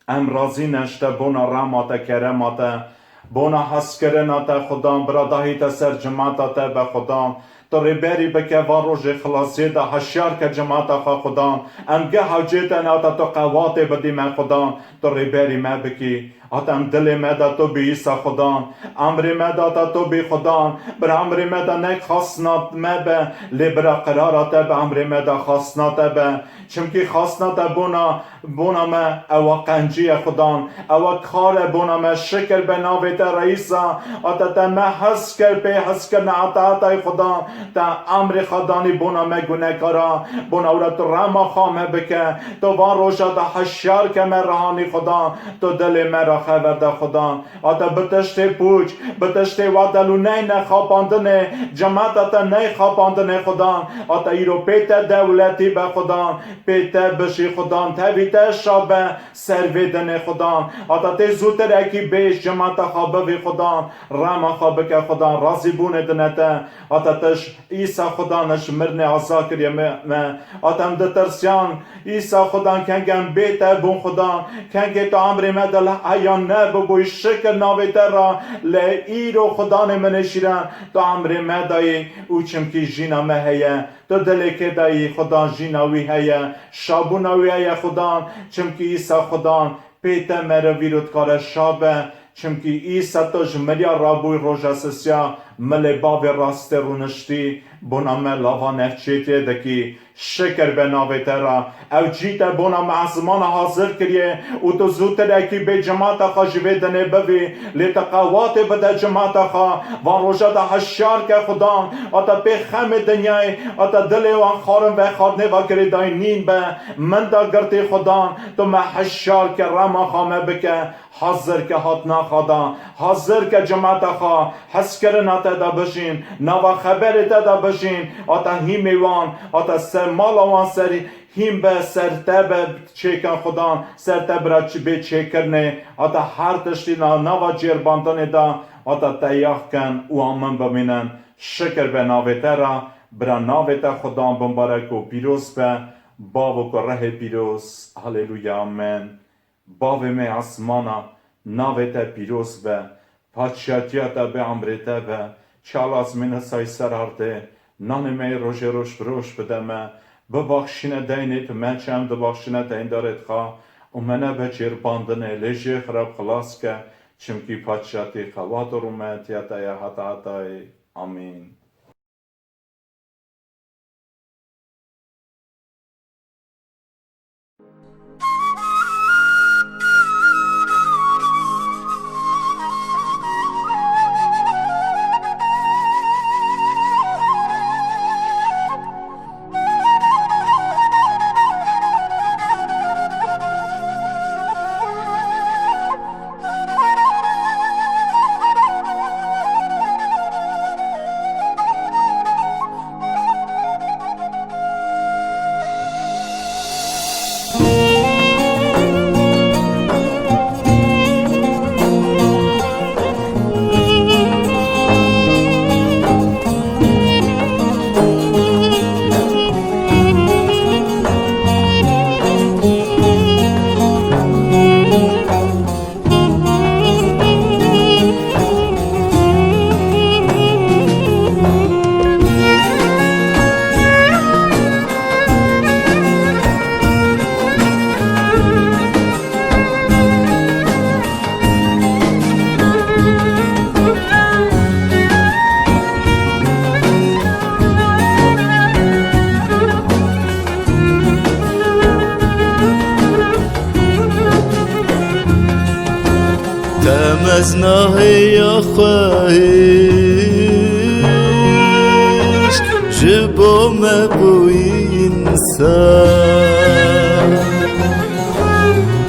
ام راضی نشته بونا رحمت کرمت بونا حس کرنات خدا برادهیت سر جماعت به خدا تو ریبری بکه و روژ خلاصی ده هشیار که جماعت خدا امگه حجیت ناتا تو قوات بدی من خدا تو ریبری ما بکی اتم دل ما دا تو بی ایسا خدا امر ما دا تو بی خدا بر امر ما دا نه خاصنات ما به لبرا قرارات به امر ما دا خاصنات به چمکی خاصنات بونا ما او قنجی خدا او کار بونا ما شکر به ناویت رئیسا اتا ما حس کر به حس کر نعطاعت خدا تا امر خدانی بونا ما گناه کرا بونا ورا تو رما خامه بکه تو وان روشا دا حشار که من رهانی خدا تو دل مرا خبر دا خدا اتا بتشت پوچ بتشت وادلو نه خواباندن جماعت تا نه خواباندن خدا اتا ایرو پیت دولتی به خدا پیت بشی خدا تاویت شابه سرویدن خدا اتا تی زودتر اکی بیش جماعت خوابه خدا رما خوابه که خدا رازی بونه دنته اتا تش ایسا خدا نش مرن عزا کریه من اتم دترسیان ایسا خدا کنگم بیت بون خدا کنگ تو عمر مدل ایان نبو بوی شکر ناویتر را لی ایرو خدا نمنشیرن تو عمر مدای او چمکی جینا مهیه تو دلی که دایی خدا جیناوی هیه شابوناوی هیه خدا چمکی ایسا خدا پیت مره ویروت کار شابه چمکی ایسا تو جمریا رابوی روژا سسیا ملی باوی راست رونشتی بونا ملاوا نفچیتی دکی شکر به ناویترا او جیتا بونا معظمان حاضر کریه او تو زودتر اکی به جماعت خوا جویدنه بوی لیتا قوات بده جماعت خوا وان روژا دا حشار که خدا اتا پی خم دنیای اتا دل وان خارم و خارنه و کری دای نین به من دا گرتی خدا تو ما حشار که رما خامه بکه حاضر که حتنا خدا حاضر که جماعت خوا حس کرنات دا بشین نوا خبر دا بشین اتا هیمیوان اتا سر مالوان سری هیم به سرتب چیکن خدا سرتب را به چیکرنه اتا هر تشتی نوا جرباندن دا اتا تیاخ کن و آمن بمینن شکر به ناویته را برا ناویته خدا بمبارک و پیروز به باو و ره پیروز هلیلویا آمین باو می اسمانا ناویته پیروز به پادشاتیاتا به امریته به چال از من سای سرارده نان می روش روش بدمه ببخشینه دینت من چم ببخشینه دین دارد خواه و منه به چرباندنه لیجه خراب خلاص که چمکی پادشاتی خواد رومت یا تایه حتا آمین تمزنا هي خواهش جبو مبوي إنسان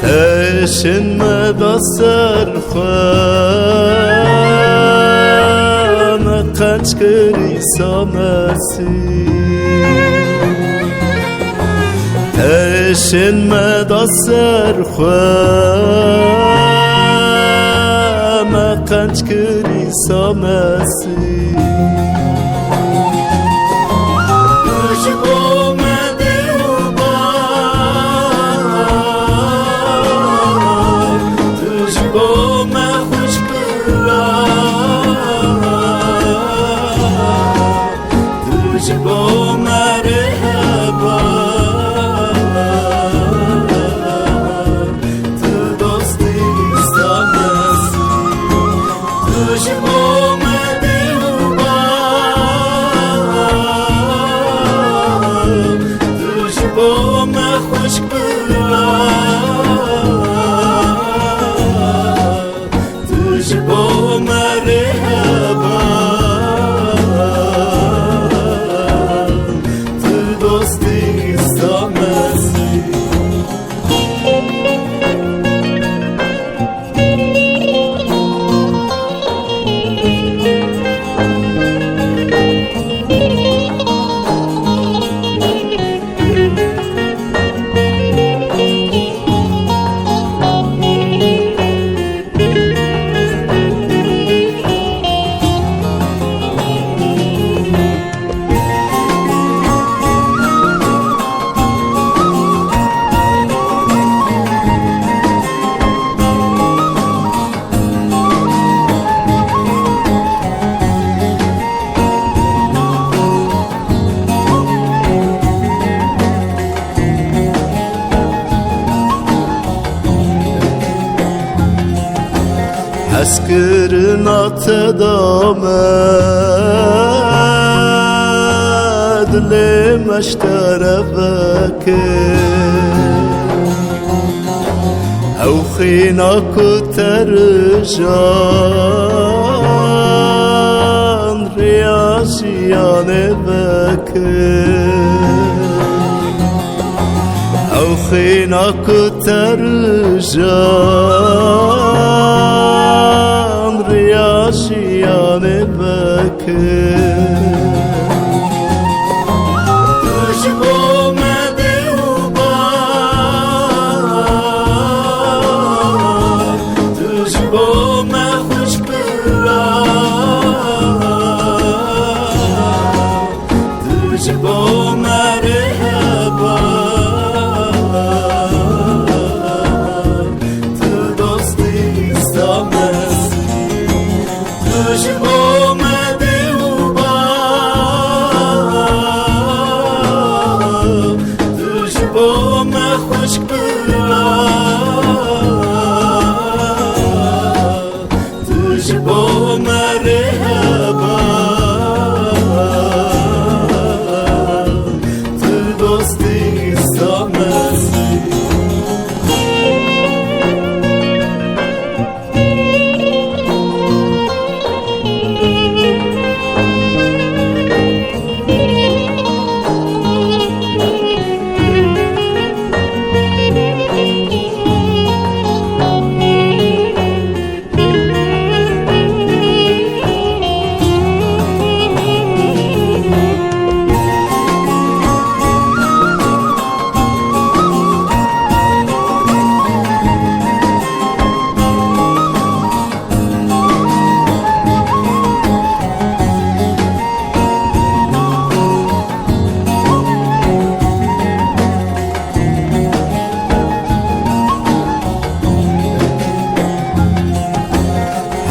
تشن مدى سرخوان قنج كريسا مسيح تشن مدى سرخوان قنج كريسا مسيح اسكرنا تدامد لمشتربك او خيناك ترجان رياشيان بك او خيناك ترجان رياشيان بك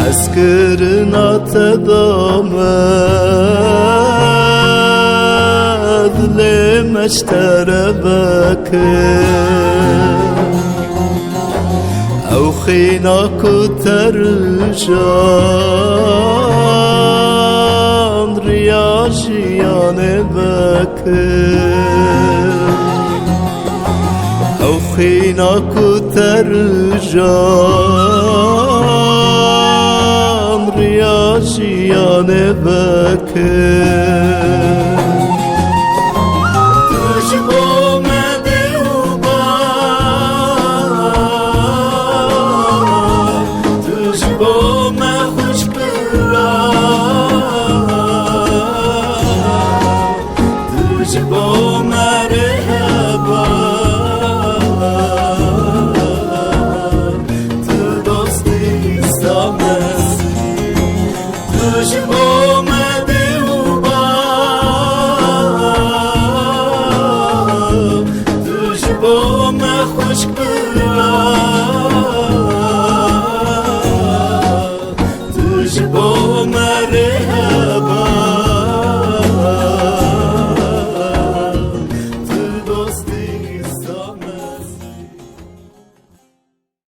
اسكرنا تدامد لمشتربك او خيناك ترجان رياشيان بك او خيناك ترجان آشیانه بکن تو شبام